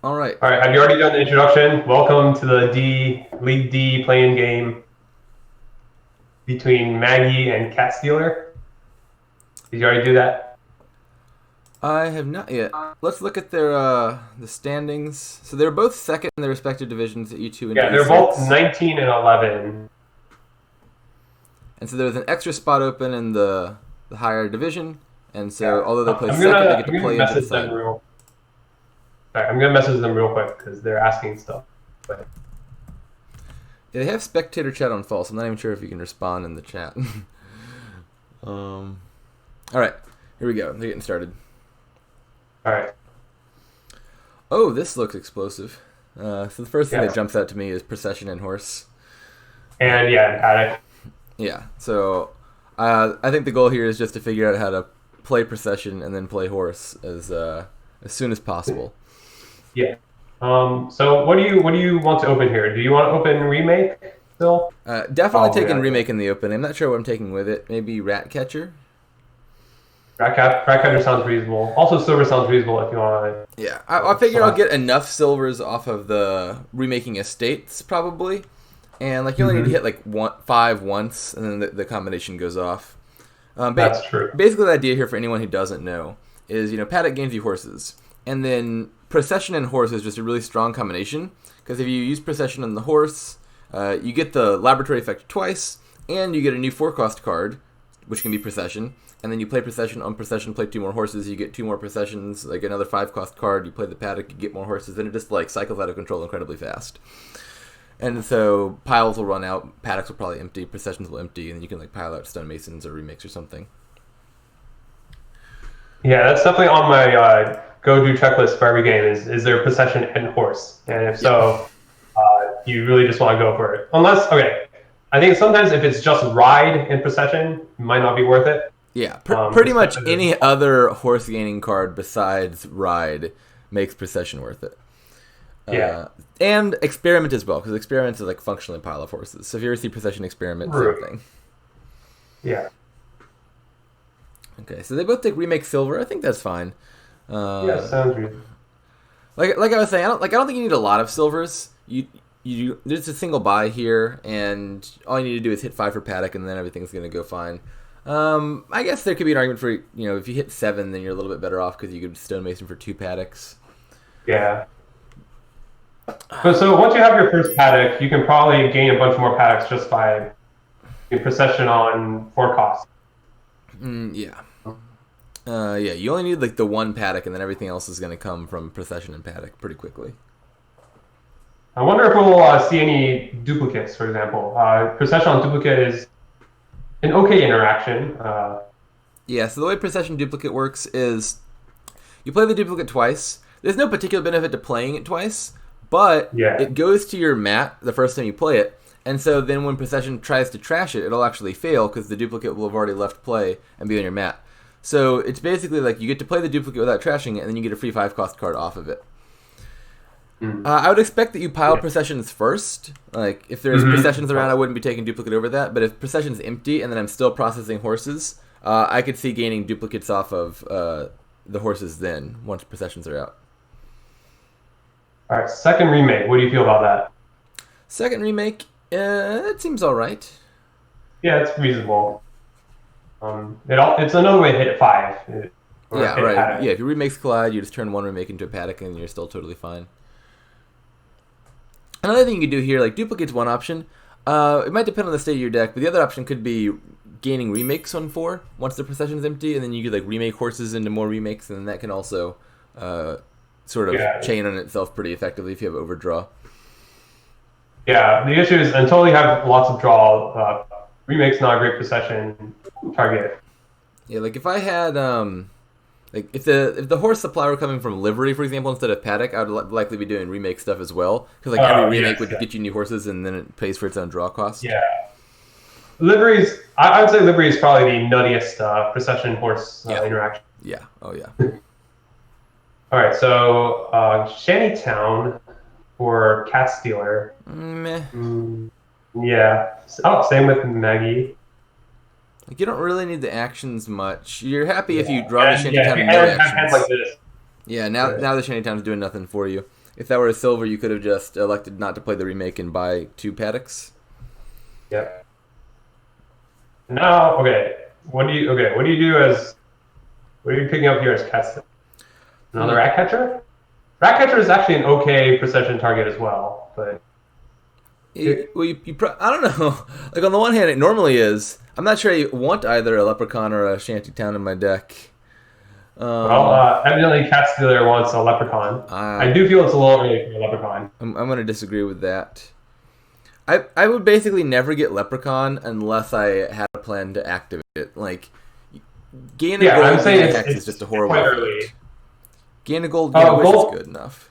All right. All right, have you already done the introduction? Welcome to the League D playing game between Maggie and Cat Stealer. Did you already do that? I have not yet. Let's look at their the standings. So they're both second in their respective divisions at E2 and Yeah, they're both E6. 19 and 11. And so there's an extra spot open in the higher division. And so Yeah, although they play I'm second, they gonna get to I'm gonna play into the message them side. real. Sorry, I'm gonna message them real quick because they're asking stuff. But Yeah, they have spectator chat on false. I'm not even sure if you can respond in the chat. um, all right, here we go. They're getting started. all right, Oh, this looks explosive. So the first thing that yes, jumps out to me is procession and horse. and yeah, Attic. Yeah, so I think the goal here is just to figure out how to play procession and then play horse as soon as possible. Yeah. So what do you want to open here? Do you want to open remake still? Definitely Probably. taking I think. remake in the open. I'm not sure what I'm taking with it. Maybe rat catcher. Ratcatcher sounds reasonable. Also, Silver sounds reasonable if you want Yeah, I to figure I'll select. get enough silvers off of the remaking estates probably, and like you only need to hit like five once, and then the combination goes off. That's true. Basically, the idea here for anyone who doesn't know is paddock gains you horses, and then procession and horse is just a really strong combination because if you use procession on the horse, you get the laboratory effect twice, and you get a new 4-cost card, which can be procession, and then you play procession on procession, play 2 more horses, you get 2 more processions, like another 5-cost card, you play the paddock, you get more horses, then it just like cycles out of control incredibly fast. And so piles will run out, paddocks will probably empty, processions will empty, and you can like pile out stonemasons or remakes or something. Yeah, that's definitely on my go-do checklist for every game. Is there possession and horse? And if Yeah. so, you really just want to go for it. Unless, okay, I think sometimes if it's just ride and possession, it might not be worth it. Yeah, pretty much Especially any other horse gaining card besides ride makes procession worth it. yeah, And experiment as well, because experiment is like functionally a pile of horses. So if you ever see procession experiment, same true. thing. Yeah, Okay, so they both take remake silver. I think that's fine. yeah, Uh, sounds good. like I was saying, I don't think you need a lot of silvers. You there's a single buy here, and all you need to do is hit 5 for paddock, and then everything's gonna go fine. I guess there could be an argument for if you hit 7, then you're a little bit better off because you could stonemason for 2 paddocks. Yeah. But so once you have your first paddock, you can probably gain a bunch more paddocks just by doing procession on 4 costs. Yeah. Yeah, you only need like the 1 paddock, and then everything else is going to come from procession and paddock pretty quickly. I wonder if we'll see any duplicates, for example. Procession on duplicate is an okay interaction. Yeah, so the way procession duplicate works is you play the duplicate twice. There's no particular benefit to playing it twice, but Yeah. it goes to your mat the first time you play it, and so then when procession tries to trash it, it'll actually fail because the duplicate will have already left play and be on your mat. So it's basically like you get to play the duplicate without trashing it, and then you get a free 5-cost card off of it. I would expect that you pile Yeah. processions first. Like, if there's processions around, I wouldn't be taking duplicate over that. But if procession's empty and then I'm still processing horses, I could see gaining duplicates off of the horses then, once processions are out. All right. Second remake. What do you feel about that? Second remake, it seems alright. Yeah, it's reasonable. It's another way to hit 5. Or Yeah, hit a right. paddock. Yeah, if your remakes collide, you just turn one remake into a paddock and you're still totally fine. Another thing you could do here, like duplicate's one option. It might depend on the state of your deck, but the other option could be gaining remakes on 4 once the procession's empty, and then you could like remake horses into more remakes, and then that can also sort of Yeah. chain on itself pretty effectively if you have overdraw. Yeah. The issue is until you have lots of draw, remake's not a great possession target. Yeah, like if I had like if the horse supply were coming from livery, for example, instead of paddock, I would likely be doing remake stuff as well, because like every remake Yes, would yes. get you new horses, and then it pays for its own draw cost. Yeah. Liveries, I would say livery is probably the nuttiest procession horse Yeah. interaction. Yeah. Oh yeah. All right, so Shantytown for Cat Stealer. Meh. Yeah. Oh, same with Maggie. Like you don't really need the actions much. You're happy if you draw the And yeah, if Shantytown you and no have hands actions. like this. Yeah, now the Shantytown's doing nothing for you. if that were a silver, you could have just elected not to play the remake and buy 2 paddocks. Yep. Now, what do you do as what are you picking up here as Cat? Another rat catcher? Rat catcher is actually an okay precision target as well, but I don't know. Like on the one hand, it normally is. I'm not sure I want either a leprechaun or a shantytown in my deck. Evidently Cat Stealer wants a leprechaun. I do feel it's a little early for a leprechaun. I'm going to disagree with that. I would basically never get leprechaun unless I had a plan to activate it. Like, gain a gold hex is just a horrible effect. Gain a gold, gain a wish is good enough.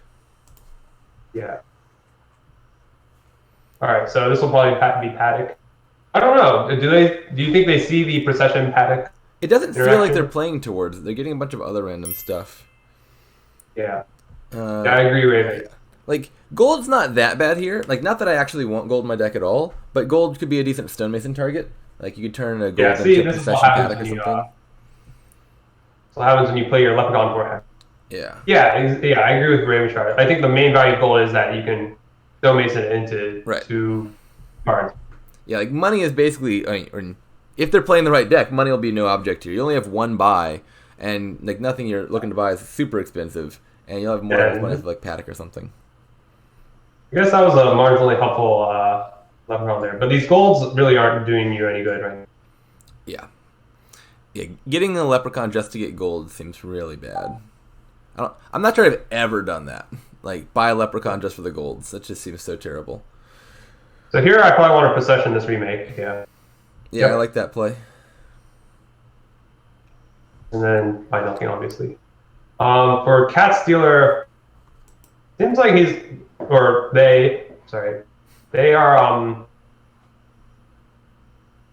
Yeah. All right, so this will probably be Paddock. I don't know. Do you think they see the procession Paddock? It doesn't feel like they're playing towards it. They're getting a bunch of other random stuff. Yeah. I agree with it. Like, gold's not that bad here. Like, not that I actually want gold in my deck at all, but gold could be a decent stonemason target. Like, you could turn a gold into a procession Paddock or something. That's what happens when you play your leprechaun forehead. Yeah. Yeah, I agree with Raven Shard. I think the main value of gold is that you can stonemason it into 2 cards. Yeah, like, money is basically... if they're playing the right deck, money will be no object here. You only have 1 buy, and like nothing you're looking to buy is super expensive, and you'll have more money with like Paddock or something. I guess that was a marginally helpful leprechaun there, but these golds really aren't doing you any good right now. Yeah, getting a leprechaun just to get gold seems really bad. I'm not sure I've ever done that. Like, buy a leprechaun just for the golds. That just seems so terrible. So here I probably want to procession this remake, Yeah, I like that play. And then buy nothing, obviously. For Cat Stealer, seems like they are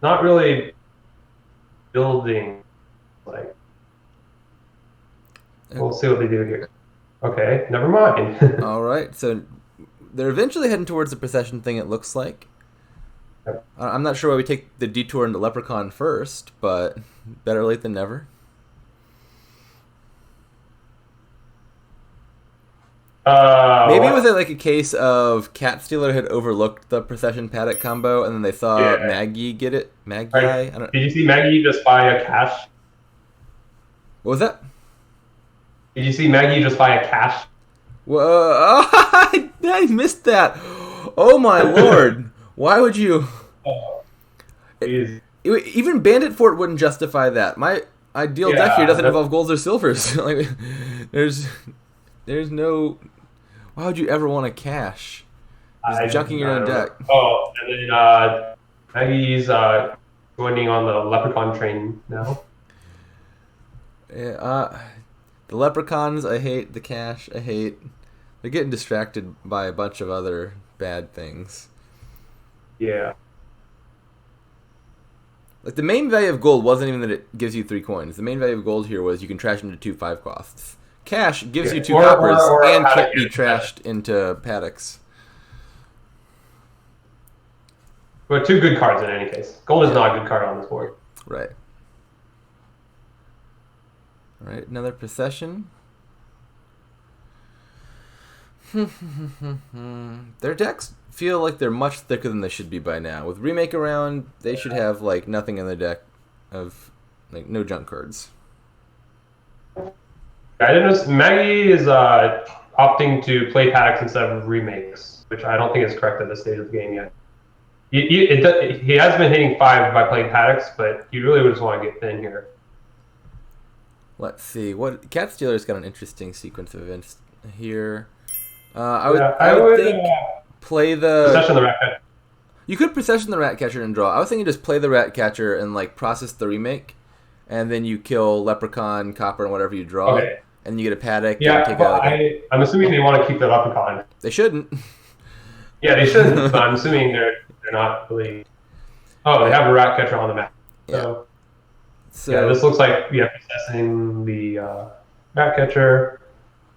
not really building. Like, we'll see what they do here. Okay, never mind. All right, so they're eventually heading towards the procession thing, it looks like. I'm not sure why we take the detour into Leprechaun first, but better late than never. Maybe was it like a case of Cat Stealer had overlooked the procession Paddock combo, and then they saw Magyi get it? Magyi? Right. Did you see Magyi just buy a cash? What was that? Did you see Magyi just buy a cash? Whoa! I missed that. Oh my lord! Why would you? Even Bandit Fort wouldn't justify that. My ideal deck here doesn't involve golds or silvers. Like, there's no. Why would you ever want to cash? Just junking your own deck. Oh, and then Magyi's joining on the Leprechaun train now. Yeah, the Leprechauns I hate. The cash I hate. They're getting distracted by a bunch of other bad things. Yeah. Like, the main value of gold wasn't even that it gives you 3 coins. The main value of gold here was you can trash into 2 5 costs. Cash gives you 2 coppers and can't be trashed into paddocks. But 2 good cards in any case. Gold is not a good card on this board. Right. All right, another procession. Their decks feel like they're much thicker than they should be by now. With Remake around, they should have like nothing in the deck of like no junk cards. I didn't know Magyi is opting to play paddocks instead of remakes, which I don't think is correct at this stage of the game yet. He has been hitting 5 by playing paddocks, but you really would just want to get thin here. Let's see. What Cat Stealer's got an interesting sequence of events here. I would think play the procession the rat catcher. You could procession the rat catcher and draw. I was thinking just play the rat catcher and like process the remake, and then you kill Leprechaun, Copper, and whatever you draw, and you get a paddock. Yeah, and take I'm assuming they want to keep the Leprechaun. They shouldn't. Yeah, they shouldn't. But I'm assuming they're not really. Oh, they have a rat catcher on the map. So yeah, this looks like processing the rat catcher.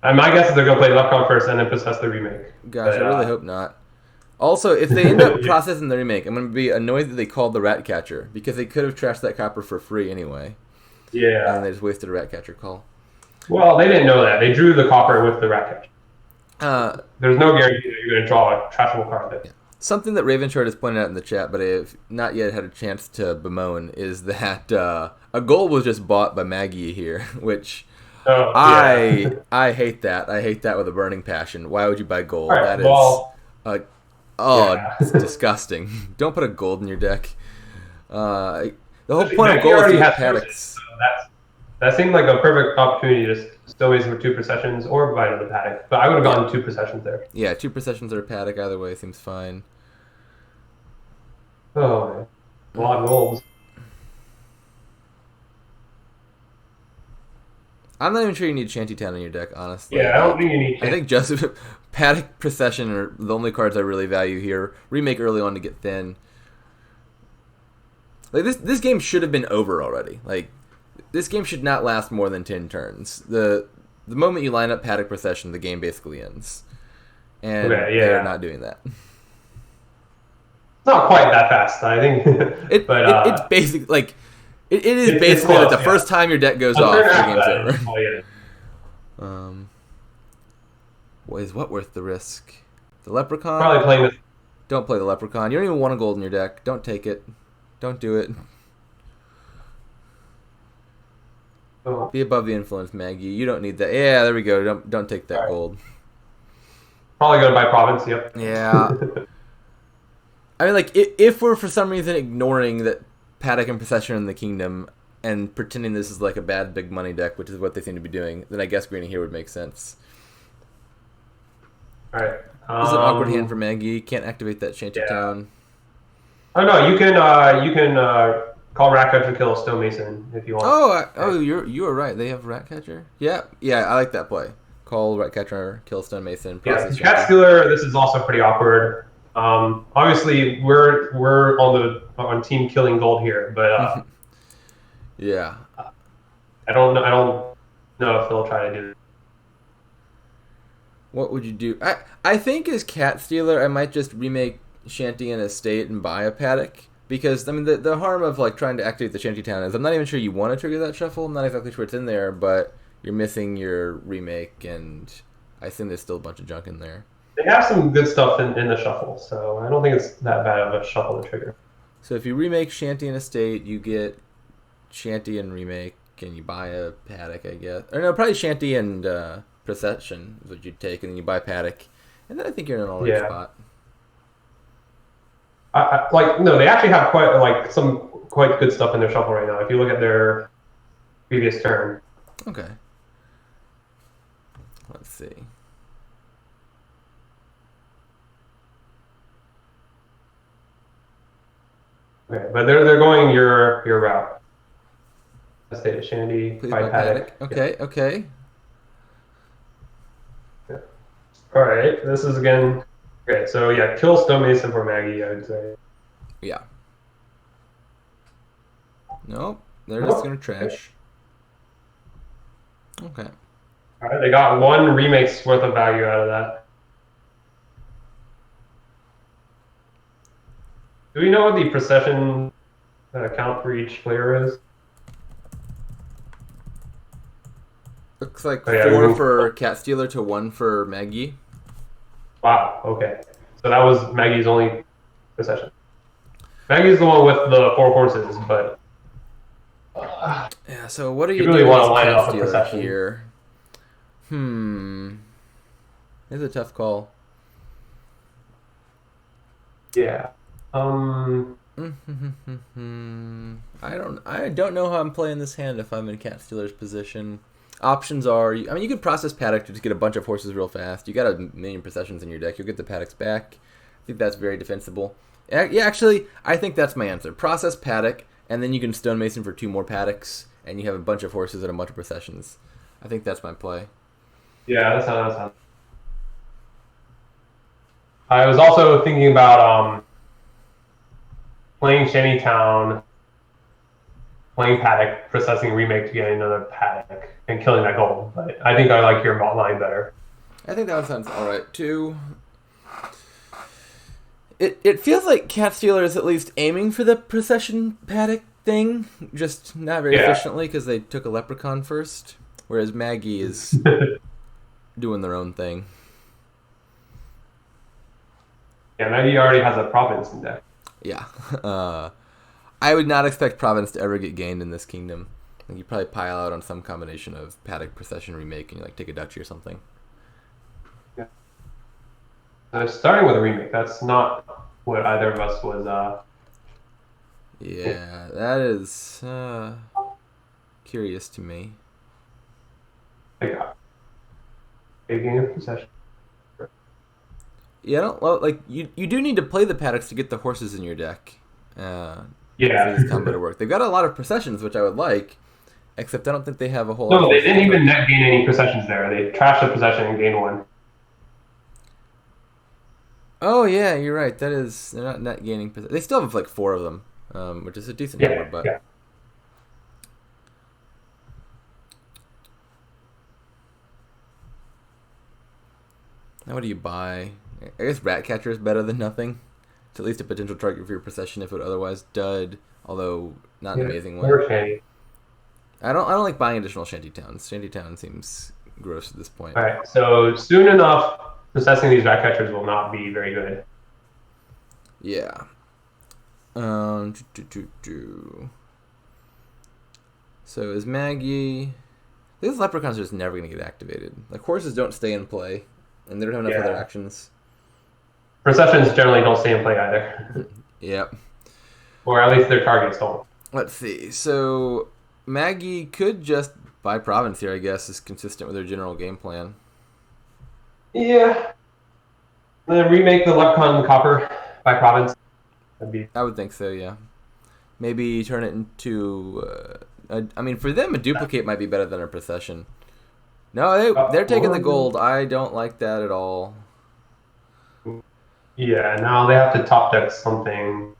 My guess is they're going to play Leprechaun first and then possess the remake. Gosh, I really hope not. Also, if they end up processing the remake, I'm going to be annoyed that they called the rat catcher, because they could have trashed that copper for free anyway. Yeah. And they just wasted a rat catcher call. Well, they didn't know that. They drew the copper with the rat catcher. There's no guarantee that you're going to draw a trashable card. That Something that Ravenshard has pointed out in the chat, but I have not yet had a chance to bemoan, is that a gold was just bought by Magyi here, which I hate that. I hate that with a burning passion. Why would you buy gold? Right, That well, is, it's disgusting. Don't put a gold in your deck. The whole point of gold is to get paddocks. So that seemed like a perfect opportunity to still waste for 2 processions or buy another paddock. But I would have gone 2 processions there. Yeah, 2 processions or a paddock, either way seems fine. Oh, man. A lot of golds. I'm not even sure you need Shantytown in your deck, honestly. Yeah, I don't think you need I think just Paddock, Procession are the only cards I really value here. Remake early on to get thin. Like this game should have been over already. Like this game should not last more than 10 turns. The moment you line up Paddock Procession, the game basically ends. And they're not doing that. Not quite that fast, I think. It's basically like it is basically close, like the first time your deck goes off, the game's over. Is what worth the risk? The Leprechaun? Probably playing with. Don't play the Leprechaun. You don't even want a gold in your deck. Don't take it. Don't do it. Oh. Be above the influence, Magyi. You don't need that. Yeah, there we go. Don't take that gold. Probably go to buy province. Yep. Yeah. I mean, like, if we're for some reason ignoring that Paddock and Procession in the Kingdom and pretending this is like a bad big money deck, which is what they seem to be doing, then I guess greening here would make sense. All right. This is an awkward hand for Magyi. Can't activate that Shantytown. Oh no, you can call Ratcatcher kill Stonemason if you want. You were right. They have Ratcatcher. Yeah, I like that play. Call Ratcatcher, kill Stonemason. Yeah, Cat Stealer. This is also pretty awkward. Obviously, we're on team killing gold here, but yeah, I don't know if they'll try to do it. What would you do? I think as Cat Stealer, I might just remake Shanty and Estate and buy a Paddock, because I mean the harm of like trying to activate the Shantytown is I'm not even sure you want to trigger that shuffle. I'm not exactly sure it's in there, but you're missing your remake, and I assume there's still a bunch of junk in there. They have some good stuff in the shuffle, so I don't think it's that bad of a shuffle to trigger. So if you remake Shanty and Estate, you get Shanty and remake, and you buy a Paddock, I guess. Or no, probably Shanty and Procession is what you'd take, and then you buy Paddock, and then I think you're in an alright spot. They actually have quite good stuff in their shuffle right now. If you look at their previous turn. Okay. Let's see. Okay, but they're going your route. Estate Shanty, buy Paddock. Okay. Yeah. All right, this is again. Okay, so yeah, kill Stonemason for Magyi, I would say. Yeah. Nope, they're just gonna trash. Okay. All right, they got 1 remake's worth of value out of that. Do we know what the procession count for each player is? Looks like 4 for Cat Stealer to 1 for Magyi. Wow, okay. So that was Magyi's only procession. Magyi's the one with the 4 horses, but... yeah, so what are you really doing want to line Cat up Stealer here? It's a tough call. Yeah. I don't know how I'm playing this hand if I'm in Cat Stealer's position. Options are, I mean, you could process Paddock to just get a bunch of horses real fast. You got a million processions in your deck. You'll get the Paddocks back. I think that's very defensible. Yeah, actually, I think that's my answer. Process Paddock, and then you can Stonemason for 2 more Paddocks, and you have a bunch of horses and a bunch of processions. I think that's my play. Yeah, that's how. I was also thinking about playing Shantytown, playing Paddock, processing remake to get another Paddock, and killing that gold. But I think I like your line better. I think that one sounds alright too. It feels like Cat Stealer is at least aiming for the procession Paddock thing, just not very efficiently because they took a Leprechaun first, whereas Magyi is doing their own thing. Yeah, Magyi already has a province in deck. Yeah. I would not expect province to ever get gained in this kingdom. You probably pile out on some combination of Paddock, Procession, Remake, and you like take a duchy or something. Yeah. Starting with a remake, that's not what either of us was. Yeah, that is curious to me. Like, big game of possession. Yeah, I don't like you do need to play the Paddocks to get the horses in your deck. Yeah. For this combo to work. They've got a lot of processions, which I would like, except I don't think they have a whole lot No, of they horses. didn't even net gain any possessions there. They trashed the possession and gained one. Oh yeah, you're right. That is, they're not net gaining. They still have like 4 of them, which is a decent number. But yeah. now what do you buy? I guess Ratcatcher is better than nothing. It's at least a potential target for your procession if it would otherwise dud, although not an amazing one. I don't like buying additional shantytowns. Shantytown seems gross at this point. All right, so soon enough, processing these Ratcatchers will not be very good. Yeah. So is Magyi... These leprechauns are just never going to get activated. Like, horses don't stay in play, and they don't have enough other actions. Processions generally don't stay in play either. Yep. Or at least their targets don't. Let's see. So, Magyi could just buy province here, I guess, is consistent with their general game plan. Yeah. Then remake the Leprechaun Copper by province. I would think so, yeah. Maybe turn it into... I mean, for them, a duplicate might be better than a procession. No, they're taking the gold. I don't like that at all. Yeah, now they have to top deck something.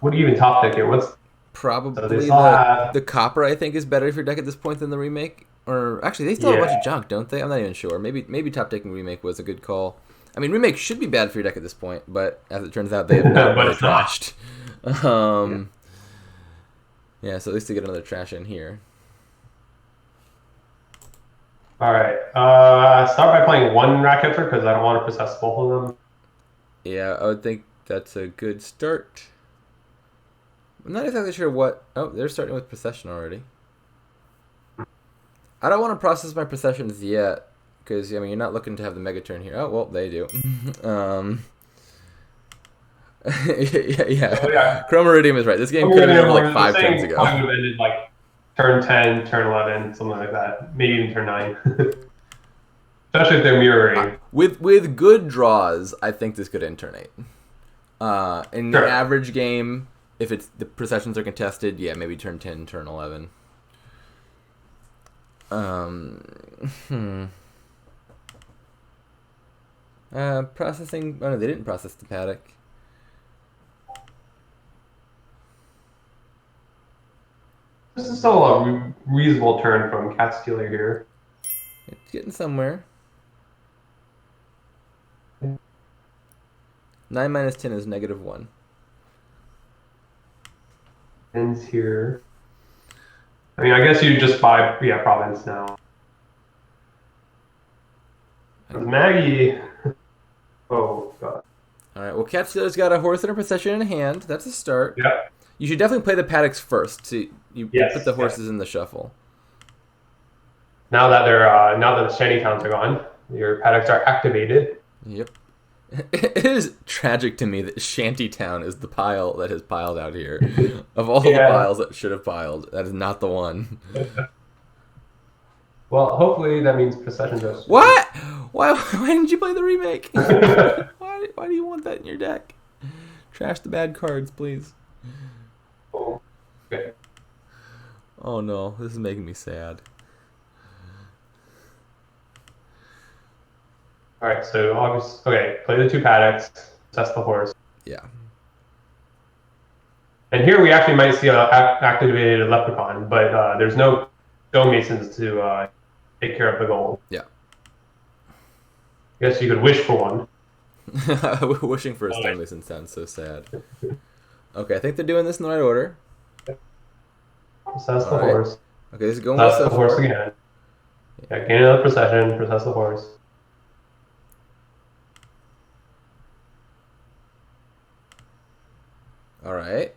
What do you even top deck here? What's probably the copper? I think is better for your deck at this point than the remake. Or actually, they still have a bunch of junk, don't they? I'm not even sure. Maybe top decking remake was a good call. I mean, remake should be bad for your deck at this point, but as it turns out, they have not really trashed. Yeah, so at least to get another trash in here. All right. Start by playing one Ratcatcher because I don't want to possess both of them. Yeah, I would think that's a good start. I'm not exactly sure what... Oh, they're starting with procession already. I don't want to process my processions yet, because, I mean, you're not looking to have the mega turn here. Oh, well, they do. yeah. Oh, yeah. Chromeridium is right. This game could have been over like 5 turns ago. I would have ended like turn 10, turn 11, something like that. Maybe even turn 9. Especially if they're mirroring. With good draws, I think this could end turn 8. In the average game, if the processions are contested, yeah, maybe turn 10, turn 11. Processing... Oh, no, they didn't process the paddock. This is still a reasonable turn from Cat Stealer here. It's getting somewhere. 9 minus 10 is -1. Ends here. I mean, I guess you just buy province now. Magyi. Oh god. All right. Well, Cat Stealer's got a horse and a procession in hand. That's a start. Yep. You should definitely play the paddocks first. So you put the horses in the shuffle. Now that the shantytowns are gone, your paddocks are activated. Yep. It is tragic to me that Shantytown is the pile that has piled out here. Of all the piles that should have piled, that is not the one. Well, hopefully that means processions are... What? Why didn't you play the remake? Why do you want that in your deck? Trash the bad cards, please. Oh, okay. Oh no, this is making me sad. All right, so play the 2 paddocks, assess the horse. Yeah. And here we actually might see an activated leprechaun, but there's no stonemasons to take care of the gold. Yeah. I guess you could wish for one. Wishing for a stonemason sounds so sad. Okay, I think they're doing this in the right order. Process the horse. Okay, this is going well so far. Process the horse again. Yeah, gain another procession, process the horse. All right.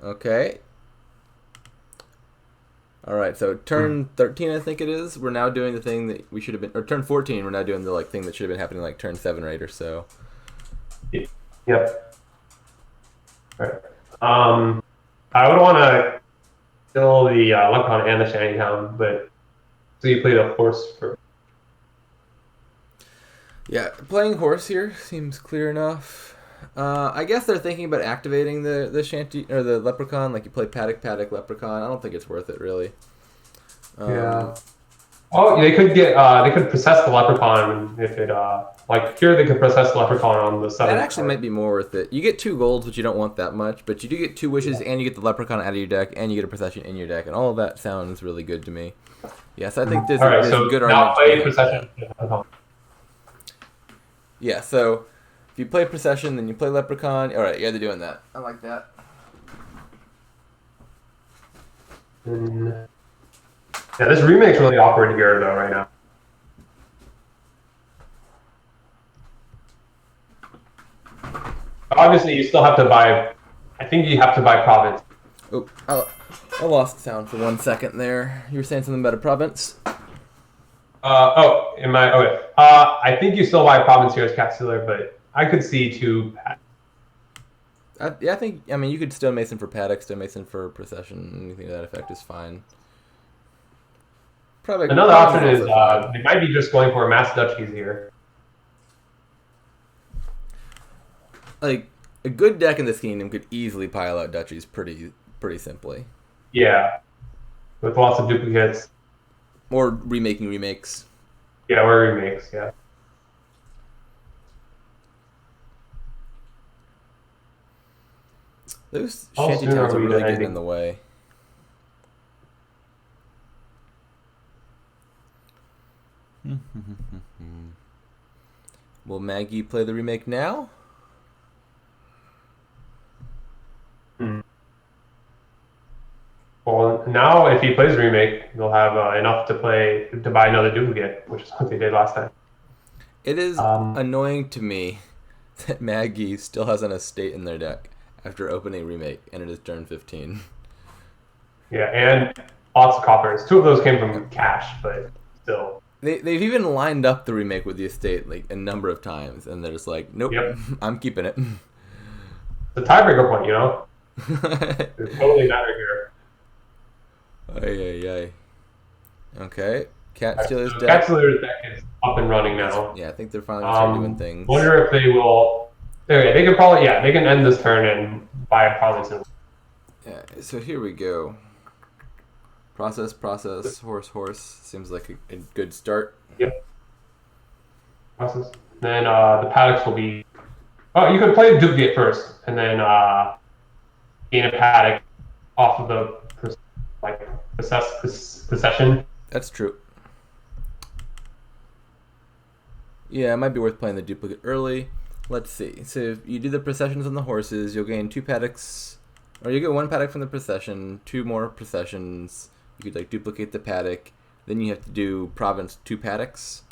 Okay. All right. So turn 13, I think it is. We're now doing the thing that we should have been, or turn 14. We're now doing the thing that should have been happening turn 7 or 8 or so. Yep. All right. I would want to kill the Leprechaun and the Shantytown, but so you play the horse for. Yeah, playing horse here seems clear enough. I guess they're thinking about activating the shanty or the leprechaun. You play paddock leprechaun. I don't think it's worth it really. Yeah. Oh, they could possess the leprechaun if it here they could possess the leprechaun on the 7th. That actually might be more worth it. You get 2 golds, which you don't want that much, but you do get 2 wishes, and you get the leprechaun out of your deck, and you get a procession in your deck, and all of that sounds really good to me. Yes, I think there's a good argument. Now play procession. Yeah, so if you play procession, then you play leprechaun. All right, yeah, they're doing that. I like that. Yeah, this remake's really awkward here though right now. Obviously, you still have to buy. I think you have to buy province. Oh, I lost sound for 1 second there. You were saying something about a province. Okay. I think you still buy province here as cat stealer, but I could see 2. I think you could still Mason for paddock, still Mason for procession. Anything to that effect is fine. Probably another option is they might be just going for mass duchies here. A good deck in this kingdom could easily pile out duchies pretty simply. Yeah, with lots of duplicates. Or remaking remakes. Yeah, or remakes. Yeah. Those shantytowns are really getting in the way. Will Magyi play the remake now? Well, now if he plays remake, they'll have enough to buy another duplicate, which is what they did last time. It is annoying to me that Magyi still has an estate in their deck after opening remake, and it is turn 15. Yeah, and lots of coppers. 2 of those came from cash, but still. They've even lined up the remake with the estate a number of times, and they're just like, nope, yep. I'm keeping it. The tiebreaker point, It totally matter here. Ay. Okay. Cat Stealer's deck. Cat Stealer's deck is up and running now. Yeah, I think they're finally start doing things. Wonder if they will. Okay, they can probably they can end this turn and buy a province. Yeah. So here we go. Process. Horse. Seems like a good start. Yep. Process. Then the paddocks will be. Oh, you could play the duplicate first, and then gain a paddock off of the possession. That's true. Yeah, it might be worth playing the duplicate early. Let's see. So if you do the processions on the horses, you'll gain 2 paddocks, or you get 1 paddock from the procession, 2 more processions. You could duplicate the paddock. Then you have to do province 2 paddocks.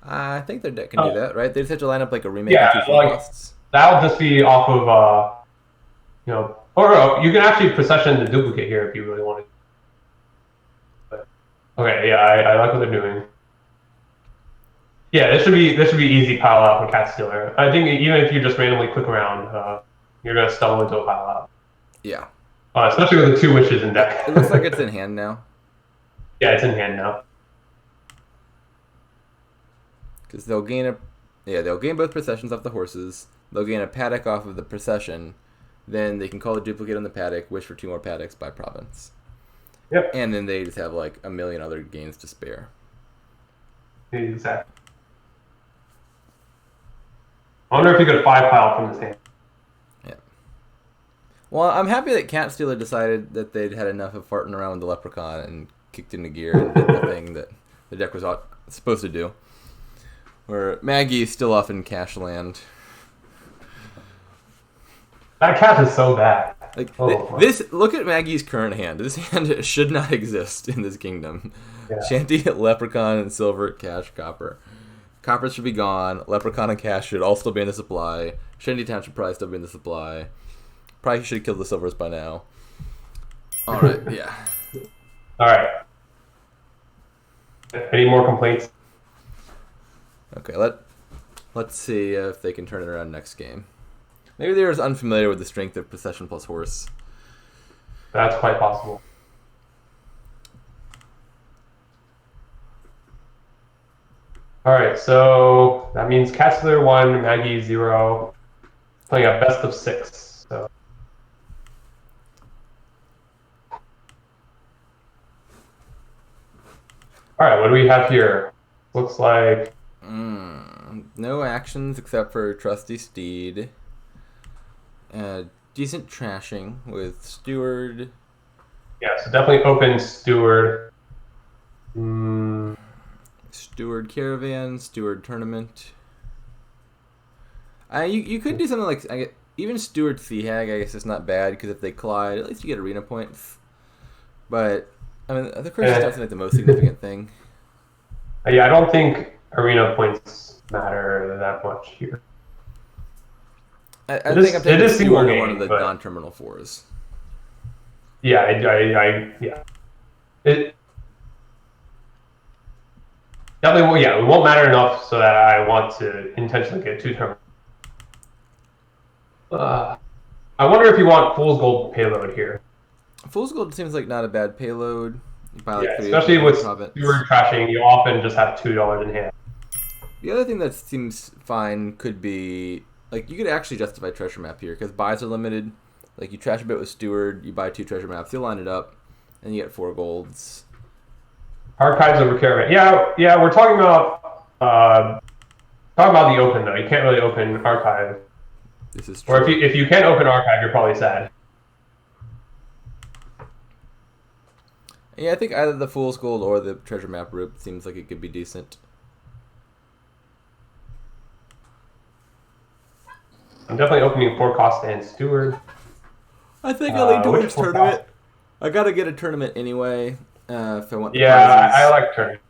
I think their deck can do that, right? They just have to line up a remake and 2 full costs. That'll just be off of or you can actually procession the duplicate here if you really want to. But, okay, yeah, I like what they're doing. Yeah, this should be easy pile out for Cat Stealer. I think even if you just randomly click around, you're gonna stumble into a pile out. Yeah. Especially with the 2 wishes in deck. It looks like it's in hand now. Yeah, it's in hand now. Because they'll gain both processions off the horses. They'll gain a paddock off of the procession. Then they can call a duplicate on the paddock, wish for 2 more paddocks by province. Yep. And then they just have a million other gains to spare. Exactly. I wonder if you could 5 pile from this hand. Yeah. Well, I'm happy that Cat Stealer decided that they'd had enough of farting around with the leprechaun and kicked into gear and did the thing that the deck was supposed to do. Where Magyi is still off in cash land. That cat is so bad. Look at Magyi's current hand. This hand should not exist in this kingdom. Yeah. Shanty, leprechaun, and silver, cash, copper. Copper should be gone. Leprechaun and cash should all still be in the supply. Shantytown should probably still be in the supply. Probably should have killed the silvers by now. All right, yeah. All right. Any more complaints? Okay, let's see if they can turn it around next game. Maybe they're just unfamiliar with the strength of possession plus horse. That's quite possible. All right, so that means Katzler 1, Magyi 0, playing a best of 6. So. All right, what do we have here? Looks like no actions except for Trusty Steed. Decent trashing with Steward. Yeah, so definitely open Steward. Steward Caravan, Steward Tournament. You could do something like even Steward Sea Hag. I guess it's not bad because if they collide, at least you get arena points. But I mean, the curse is like the most significant thing. Yeah, I don't think arena points matter that much here. I think I'm taking Steward on one of the non-terminal 4s. Yeah, yeah. It definitely will. Yeah, it won't matter enough so that I want to intentionally get 2 terminals. I wonder if you want Fool's Gold payload here. Fool's Gold seems like not a bad payload. Especially with Steward trashing, you often just have $2 in hand. The other thing that seems fine could be, like, you could actually justify treasure map here, because buys are limited. Like, you trash a bit with Steward, you buy 2 treasure maps, you line it up, and you get 4 golds. Archives over Caravan. Yeah, we're talking about the open, though. You can't really open Archive. This is true. Or if you can't open Archive, you're probably sad. Yeah, I think either the Fool's Gold or the treasure map route seems like it could be decent. I'm definitely opening 4 Costa and Steward. I think I lean towards tournament. I gotta get a tournament anyway if I want the prizes. I like tournament.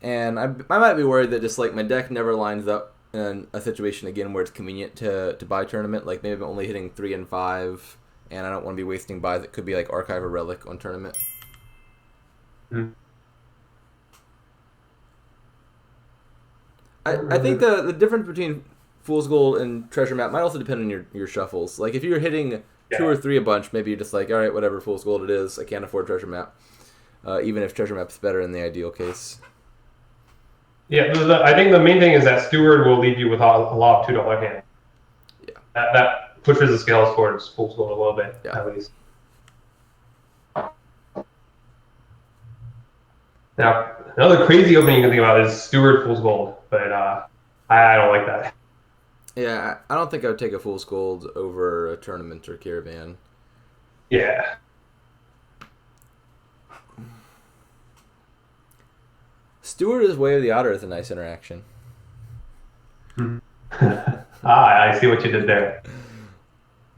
And I might be worried that just like my deck never lines up in a situation again where it's convenient to buy tournament. Like maybe I'm only hitting 3 and 5. And I don't want to be wasting buys that could be like Archive or Relic on tournament. I think the difference between Fool's Gold and Treasure Map might also depend on your shuffles. Like if you're hitting 2 or 3 a bunch, maybe you're just like, all right, whatever, Fool's Gold it is. I can't afford Treasure Map. Even if Treasure Map's better in the ideal case. Yeah, I think the main thing is that Steward will leave you with a lot of $2 hand. Yeah. That pushes the scales towards Fool's Gold a little bit, at least. Now, another crazy opening you can think about is Steward Fool's Gold, but I don't like that. Yeah, I don't think I would take a Fool's Gold over a tournament or Caravan. Yeah. Steward is Way of the Otter is a nice interaction. I see what you did there.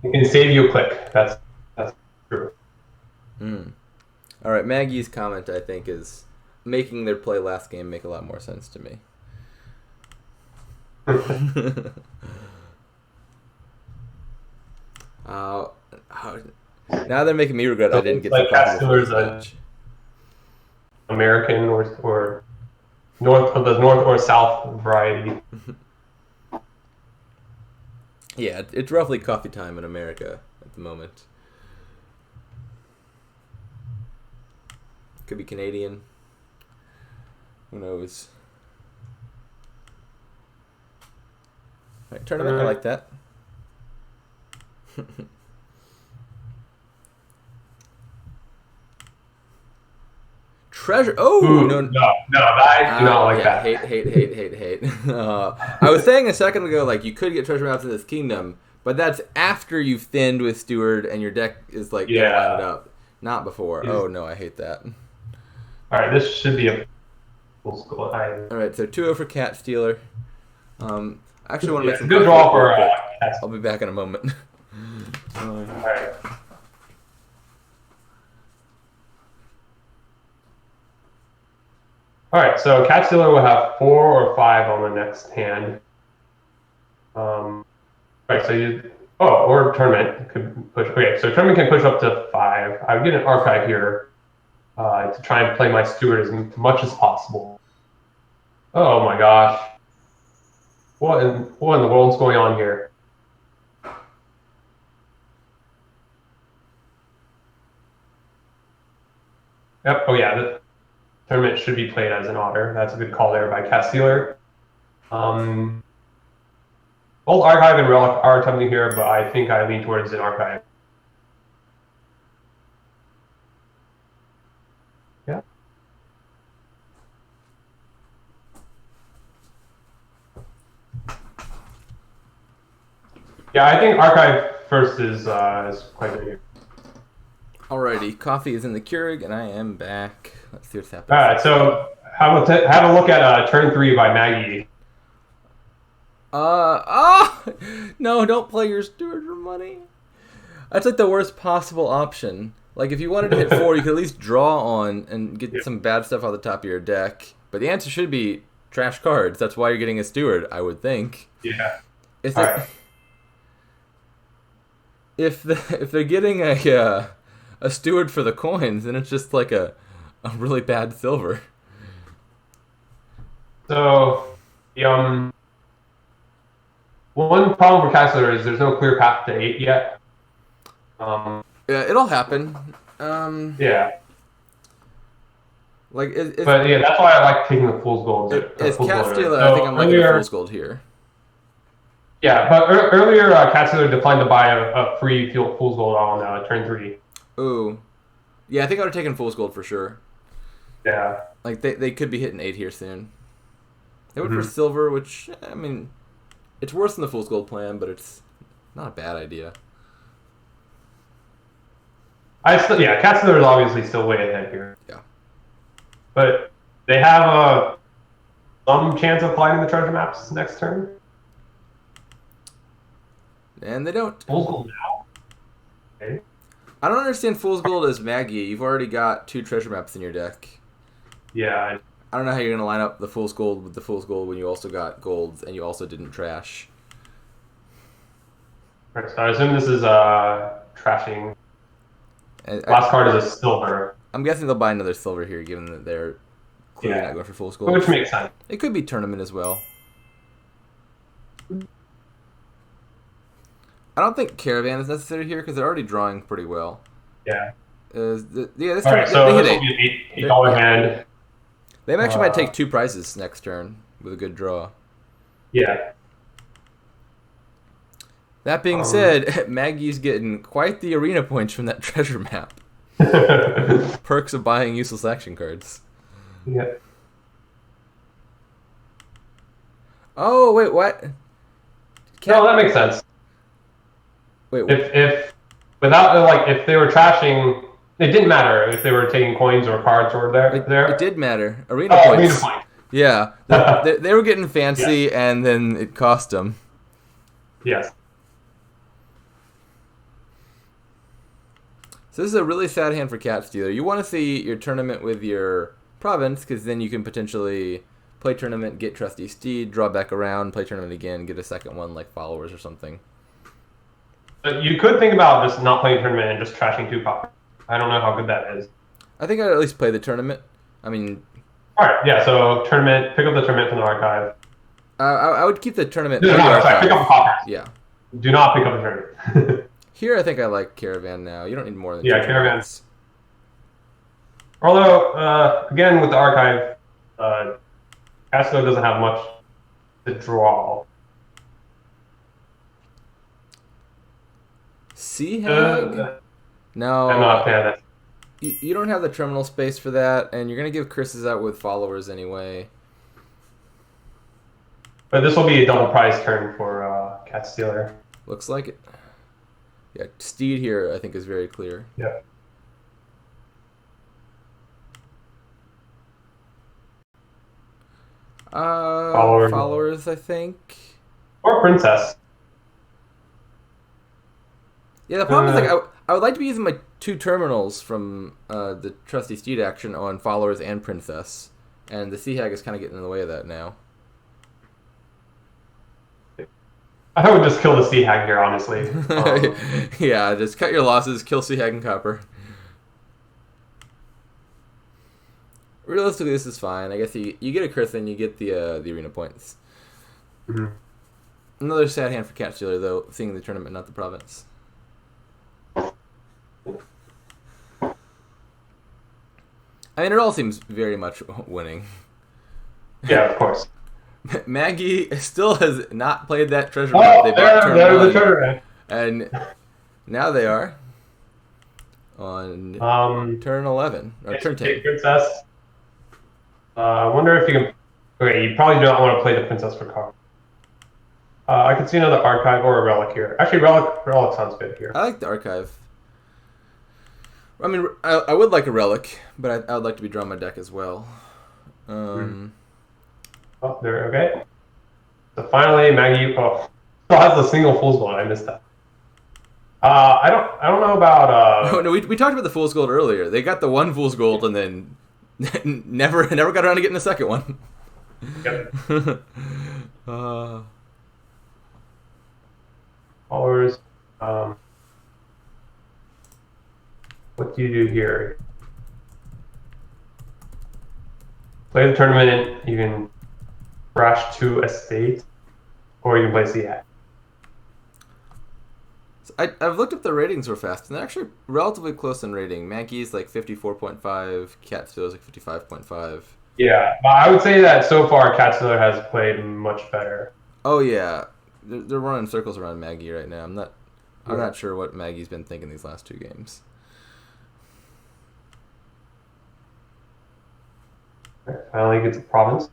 It can save you a click. That's true. All right, Magyi's comment, I think, is making their play last game make a lot more sense to me. Now they're making me regret I didn't get like Katzler's American or north or south variety. Yeah, it's roughly coffee time in America at the moment. Could be Canadian. Who knows? All right, tournament, I like that. Treasure. Oh no! I do not like that. Hate. I was saying a second ago, like you could get treasure maps in this kingdom, but that's after you've thinned with Steward and your deck is like lined up, not before. Oh no, I hate that. All right, this should be a full school. All right, so 2-0 for Cat Stealer. I actually want to make some good draw for. I'll be back in a moment. All right. All right, so Cat Stealer will have 4 or 5 on the next hand. Right, so or tournament could push. Okay, so tournament can push up to 5. I would get an archive here to try and play my steward as much as possible. Oh my gosh. What in the world's going on here? Yep, oh yeah, the tournament should be played as an otter. That's a good call there by Castealer. Both archive and relic are attempting here, but I think I lean towards an archive. Yeah. Yeah, I think archive first is quite good here. Alrighty, coffee is in the Keurig, and I am back. Let's see what's happening. All right, so have a look at turn 3 by Magyi. No, don't play your steward for money. That's like the worst possible option. Like, if you wanted to hit 4, you could at least draw on and get some bad stuff off the top of your deck. But the answer should be trash cards. That's why you're getting a steward, I would think. Yeah. If they're getting a steward for the coins, then it's just like a really bad silver. So, one problem for Castealer is there's no clear path to 8 yet. Yeah, it'll happen. Yeah. But yeah, that's why I like taking the Fool's Gold. As Castealer, I think I'm liking the Fool's Gold here. Yeah, but earlier Castealer declined to buy a free Fool's Gold on turn 3. Ooh. Yeah, I think I would have taken Fool's Gold for sure. Yeah. Like, they could be hitting 8 here soon. They went for silver, which, I mean, it's worse than the Fool's Gold plan, but it's not a bad idea. Castealer is obviously still way ahead here. Yeah. But they have some chance of finding the treasure maps next turn. And they don't. Fool's Gold now? Okay. I don't understand Fool's Gold as Magyi. You've already got 2 treasure maps in your deck. Yeah. I don't know how you're going to line up the Fool's Gold with the Fool's Gold when you also got golds and you also didn't trash. Right, so I assume this is trashing. Last card is a silver. I'm guessing they'll buy another silver here, given that they're clearly not going for Fool's Gold. Which makes sense. It could be tournament as well. I don't think Caravan is necessary here because they're already drawing pretty well. Yeah. This All right, so they hit $8 hand. They actually might take 2 prizes next turn with a good draw. Yeah. That being said, Magyi's getting quite the arena points from that treasure map. Perks of buying useless action cards. Yeah. Oh, wait, what? No, that makes sense. Wait, if they were trashing, it didn't matter if they were taking coins or cards or there. It did matter. Arena points. Arena point. Yeah, they were getting fancy, and then it cost them. Yes. So this is a really sad hand for Castealer. You want to see your tournament with your province, because then you can potentially play tournament, get Trusty Steed, draw back around, play tournament again, get a second one like Followers or something. You could think about just not playing tournament and just trashing 2 copies. I don't know how good that is. I think I'd at least play the tournament. I mean... Alright, yeah, so tournament, pick up the tournament from the archive. I would keep the tournament... No, sorry, pick up the copies. Yeah. Do not pick up the tournament. Here, I think I like Caravan now. You don't need more than 2 Caravan. Although, again, with the archive, Castealer doesn't have much to draw. Sea Hag? No. I'm not a fan of that. You don't have the terminal space for that, and you're going to give Chris's out with Followers anyway. But this will be a double prize turn for Castealer. Looks like it. Yeah, Steed here, I think, is very clear. Yeah. Followers, I think. Or Princess. Yeah, the problem is, like, I would like to be using my 2 terminals from the Trusty Steed action on Followers and Princess. And the Sea Hag is kind of getting in the way of that now. I would just kill the Sea Hag here, honestly. Yeah, just cut your losses, kill Sea Hag and Copper. Realistically, this is fine. I guess you get a curse and you get the arena points. Mm-hmm. Another sad hand for Cat Stealer, though, seeing the tournament, not the province. I mean, it all seems very much winning. Yeah, of course. Magyi still has not played that treasure map. They bought turn the treasure map. And now they are on turn 11 or turn 10. Princess. I wonder if you can. Okay, you probably do not want to play the princess for card. I could see another archive or a relic here. Actually, relic sounds good here. I like the archive. I mean, I would like a relic, but I would like to be drawing my deck as well. Oh, there. Okay. So finally, Magyi. Oh, still has a single fool's gold. I missed that. I don't know about. Oh, no, we talked about the fool's gold earlier. They got the one fool's gold and then never got around to getting the second one. Yep. What Followers. What do you do here? Play the tournament. You can rush to a state, or you can play Sea. I've looked up the ratings real fast, and they're actually relatively close in rating. Magyi's like 54.5, Cat Stealer's like 55.5. Yeah, but I would say that so far Cat Stealer has played much better. Oh yeah, they're running circles around Magyi right now. I'm not sure what Magyi's been thinking these last two games. Finally gets a province.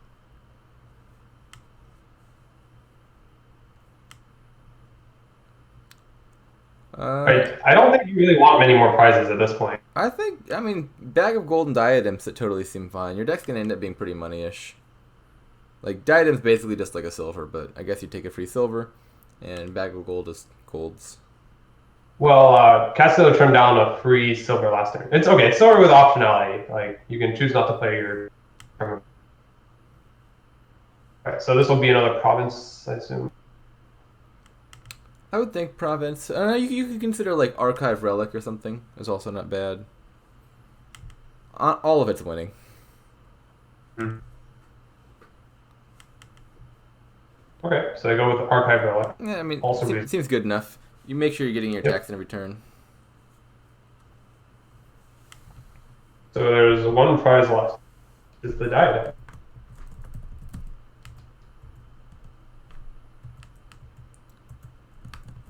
I don't think you really want many more prizes at this point. I mean, bag of gold and diadems that totally seem fine. Your deck's gonna end up being pretty money-ish. Like, diadem's basically just like a silver, but I guess you take a free silver, and bag of gold is golds. Well, Cat Stealer turned down a free silver last turn. It's okay. It's silver with optionality. Like, you can choose not to play your. Alright, so this will be another province, I assume. I would think province. You could consider like archive relic or something. Is also not bad. All of it's winning. Mm-hmm. Okay, so I go with the archive relic. Yeah, I mean, also seems good enough. You make sure you're getting your attacks in return. So there's one prize left. Is the diadem.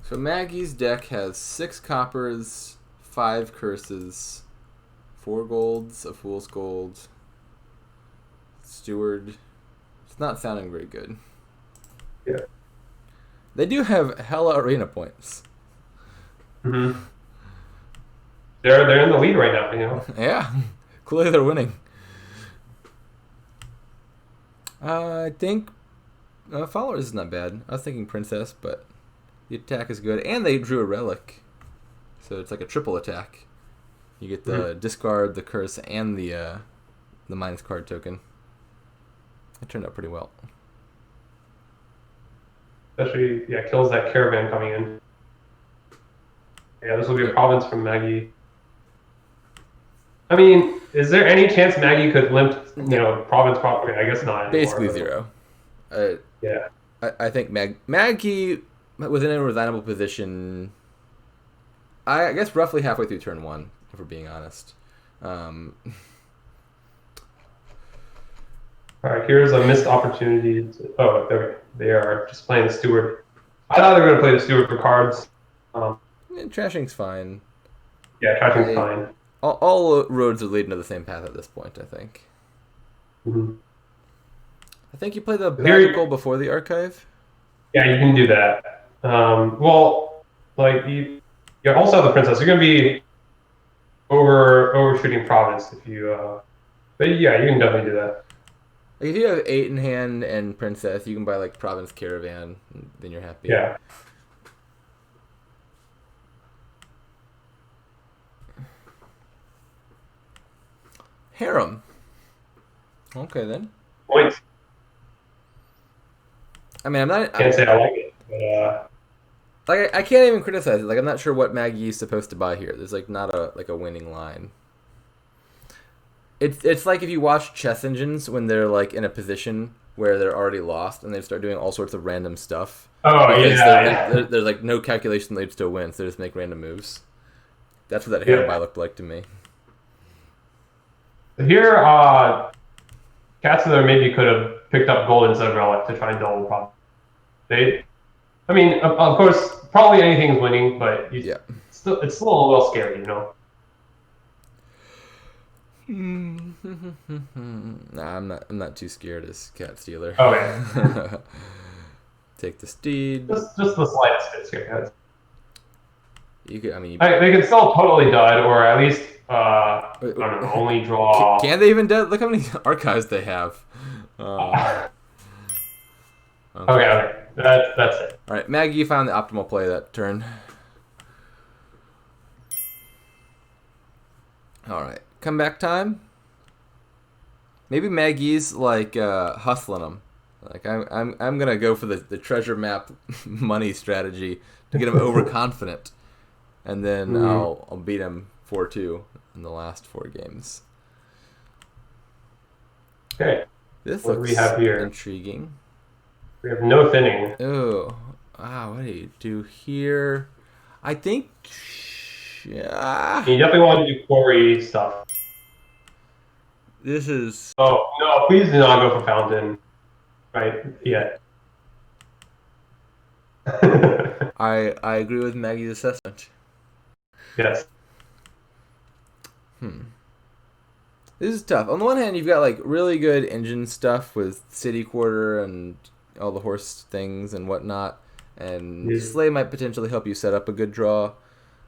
So Magyi's deck has 6 coppers, 5 curses, 4 golds, a fool's gold, steward. It's not sounding very good. Yeah. They do have hella arena points. Mm-hmm. They're in the lead right now, you know. Yeah, clearly they're winning. I think followers is not bad. I was thinking princess, but the attack is good, and they drew a relic, so it's like a triple attack. You get the discard, the curse, and the minus card token. It turned out pretty well. Especially, yeah, kills that caravan coming in. Yeah, this will be a province from Magyi. I mean, is there any chance Magyi could limp, province? Okay, I guess not. Basically zero. Yeah. I think Magyi was in a resignable position. I guess roughly halfway through turn 1, if we're being honest. All right, here's a missed opportunity. They are just playing the steward. I thought they were going to play the steward for cards. Trashing's fine. Yeah, trashing's fine. All roads are leading to the same path at this point, I think. Mm-hmm. I think you play the magical before the archive. Yeah, you can do that. You also have the princess. You're going to be overshooting province if you. But yeah, you can definitely do that. Like if you have 8 in hand and princess, you can buy like province caravan, and then you're happy. Yeah. Harem. Okay then. Points. I mean, Can't say I like it. Like I can't even criticize it. Like I'm not sure what Magyi is supposed to buy here. There's like not a winning line. It's like if you watch chess engines when they're like in a position where they're already lost and they start doing all sorts of random stuff. Oh Because yeah. there's like no calculation they'd still win, so they just make random moves. That's what that hand Yeah. buy looked like to me. Here, Katsudor maybe could have picked up gold instead of relic to try and double profit. I mean, of course, probably anything's winning, but Yeah. it's still a little scary, you know. Nah, I'm not too scared as Cat Stealer. Okay. Take the steed. Just the slightest bit scary. You could, I mean, They can still totally dud, or at least I don't know, only draw. Can they even dud? Look how many archives they have. Okay. That's it. All right, Maggie, you found the optimal play that turn. All right, comeback time. Maybe Maggie's like hustling them. Like I'm gonna go for the treasure map money strategy to get him overconfident, and then I'll beat him 4-2 in the last 4 games. Okay. This what looks do we have here? Intriguing. We have no thinning. Oh, what do you do here? I think. Yeah. You definitely want to do quarry stuff. This is. Oh no! Please do not go for fountain. Right yet. I agree with Maggie's assessment. Yes. This is tough. On the one hand, you've got like really good engine stuff with City Quarter and all the horse things and whatnot, and Sleigh might potentially help you set up a good draw.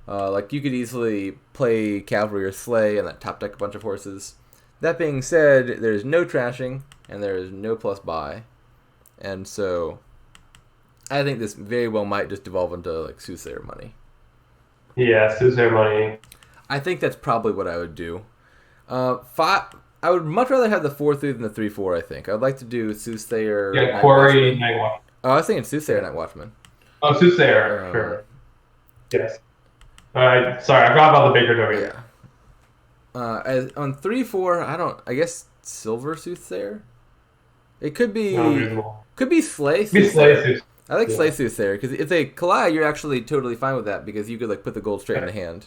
Like you could easily play Cavalry or Sleigh and that top deck a bunch of horses. That being said, there's no trashing and there is no plus buy, and so I think this very well might just devolve into like Soothsayer money. Yeah, Soothsayer money. I think that's probably what I would do. I would much rather have the 4-3 than the 3-4. I think I'd like to do Soothsayer. Yeah, Quarry, Night Watchman. Oh, I was thinking Soothsayer, Night Watchman. Oh, Soothsayer, sure. Yes. Sorry, I forgot about the bigger domain. Yeah. As on 3-4, I guess Silver Soothsayer. It could be. Could be Sleigh Soothsayer. I like Sleigh Soothsayer because if they collide, you're actually totally fine with that because you could like put the gold straight in the hand.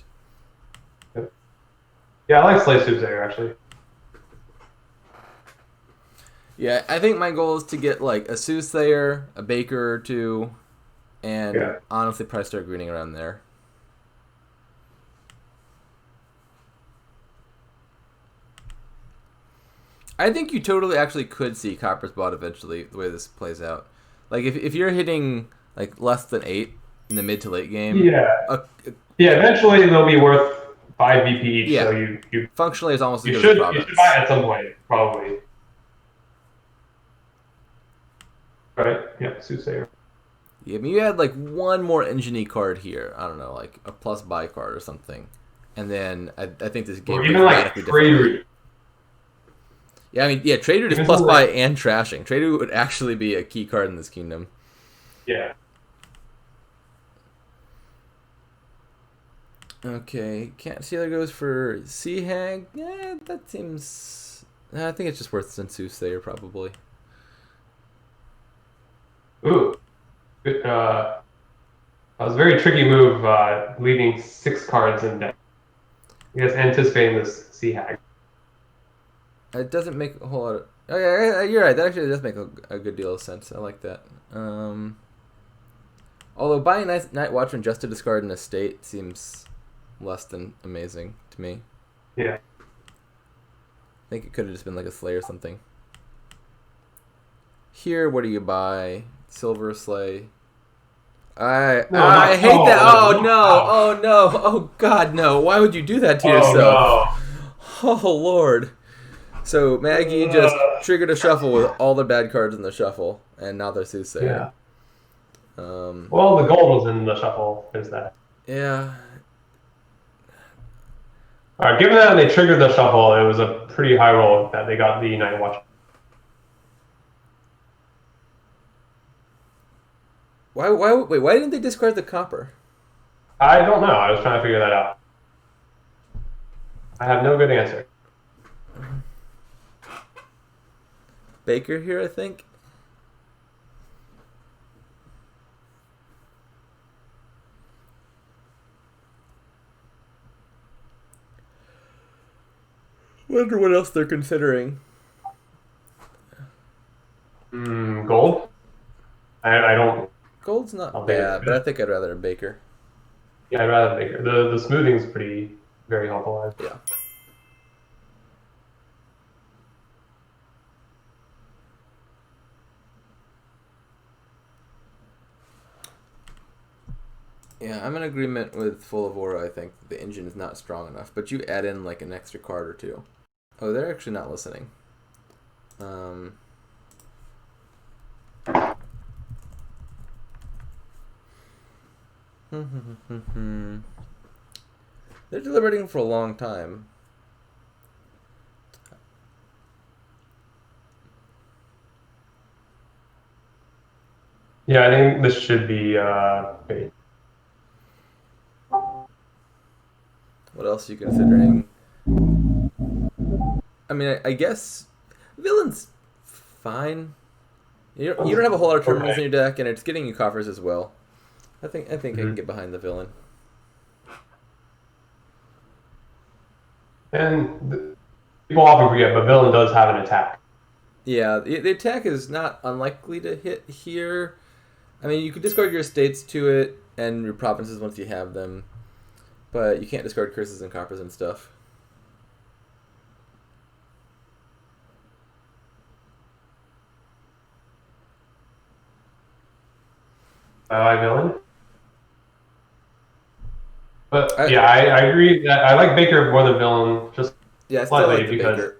Yeah, I like Sleigh Soothsayer actually. Yeah, I think my goal is to get like a Soothsayer, a Baker or 2, and honestly probably start greening around there. I think you totally actually could see Copper's Bot eventually the way this plays out. Like if you're hitting like less than 8 in the mid to late game. Yeah. Eventually they'll be worth 5 VP each. Yeah. So you functionally it's almost as good as Province. You should buy at some point, probably. Right? Yeah, Soothsayer. Yeah, I mean you had like one more engine card here. I don't know, like a plus buy card or something. And then I think this game is radically different. Yeah, I mean, Trader is plus buy and trashing. Trader would actually be a key card in this kingdom. Yeah. Okay, Cat Stealer goes for Sea Hag. Yeah, that seems. I think it's just worse than Soothsayer, probably. Ooh. Good, that was a very tricky move, leaving 6 cards in deck. I guess anticipating this Sea Hag. It doesn't make a whole lot of... Oh, yeah, you're right. That actually does make a good deal of sense. I like that. Although buying Night Watchman just to discard an estate seems less than amazing to me. Yeah. I think it could have just been like a Slay or something. Here, what do you buy? Silver Slay. I hate that. Oh, no. Oh, no. Oh, God, no. Why would you do that to yourself? No. Oh, Lord. So Magyi just triggered a shuffle with all the bad cards in the shuffle, and now they're Soothsayer. Yeah. Well, the gold was in the shuffle. There's that. Yeah. All right. Given that they triggered the shuffle, it was a pretty high roll that they got the Night Watch. Why didn't they discard the copper? I don't know. I was trying to figure that out. I have no good answer. Baker here, I think. Wonder what else they're considering. Gold? I don't... Gold's not bad, but I think I'd rather a Baker. Yeah, I'd rather Baker. The smoothing's very helpful. Yeah. Yeah, I'm in agreement with Full of Aura. I think the engine is not strong enough, but you add in like an extra card or two. Oh, they're actually not listening. They're deliberating for a long time. Yeah, I think this should be bait. What else are you considering? I mean, I guess villain's fine. You don't have a whole lot of terminals in your deck, and it's getting you coffers as well. I think I can get behind the villain. And people often forget, but villain does have an attack. Yeah, the attack is not unlikely to hit here. I mean, you can discard your estates to it and your provinces once you have them, but you can't discard curses and coppers and stuff. I like villain. But yeah, I agree that I like Baker more than villain, just slightly like because Baker.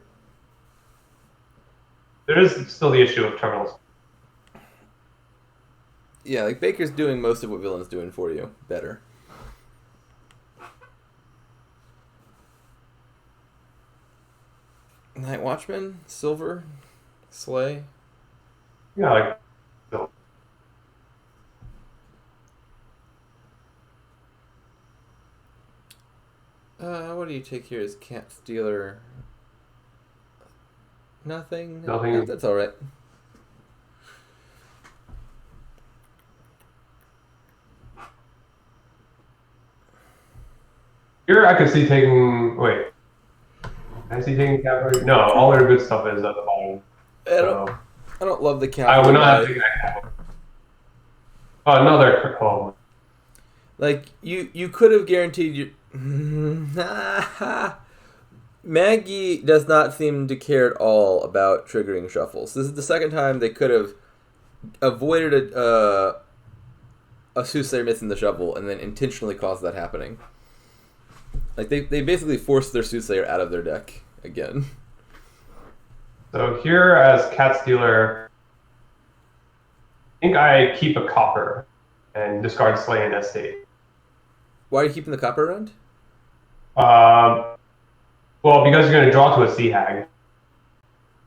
There is still the issue of terminals. Yeah, like Baker's doing most of what villain's doing for you better. Night Watchman, Silver, Slay. Yeah, like villain. What do you take here as Cat Stealer? Nothing? Nothing. That's alright. Here I could see taking... Wait. I see taking cavalry. No, all their good stuff is at the bottom. I don't love the cavalry. I would not have taken that cavalry. Oh, another... Oh. Like, you could have guaranteed you... Magyi does not seem to care at all about triggering shuffles. This is the second time they could have avoided a soothsayer missing the shuffle and then intentionally caused that happening. Like, they basically forced their soothsayer out of their deck again. So here as Cat Stealer, I think I keep a copper and discard Slay and Estate. Why are you keeping the copper around? Well, because you're going to draw to a Sea Hag.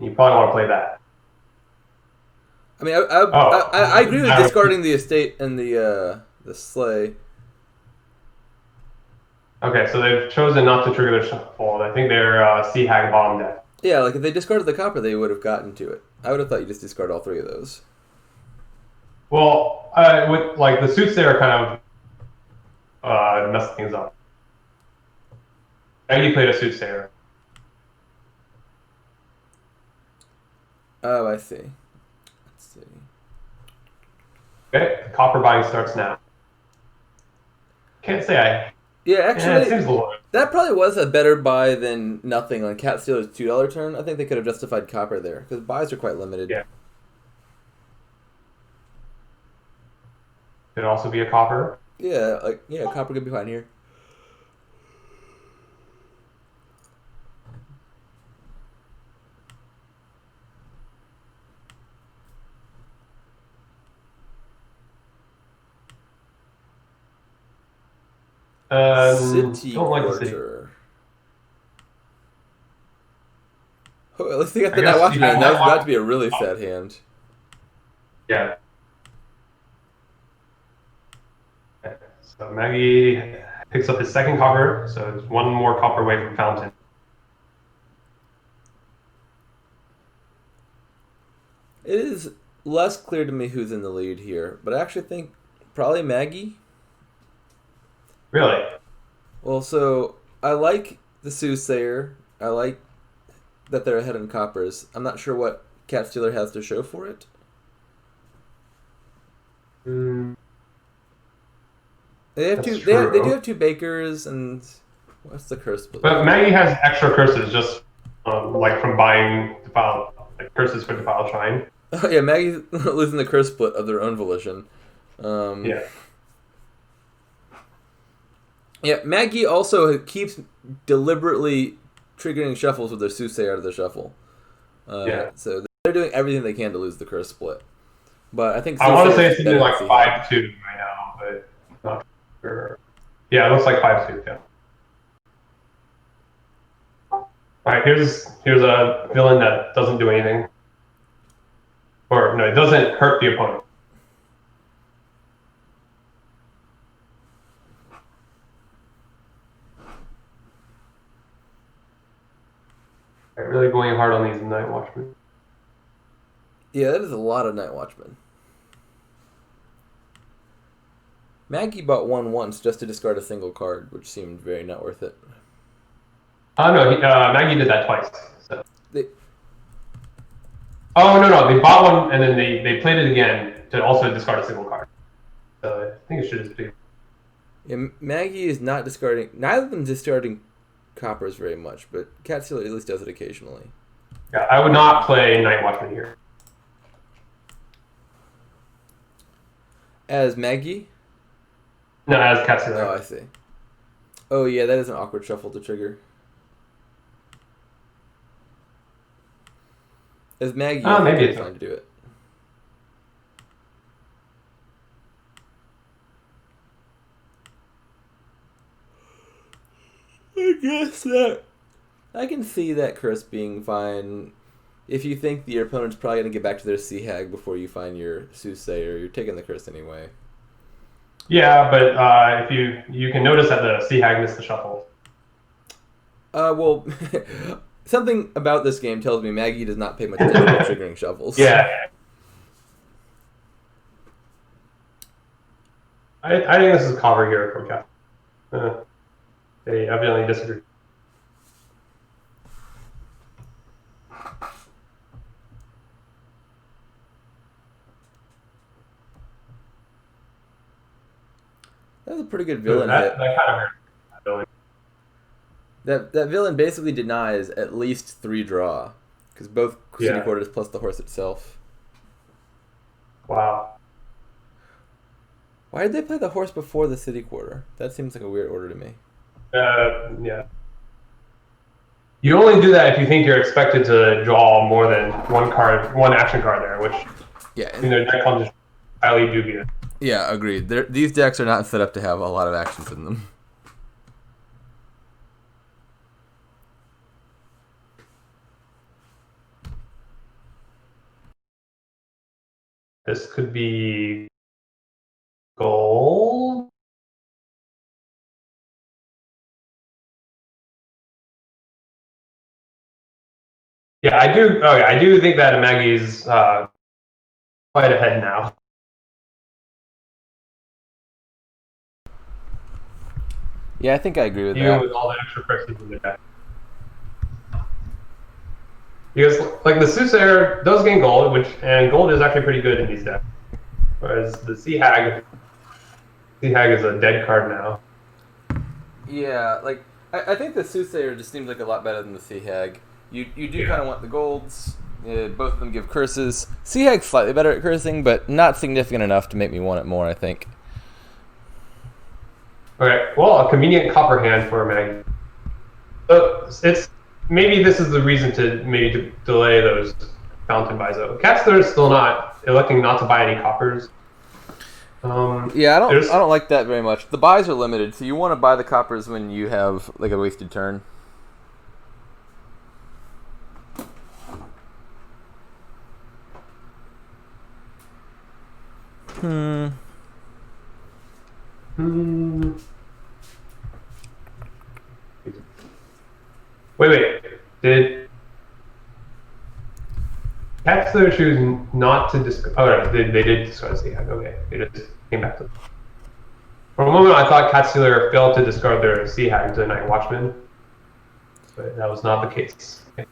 You probably want to play that. I mean, I agree with discarding the estate and the Slay. Okay, so they've chosen not to trigger their shuffle. I think they're Sea Hag bottom deck. Yeah, like if they discarded the copper, they would have gotten to it. I would have thought you just discard all three of those. Well, with like the suits there are kind of mess things up. Magyi played a soothsayer. Oh, I see. Let's see. Okay, copper buying starts now. Can't say I... Yeah, actually, it seems a little... that probably was a better buy than nothing on Cat Stealer's $2 turn. I think they could have justified copper there, because buys are quite limited. Yeah. Could also be a copper. Yeah, copper could be fine here. City don't like the city. Oh, at least they got the Night Watchman. That was about to be a really sad hand. Yeah. So Magyi picks up his second copper, so it's one more copper away from Fountain. It is less clear to me who's in the lead here, but I actually think probably Magyi. Really? Well, so I like the Soothsayer. I like that they're ahead in coppers. I'm not sure what Cat Stealer has to show for it. They have two. They do have two bakers, and what's the curse? But Magyi has extra curses just like from buying defile, like curses for defile shrine. Oh yeah, Maggy's losing the curse split of their own volition. Yeah. Yeah, Magyi also keeps deliberately triggering shuffles with their Soothsayer out of the shuffle. So they're doing everything they can to lose the curse split. But I think I want to say it's something like 5-2 right now, but not sure. Yeah, it looks like 5-2. Yeah. All right, here's a villain that doesn't do anything, or no, it doesn't hurt the opponent. Right, really going hard on these Night Watchmen. Yeah, that is a lot of Night Watchmen. Magyi bought one once just to discard a single card, which seemed very not worth it. Oh no, Magyi did that twice. So. They bought one and then they played it again to also discard a single card. So I think it should just be. Yeah, Magyi is not discarding. Neither of them discarding coppers very much, but Cat Stealer at least does it occasionally. Yeah, I would not play Night Watchman here. As Magyi? No, as Cat Stealer. Oh, I see. Oh yeah, that is an awkward shuffle to trigger. As Magyi, maybe it's fine to do it. I guess that I can see that curse being fine. If you think that your opponent's probably going to get back to their Sea Hag before you find your Soothsayer, you're taking the curse anyway. Yeah, but if you can notice that the Sea Hag missed the shuffle. Well, something about this game tells me Magyi does not pay much attention to triggering shuffles. Yeah. I think this is cover here from Cat. They evidently disagree. That was a pretty good villain hit. That kind of hurt. That villain. That villain basically denies at least 3 draw, because both city quarters plus the horse itself. Wow. Why did they play the horse before the city quarter? That seems like a weird order to me. Yeah. You only do that if you think you're expected to draw more than one action card there, which their deck comes highly dubious. Yeah, agreed. These decks are not set up to have a lot of actions in them. This could be gold. Yeah, I do. Okay, I do think that Magyi's quite ahead now. Yeah, I think I agree with that. Even with all the extra curses in the deck. Because, like, the Soothsayer does gain gold, and gold is actually pretty good in these decks. Whereas the Sea Hag is a dead card now. Yeah, like, I think the Soothsayer just seems like a lot better than the Sea Hag. You do kind of want the golds. Both of them give curses. Sea Hag's slightly better at cursing, but not significant enough to make me want it more, I think. Okay, well, a convenient copper hand for Magyi. So maybe this is the reason to delay those Fountain buys. Cat Stealer is still electing not to buy any coppers. Yeah, I don't like that very much. The buys are limited, so you want to buy the coppers when you have like a wasted turn. Did Cat Stealer choose not to discard? Oh, they did discard Sea Hag. Okay, they just came back to. For a moment, I thought Cat Stealer failed to discard their Sea Hag to Night Watchman, but that was not the case. Okay.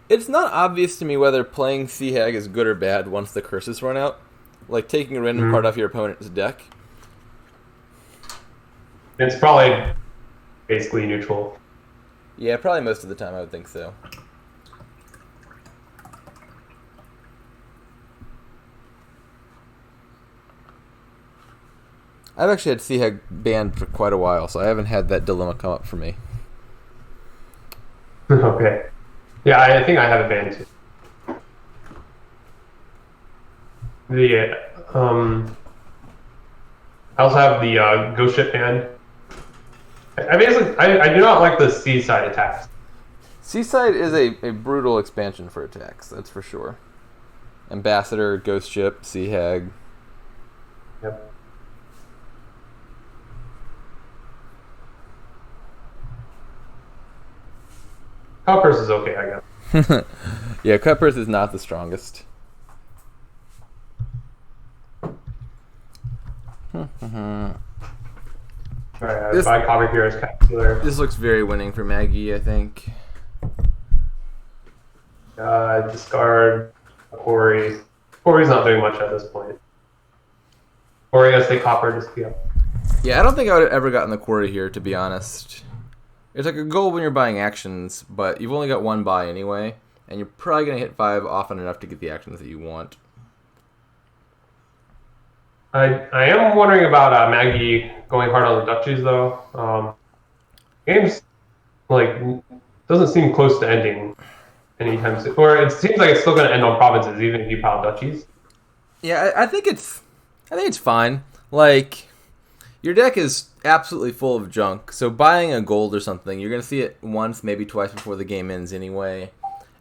It's not obvious to me whether playing Sea Hag is good or bad once the curses run out. Like taking a random card off your opponent's deck. It's probably basically neutral. Yeah, probably most of the time I would think so. I've actually had Sea Hag banned for quite a while, so I haven't had that dilemma come up for me. Okay. Yeah, I think I have a banned too. I also have the Ghost Ship banned. I do not like the Seaside attacks. Seaside is a brutal expansion for attacks, that's for sure. Ambassador, Ghost Ship, Sea Hag. Yep. Cutpurse is okay, I guess. Yeah, Cutpurse is not the strongest. Alright, my copy here is Cat Stealer. This looks very winning for Magyi, I think. Discard Quarry. Quarry's not doing much at this point. Quarry has the copper just Yeah, I don't think I would have ever gotten the Quarry here, to be honest. It's like a goal when you're buying actions, but you've only got one buy anyway, and you're probably going to hit 5 often enough to get the actions that you want. I am wondering about Magyi going hard on the duchies, though. Game's doesn't seem close to ending anytime soon, or it seems like it's still going to end on provinces, even if you pile duchies. Yeah, I think it's fine. Like, your deck is absolutely full of junk, so buying a gold or something, you're going to see it once, maybe twice before the game ends anyway,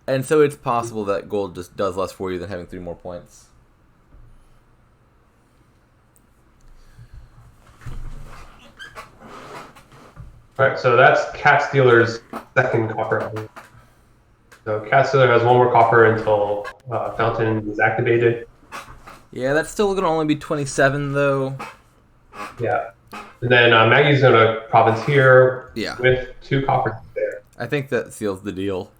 and so it's possible that gold just does less for you than having 3 more points. Alright, so that's Cat Stealer's second copper. So Cat Stealer has 1 more copper until Fountain is activated. Yeah, that's still going to only be 27, though. Yeah. And then Magyi's going to province here with 2 coppers there. I think that seals the deal.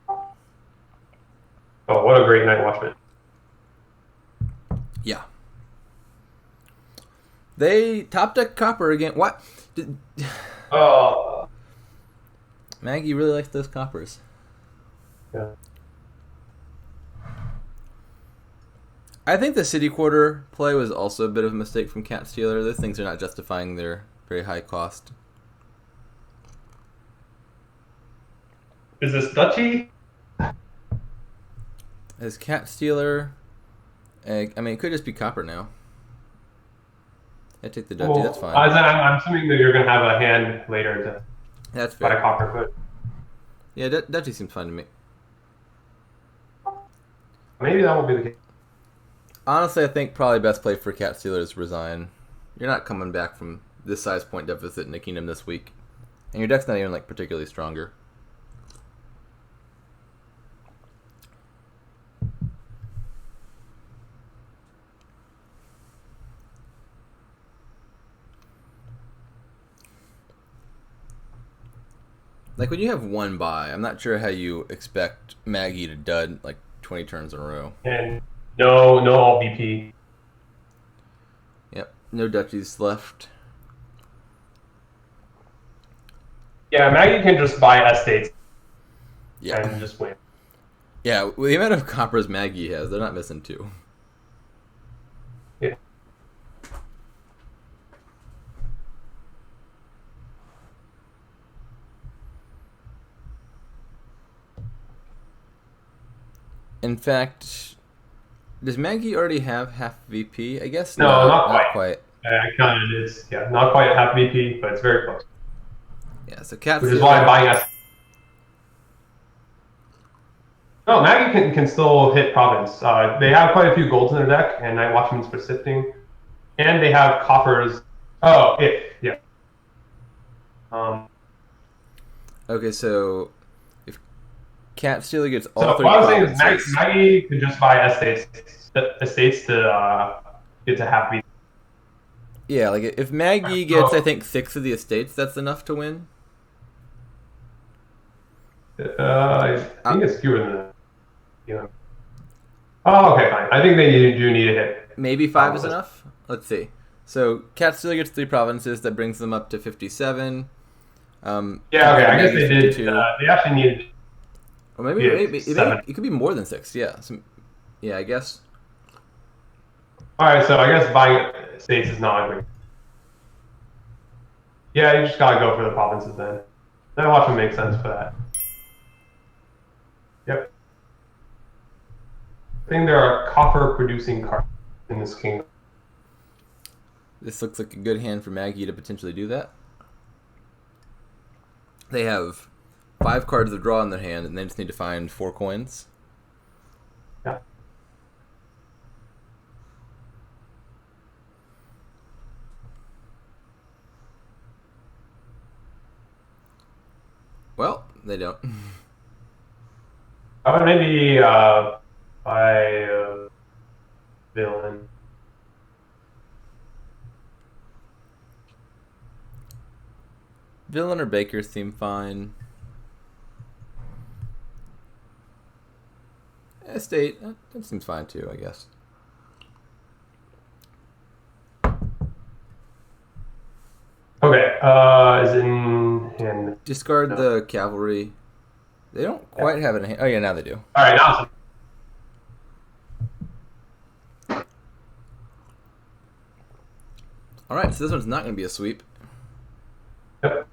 Oh, what a great Night Watchman. Yeah. They top deck copper again. What? Oh. Magyi really likes those coppers. Yeah. I think the City Quarter play was also a bit of a mistake from Cat Stealer. Those things are not justifying their very high cost. Is this Duchy? As Cat Stealer, I mean, it could just be copper now. I take the Duchy, that's fine. I'm assuming that you're going to have a hand later to that's fair. buy copper, but yeah, Duchy seems fine to me. Maybe that won't be the case. Honestly, I think probably best play for Cat Stealer is resign. You're not coming back from this size point deficit in the Kingdom this week. And your deck's not even like particularly stronger. Like, when you have 1 buy, I'm not sure how you expect Magyi to dud like 20 turns in a row. And no all BP. Yep, no duchies left. Yeah, Magyi can just buy estates and just win. Yeah, with the amount of coppers Magyi has, they're not missing 2. Yeah. In fact, does Magyi already have half VP? I guess no, not quite. I counted it. It's not quite at half VP, but it's very close. Yeah, so Cat Which is why I'm buying S. No, Magyi can still hit province. They have quite a few golds in their deck, and Night Watchman's persisting, and they have coppers. Oh, yeah. Okay, so if Cat Stealer gets all So three what I was saying is provinces... Magyi could just buy estates to get to half beat. Yeah, like if Magyi gets, I So, think, 6 of the estates, that's enough to win. I Uh, think it's fewer than that. You know. Oh, okay, fine. I think they do need to hit. Maybe 5 is enough? Let's see. So Cat Stealer gets 3 provinces, that brings them up to 57. Yeah, okay. Compared to I guess Maggie's they did. 52. They actually needed Or maybe, to get 7. it could be more than 6, yeah. Yeah, I guess. All right, so I guess buying states is not a great. Yeah, you just gotta go for the provinces then. That watch would make sense for that. Yep. I think there are copper-producing cards in this kingdom. This looks like a good hand for Magyi to potentially do that. They have 5 cards of draw in their hand, and they just need to find 4 coins. Yeah. Well, they don't. I would maybe buy a villain. Villain or Baker seem fine. Estate, that seems fine too, I guess. Okay, is in hand. Discard the cavalry. They don't quite have it in hand. Oh yeah, now they do. All right, now. All right, so this one's not going to be a sweep. Yep.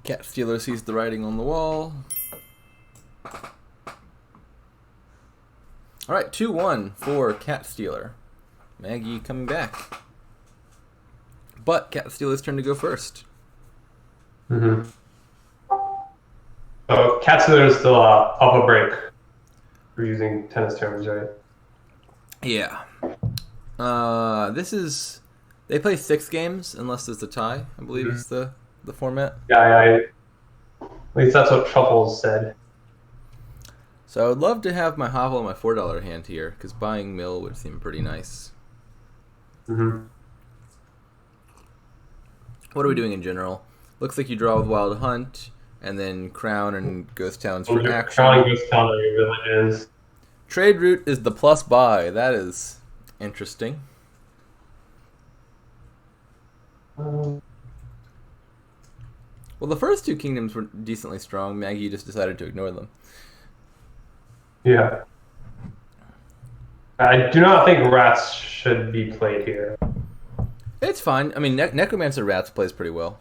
Cat Stealer sees the writing on the wall. All right, 2-1 for Cat Stealer. Magyi coming back. But Cat Stealer's turn to go first. Mm-hmm. So Cat Stealer is still up a break for using tennis terms, right? Yeah. This is... They play 6 games unless there's a tie, I believe is the format. Yeah, at least that's what Truffles said. So I would love to have my Hovel and my $4 hand here, because buying Mill would seem pretty nice. Mm-hmm. What are we doing in general? Looks like you draw with Wild Hunt, and then Crown and Ghost Towns for action. Crown and Ghost Town are your villages. Trade route is the plus buy. That is interesting. Well, the first 2 kingdoms were decently strong. Magyi just decided to ignore them. Yeah. I do not think rats should be played here. It's fine. I mean, Necromancer Rats plays pretty well.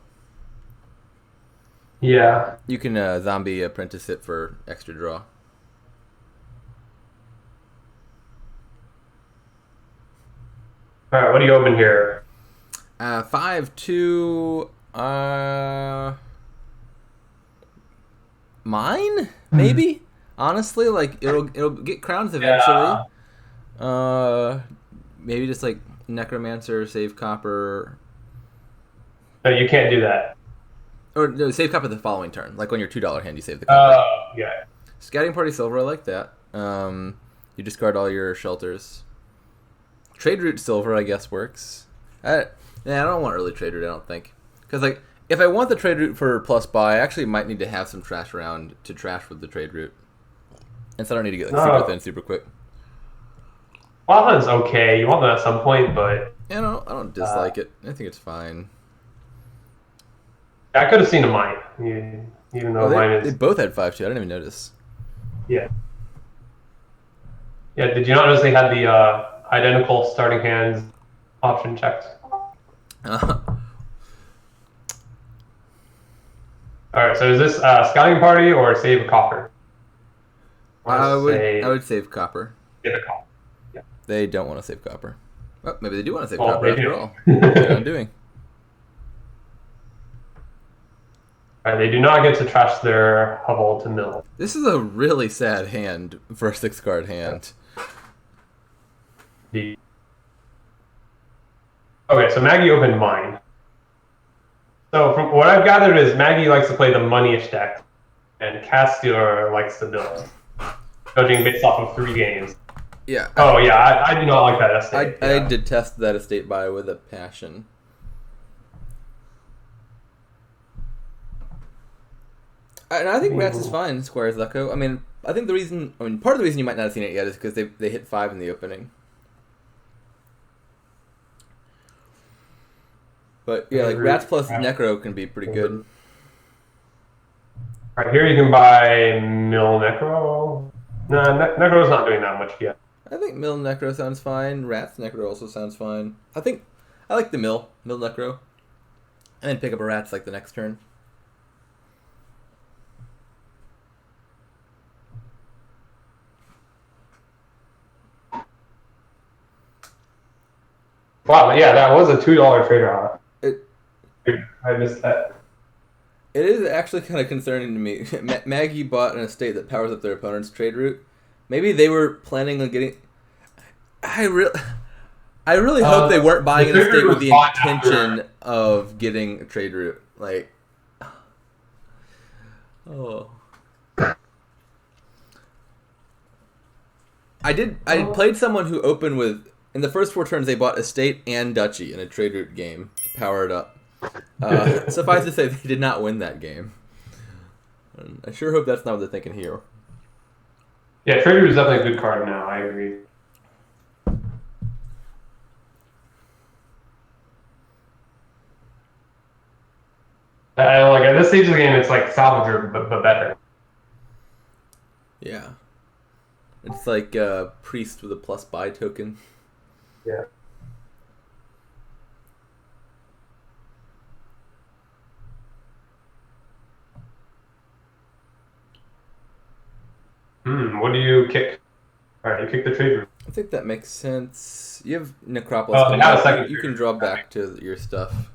Yeah. You can zombie apprentice it for extra draw. All right, what do you open here? 5-2. Mine? Maybe? Honestly, like it'll get crowns eventually. Yeah. Maybe just like Necromancer, save copper. No, you can't do that. Or no, save copper the following turn. Like on your $2 hand, you save the copper. Yeah. Scouting Party Silver, I like that. You discard all your shelters. Trade Route Silver, I guess, works. I don't want early Trade Route, I don't think. Because, like, if I want the Trade Route for plus buy, I actually might need to have some trash around to trash with the Trade Route. And so I don't need to get, like, super thin, super quick. Wild Hunt's okay. You want that at some point, but... Yeah, I don't dislike it. I think it's fine. I could have seen a mine, even though mine is... They both had 5-2. I didn't even notice. Yeah. Yeah, did you not notice they had the identical starting hands option checked? Alright, so is this Scouting Party or Save a Copper? I would save copper. Save a copper. Yeah. They don't want to save copper. Oh, maybe they do want to save copper after all. What are you doing? Right, they do not get to trash their hovel to mill. This is a really sad hand for a 6-card hand. Okay, so Magyi opened mine. So from what I've gathered is Magyi likes to play the money-ish deck, and Cat Stealer likes to build, judging based off of 3 games. Yeah. Oh yeah, I do not like that estate. I detest that estate buy with a passion. And I think Rats is fine, Squares Echo. I mean, part of the reason you might not have seen it yet is because they hit 5 in the opening. But yeah, like Rats plus Necro can be pretty good. Right here you can buy Mill Necro. No, Necro's not doing that much yet. I think Mill Necro sounds fine. Rats Necro also sounds fine. I like the Mill Necro. And then pick up a Rats like the next turn. Wow, yeah, that was a $2 trader on it. I missed that. It is actually kind of concerning to me. Magyi bought an estate that powers up their opponent's trade route. Maybe they were planning on getting... I really hope they weren't buying an estate with the intention of getting a trade route. Like... Oh... I played someone who opened with... In the first 4 turns, they bought estate and duchy in a trade route game to power it up. Suffice to say, they did not win that game. And I sure hope that's not what they're thinking here. Yeah, trade route is definitely a good card now. I agree. Like at this stage of the game, it's like salvager, but better. Yeah. It's like priest with a plus buy token. Yeah. What do you kick? All right, you kick the trade route. I think that makes sense. You have Necropolis. You can draw back to your stuff.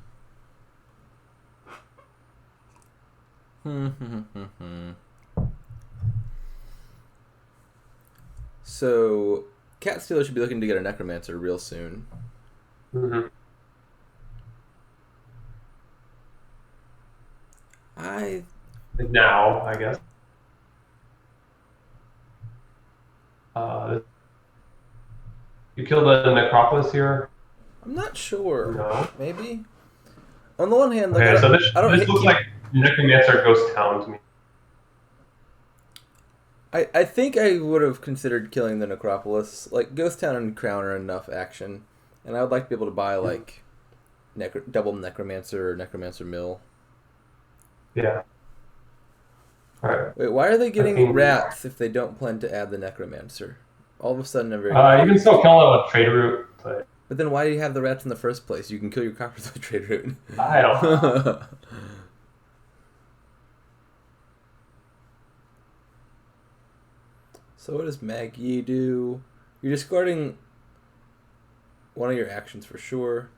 So, Cat Stealer should be looking to get a Necromancer real soon. Now, I guess. You killed the Necropolis here? I'm not sure. No. Maybe? On the one hand, okay, so this looks like Necromancer Ghost Town to me. I think I would have considered killing the Necropolis. Like, Ghost Town and Crown are enough action. And I would like to be able to buy, like, double Necromancer or Necromancer Mill. Yeah. Alright. Wait, why are they getting Rats if they don't plan to add the Necromancer? All of a sudden, I'm very... you can still kill it with trade route, but then why do you have the Rats in the first place? You can kill your coppers with trade route. I don't know. So what does Magyi do? You're discarding one of your actions for sure.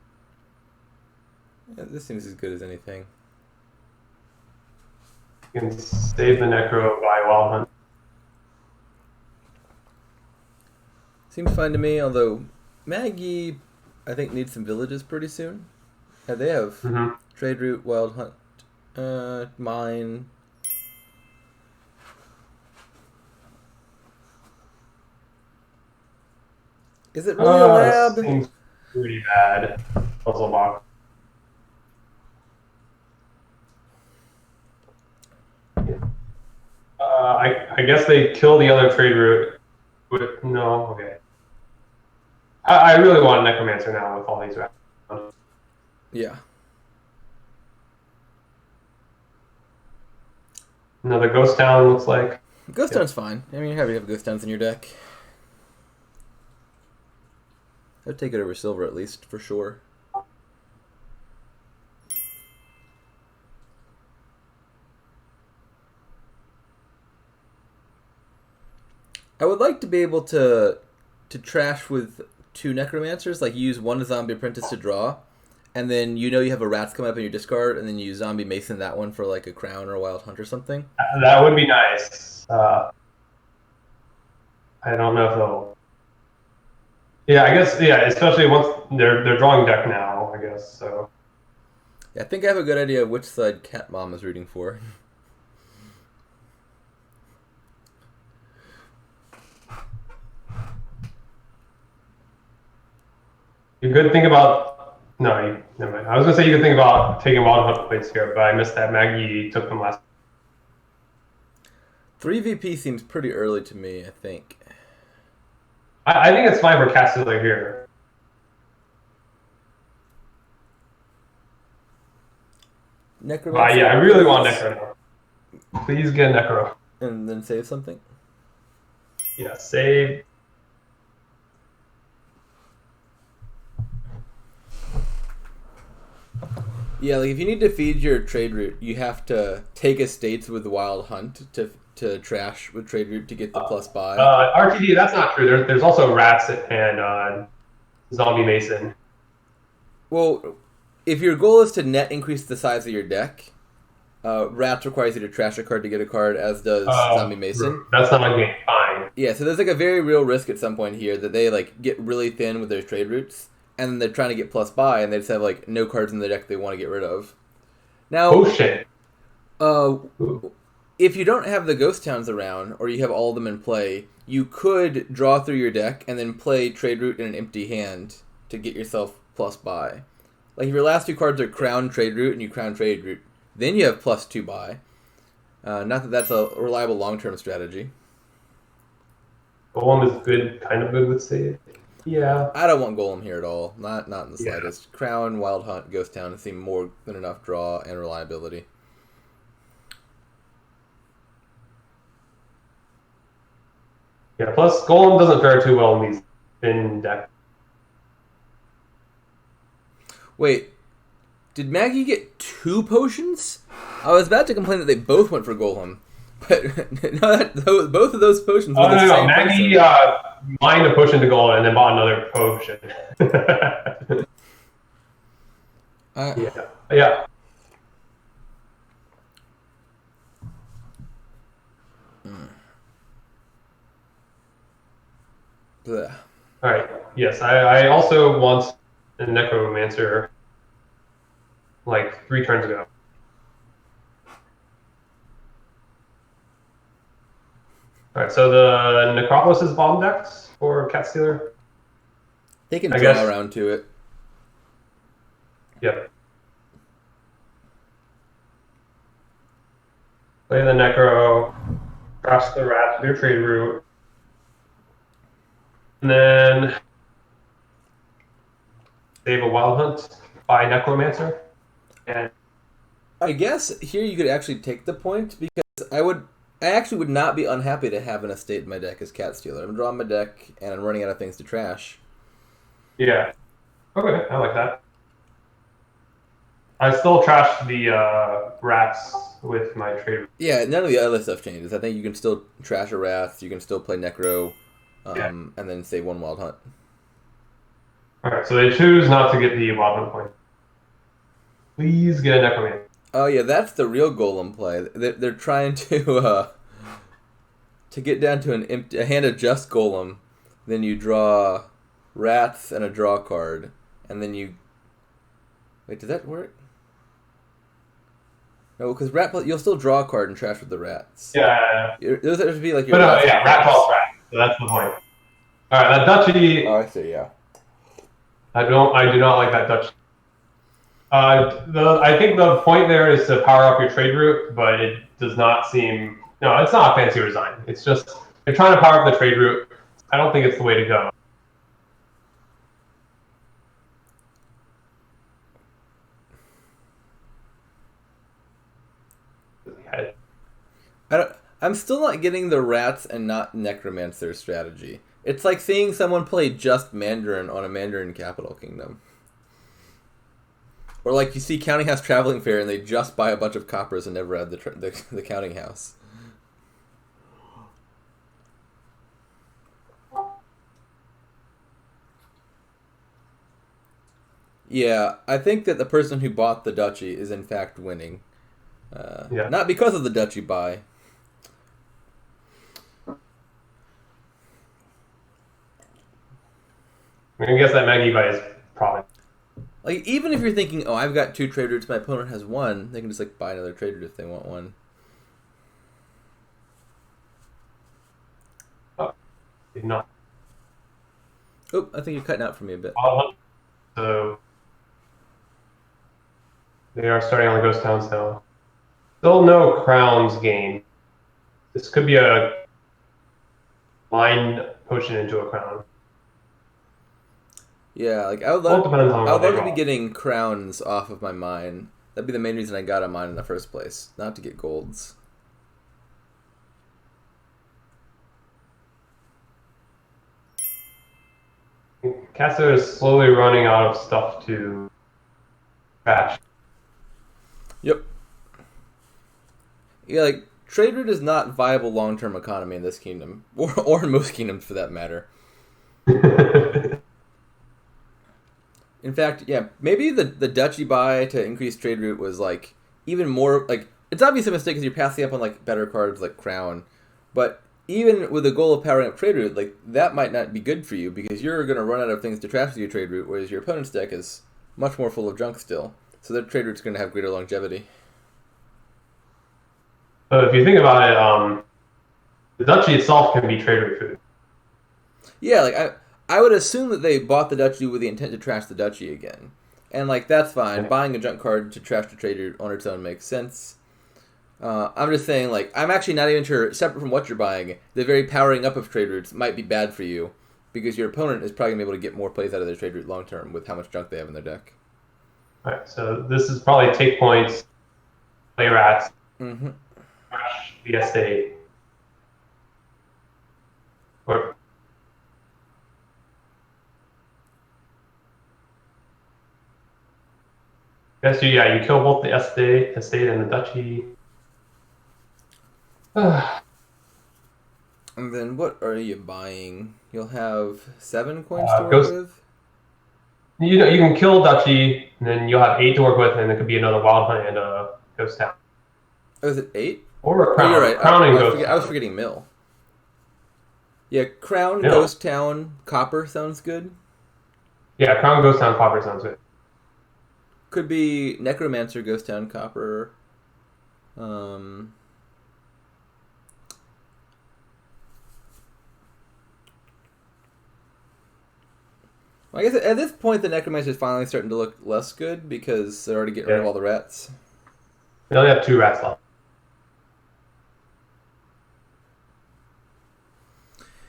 Yeah, this seems as good as anything. You can save the Necro by Wild Hunt. Seems fine to me, although Magyi, I think, needs some villages pretty soon. Yeah, they have trade route, Wild Hunt, mine. Is it really a lab? Seems pretty bad. Puzzle box. I guess they kill the other trade route. No, okay. I really want a Necromancer now with all these rats. Yeah. Another Ghost Town looks like. Ghost Town's fine. I mean, you're happy to have Ghost Towns in your deck. I'd take it over silver at least, for sure. I would like to be able to trash with 2 Necromancers, like use one Zombie Apprentice to draw, and then you have a rats coming up in your discard, and then you zombie mason that one for like a crown or a wild hunt or something. That would be nice. I don't know if they'll. Yeah, I guess. Yeah, especially once they're drawing deck now. I guess so. Yeah, I think I have a good idea of which side Cat Mom is rooting for. You could think about never mind. I was gonna say you could think about taking wild hunt plates here, but I missed that Magyi took them last. 3 VP seems pretty early to me. I think. I think it's fine for Castellar here. Necromancer. Yeah, I really want Necro. Please get Necro. And then save something. Yeah, save. Yeah, like if you need to feed your trade route, you have to take estates with Wild Hunt to trash with trade route to get the plus buy. RTD, that's not true. There's also Rats and Zombie Mason. Well, if your goal is to net increase the size of your deck, Rats requires you to trash a card to get a card, as does Zombie Mason. That's not my game. Fine. Yeah, so there's like a very real risk at some point here that they like get really thin with their trade routes, and then they're trying to get plus buy, and they just have like no cards in the deck they want to get rid of. Now, oh shit. If you don't have the ghost towns around, or you have all of them in play, you could draw through your deck and then play trade route in an empty hand to get yourself plus buy. Like if your last 2 cards are crown trade route and you crown trade route, then you have plus 2 buy. Not that that's a reliable long-term strategy. Golem is good, kind of good with save. Yeah. I don't want Golem here at all. Not in the slightest. Crown, Wild Hunt, Ghost Town seem more than enough draw and reliability. Yeah, plus Golem doesn't fare too well in these thin decks. Wait, did Magyi get 2 potions? I was about to complain that they both went for Golem. But no, both of those potions were the same. Magyi mined a potion to Golem and then bought another potion. Yeah. Blech. All right. Yes, I also want a Necromancer like 3 turns ago. All right, so the Necropolis is bomb decks for Cat Stealer. They can draw around to it. Yep. Play the Necro, crash the Rat with your trade route, and then save a Wild Hunt by Necromancer. And I guess here you could actually take the point, because I actually would not be unhappy to have an estate in my deck as Cat Stealer. I'm drawing my deck and I'm running out of things to trash. Yeah. Okay, I like that. I still trash the Rats with my trade. Yeah, none of the other stuff changes. I think you can still trash a Wrath, you can still play Necro, and then save 1 Wild Hunt. Alright, so they choose not to get the Wild Hunt point. Please get a Necromancer. Oh yeah, that's the real Golem play. They're trying to get down to a hand of just Golem, then you draw Rats and a draw card, and then you... Wait, does that work? No, because you'll still draw a card and trash with the Rats. Yeah. Those would be like your... But Rat calls Rat, so that's the point. Alright, that Duchy... Oh, I see, yeah. I do not like that Duchy. I think the point there is to power up your trade route, but it does not seem... No, it's not a fancy design. It's just, you're trying to power up the trade route. I don't think it's the way to go. I'm still not getting the Rats and not Necromancer strategy. It's like seeing someone play just Mandarin on a Mandarin Capital Kingdom. Or like you see Counting House Traveling Fair and they just buy a bunch of coppers and never add the Counting House. Yeah, I think that the person who bought the duchy is in fact winning. Yeah. Not because of the duchy buy. I guess that Magyi buy is probably. Like, even if you're thinking, oh, I've got 2 trade routes, my opponent has 1, they can just like buy another trade route if they want one. Oh, did not. Oh, I think you're cutting out for me a bit. So they are starting on the ghost towns now. Still no crowns gained. This could be a line potion into a crown. Yeah, like I would Well, it depends on what they love to be draw. getting crowns off of my mine. That'd be the main reason I got a mine in the first place, not to get golds. Caster is slowly running out of stuff to trash. Yep. Yeah, like trade route is not viable long-term economy in this kingdom, or in most kingdoms for that matter. In fact, yeah, maybe the duchy buy to increase trade route was like even more like it's obviously a mistake because you're passing up on like better cards like crown, but even with the goal of powering up trade route, like that might not be good for you because you're going to run out of things to trash with your trade route, whereas your opponent's deck is much more full of junk still. So their trade route's going to have greater longevity. So if you think about it, the duchy itself can be trade route food. Yeah, like I would assume that they bought the duchy with the intent to trash the duchy again, and like that's fine. Yeah. Buying a junk card to trash the trade route on its own makes sense. I'm just saying, like, I'm actually not even sure, separate from what you're buying, the very powering up of trade routes might be bad for you, because your opponent is probably going to be able to get more plays out of their trade route long term with how much junk they have in their deck. Alright, so this is probably take points, play rats, crash the estate. Or guess you kill both the estate and the duchy. And then what are you buying? You'll have 7 coins to work with? You can kill duchy, and then you'll have 8 to work with, and it could be another wild hunt and a ghost town. Oh, is it 8? Or a crown. Oh, you're right. Crown and ghost town. I was forgetting mill. Yeah, crown, Mill. ghost town, copper sounds good. Yeah, crown, ghost town, copper sounds good. Could be necromancer, ghost town, copper. I guess at this point the necromancer is finally starting to look less good because they're already getting rid of all the rats. We only have 2 rats left.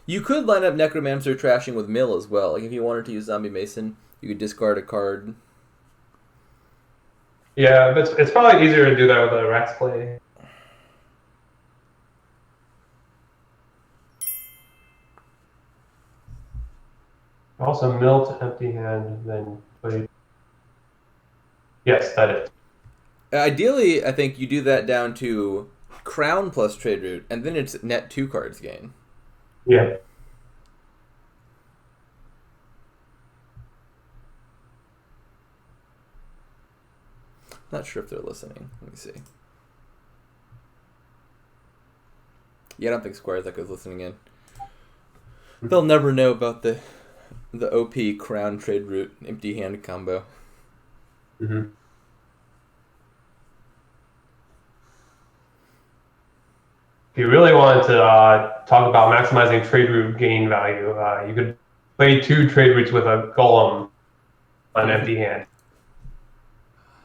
You could line up necromancer trashing with mill as well. Like if you wanted to use zombie mason, you could discard a card. Yeah, but it's probably easier to do that with a rats play. Also, mill to empty hand, then play. Yes, that is. Ideally, I think you do that down to crown plus trade route, and then it's net 2 cards gain. Yeah. Not sure if they're listening. Let me see. Yeah, I don't think Square's Echo is listening in. They'll never know about the OP crown trade route empty hand combo. Mm-hmm. If you really wanted to talk about maximizing trade route gain value, you could play 2 trade routes with a golem on an empty hand.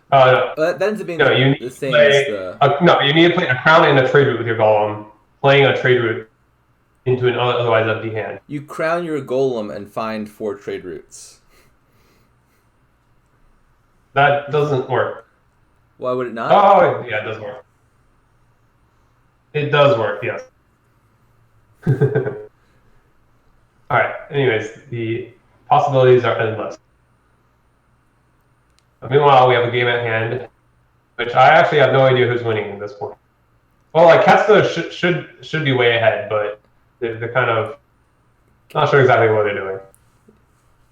That ends up being the same as the... No, you need to play a crown and a trade route with your golem, playing a trade route into an otherwise empty hand. You crown your golem and find 4 trade routes. That doesn't work. Why would it not? Oh, yeah, it does work. It does work, yes. Alright, anyways, the possibilities are endless. Meanwhile, we have a game at hand, which I actually have no idea who's winning at this point. Well, like Ketsuto should be way ahead, but they're kind of not sure exactly what they're doing.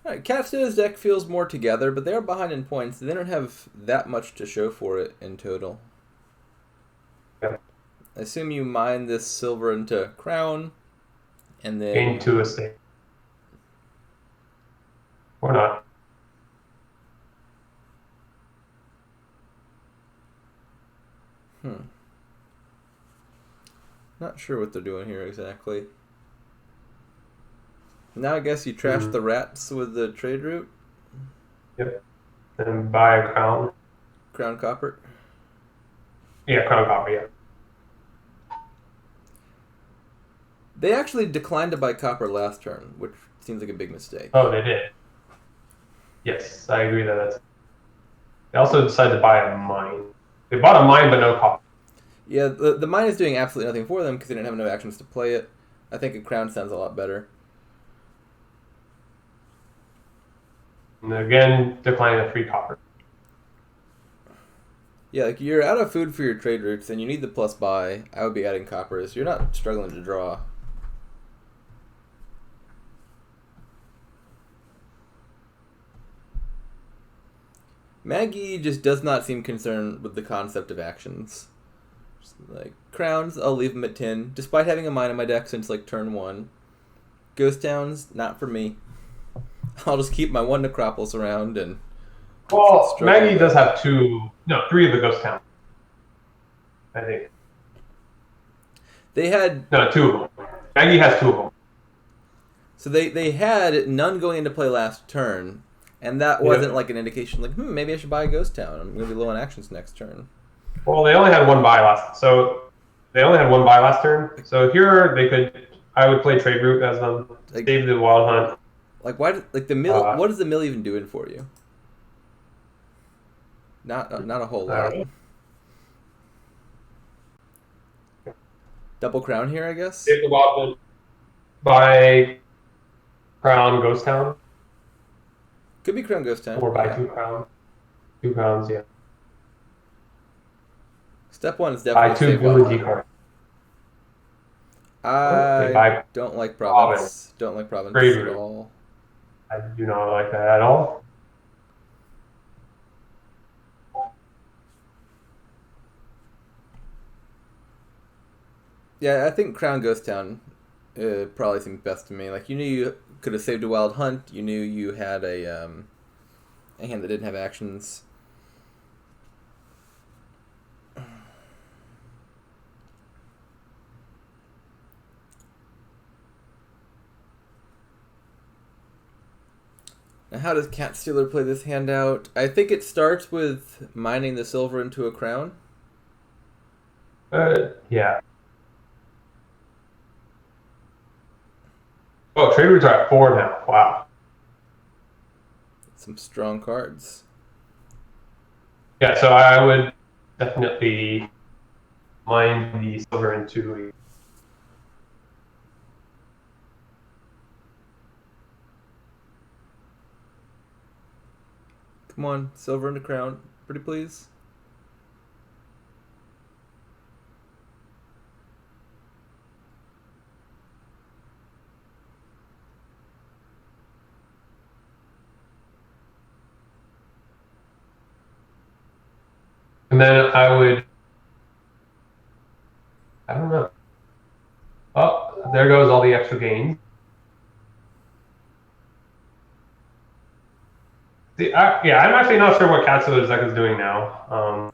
Alright, Katsu's deck feels more together, but they are behind in points. They don't have that much to show for it in total. Yeah. I assume you mine this silver into crown, and then... Gain 2 estate. Or not. Not sure what they're doing here exactly. Now I guess you trash the rats with the trade route? Yep. And buy a crown. Crown copper? Yeah, crown copper, yeah. They actually declined to buy copper last turn, which seems like a big mistake. Oh, they did. Yes, I agree that that's... They also decided to buy a mine. They bought a mine, but no copper. Yeah, the mine is doing absolutely nothing for them because they didn't have no actions to play it. I think a crown sounds a lot better. And again, declining the free copper. Yeah, like you're out of food for your trade routes and you need the plus buy. I would be adding coppers. You're not struggling to draw. Magyi just does not seem concerned with the concept of actions. Just like, crowns, I'll leave them at 10, despite having a mine in my deck since like turn 1. Ghost towns, not for me. I'll just keep my 1 Necropolis around and... Well, Magyi does have 3 of the ghost towns. I think. They had... No, 2 of them. Magyi has 2 of them. So they had none going into play last turn, and that wasn't like an indication like, maybe I should buy a ghost town. I'm going to be low on actions next turn. Well, they only had 1 buy last... So, they only had 1 buy last turn. So here, they could... I would play trade route as them. Like, save the wild hunt. Like, why... Like, the mill... what is the mill even doing for you? Not a whole lot. Double crown here, I guess? Save the wild hunt. Buy crown ghost town. Could be crown ghost town. Or buy 2 crowns. 2 crowns, yeah. Step 1 is definitely buy 2 village cards. I don't like province. Don't like province at all. I do not like that at all. Yeah, I think Crown Ghost Town probably seemed best to me. Like, you knew you could have saved a wild hunt. You knew you had a hand that didn't have actions. Now, how does Cat Stealer play this hand out? I think it starts with mining the silver into a crown. Yeah. Oh, trade routes are at 4 now. Wow. Some strong cards. Yeah, so I would definitely mine the silver into... Come on, silver into crown. Pretty please. And then I would... I don't know. Oh, there goes all the extra gains. Yeah, I'm actually not sure what Katsu's deck is doing now.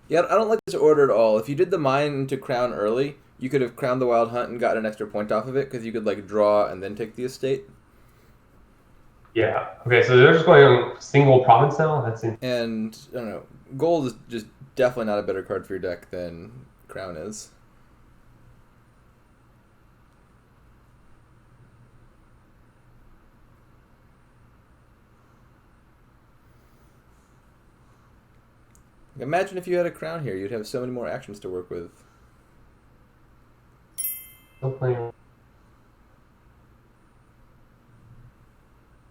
Yeah, I don't like this order at all. If you did the mine into crown early, you could have crowned the wild hunt and gotten an extra point off of it because you could like draw and then take the estate. Yeah. Okay, so they're just going single province now? And, I don't know, gold is just definitely not a better card for your deck than crown is. Imagine if you had a crown here, you'd have so many more actions to work with. Still playing.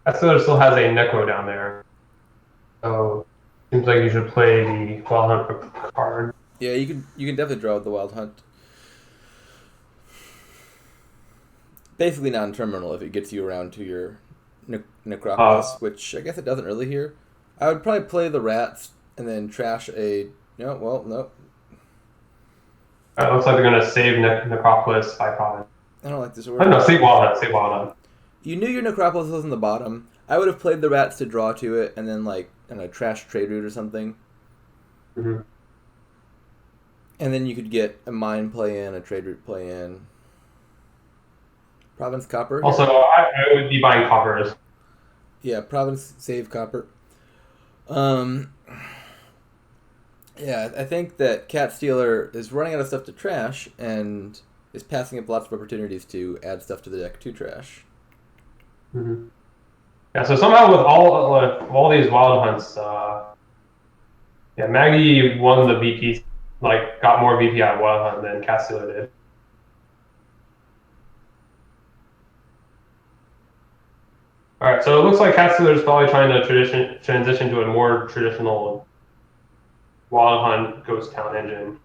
Escalator still has a Necro down there. So seems like you should play the Wild Hunt card. Yeah, you can definitely draw with the Wild Hunt. Basically non-terminal if it gets you around to your Necropolis, which I guess it doesn't really here. I would probably play the rats and then trash a... No, well, no. It looks like they're going to save Necropolis by Providence. I don't like this order. No, save Wild Hunt, save Wild Hunt. You knew your Necropolis was in the bottom. I would have played the rats to draw to it and then, trash Trade Route or something. Mm-hmm. And then you could get a Mine play in, a Trade Route play in. Province Copper. Also, I would be buying Coppers. Yeah, Province save Copper. Yeah, I think that Cat Stealer is running out of stuff to trash and is passing up lots of opportunities to add stuff to the deck to trash. Mm-hmm. Yeah, so somehow with all these Wild Hunts, Magyi won the VP, got more VP out of Wild Hunt than Cat Stealer did. All right, so it looks like Cat Stealer is probably trying to transition to a more traditional Wild Hunt Ghost Town engine,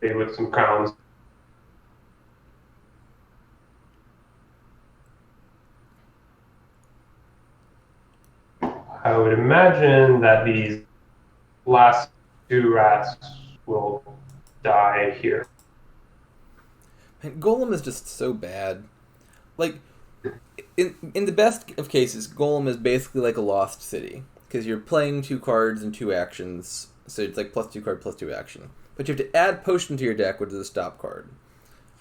maybe with some crowns. I would imagine that these last two rats will die here. And Golem is just so bad. In the best of cases, Golem is basically like a lost city because you're playing 2 cards and 2 actions, so it's like +2 card, +2 action. But you have to add potion to your deck, which is a stop card.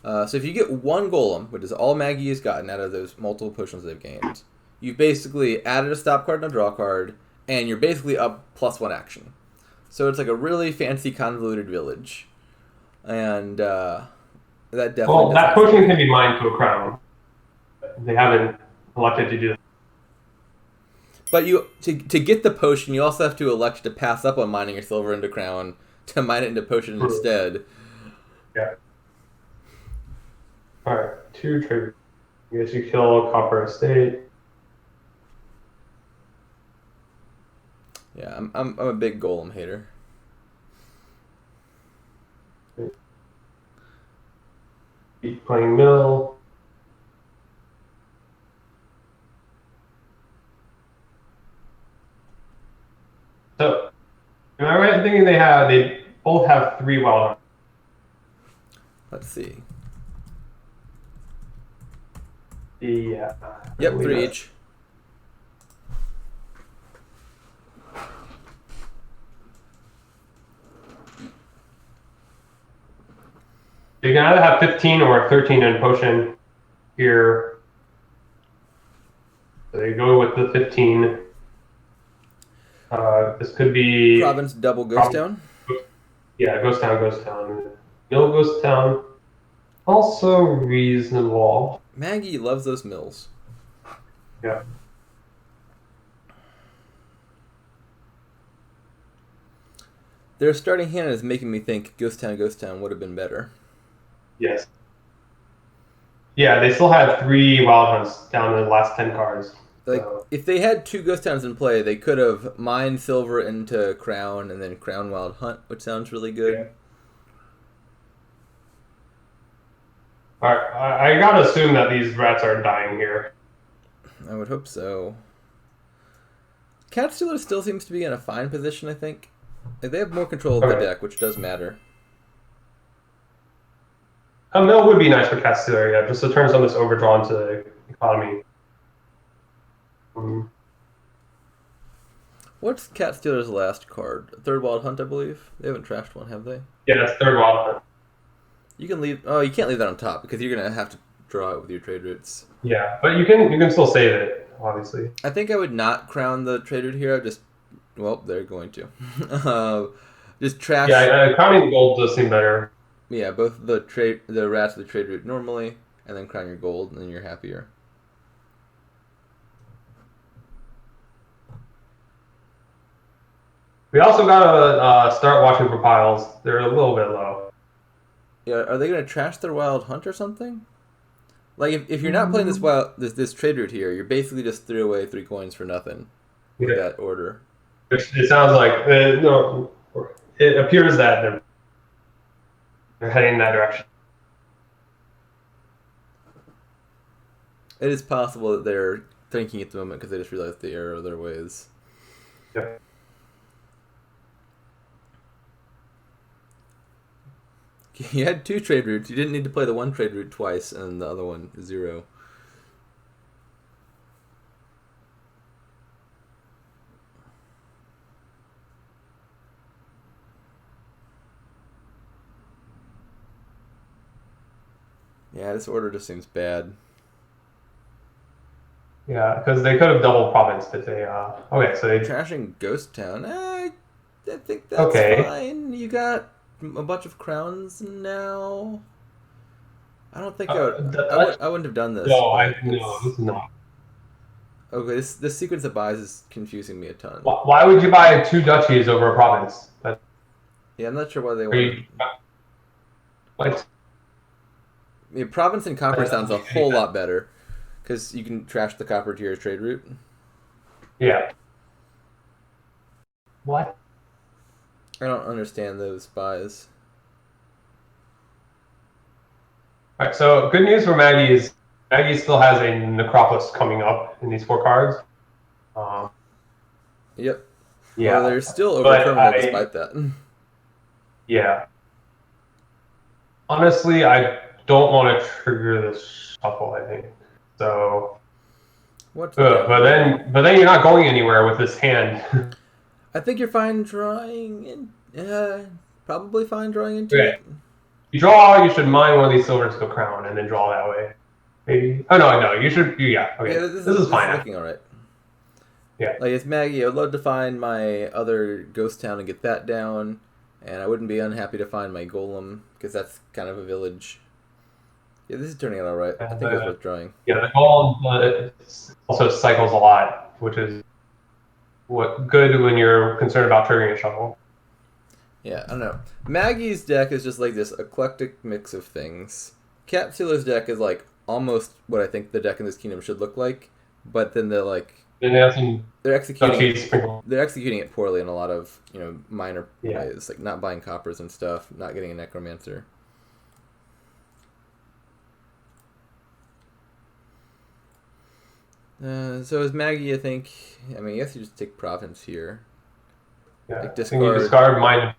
So if you get 1 Golem, which is all Magyi has gotten out of those multiple potions they've gained, you've basically added a stop card and a draw card, and you're basically up +1 action. So it's like a really fancy convoluted village, and that definitely. Well, that potion can be mined to a crown. They haven't elected to do that. But to get the potion, you also have to elect to pass up on mining your silver into crown to mine it into potion instead. Yeah. All right, 2 trade. I guess you kill Copper Estate. Yeah, I'm a big Golem hater. Keep playing mill. So, am I right in thinking they both have 3 Wild Hunts? Let's see. Yeah. Yep, 3 each. You can either have 15 or 13 in potion here. So they go with the 15. This could be Province double Ghost Town. Yeah, Ghost Town. Mill Ghost Town. Also reasonable. Magyi loves those mills. Yeah. Their starting hand is making me think Ghost Town would have been better. Yes. Yeah, they still had 3 Wild Hunts down in the last 10 cards. If they had 2 Ghost Towns in play, they could have mined silver into Crown and then Crown Wild Hunt, which sounds really good. Yeah. Alright, I gotta assume that these rats are dying here. I would hope so. Cat Stealer still seems to be in a fine position, I think. They have more control of the deck, which does matter. A mill would be nice for Cat Stealer, yeah, just to turn some of this overdraw into the economy. What's Cat Stealer's last card? 3rd Wild Hunt, I believe? They haven't trashed one, have they? Yeah, that's 3rd Wild Hunt. You can leave... Oh, you can't leave that on top, because you're going to have to draw it with your trade routes. Yeah, but you can still save it, obviously. I think I would not crown the trade route here. I'd just... Well, they're going to. Just trash... Yeah, crowning gold does seem better. Yeah, both the rats of the trade route normally, and then crown your gold, and then you're happier. We also gotta start watching for piles. They're a little bit low. Yeah, are they gonna trash their Wild Hunt or something? Like if you're not playing this trade route here, you're basically just threw away 3 coins for nothing. With that order. It sounds like no. It appears that they're heading in that direction. It is possible that they're thinking at the moment because I just realized the error of their ways. Yep. You had 2 trade routes. You didn't need to play the one trade route twice and the other one 0. Yeah, this order just seems bad. Yeah, because they could have double province, but they okay. So they trashing Ghost Town. I think that's fine. You got a bunch of crowns now. I don't think I wouldn't have done this. No, this is not. Okay, this sequence of buys is confusing me a ton. Why would you buy 2 duchies over a province? Yeah, I'm not sure why they want. Province and copper sounds a whole lot better because you can trash the copper to your trade route. Yeah. What? I don't understand those buys. All right, so good news for Magyi is Magyi still has a Necropolis coming up in these 4 cards. Yep. Yeah. Well, they're still over terminal despite that. Yeah. Honestly, I don't want to trigger this shuffle, I think. So. But then you're not going anywhere with this hand. I think you're fine drawing in. Probably fine drawing into it. You draw, you should mine one of these silvers to a crown and then draw that way. Maybe. Oh, no, you should. Yeah, okay. Yeah, this is fine. This is looking alright. Yeah. Like, it's Magyi. I would love to find my other ghost town and get that down. And I wouldn't be unhappy to find my golem, because that's kind of a village. Yeah, this is turning out alright. I think it's worth drawing. Yeah, the golem also cycles a lot, which is good when you're concerned about triggering a shuffle. Yeah, I don't know. Magyi's deck is just like this eclectic mix of things. Cat Stealer's deck is like almost what I think the deck in this kingdom should look like, but then they're executing it poorly in a lot of minor ways, like not buying coppers and stuff, not getting a necromancer. So is Magyi, I think. I mean, I guess you just take province here. Yeah, like discard mine,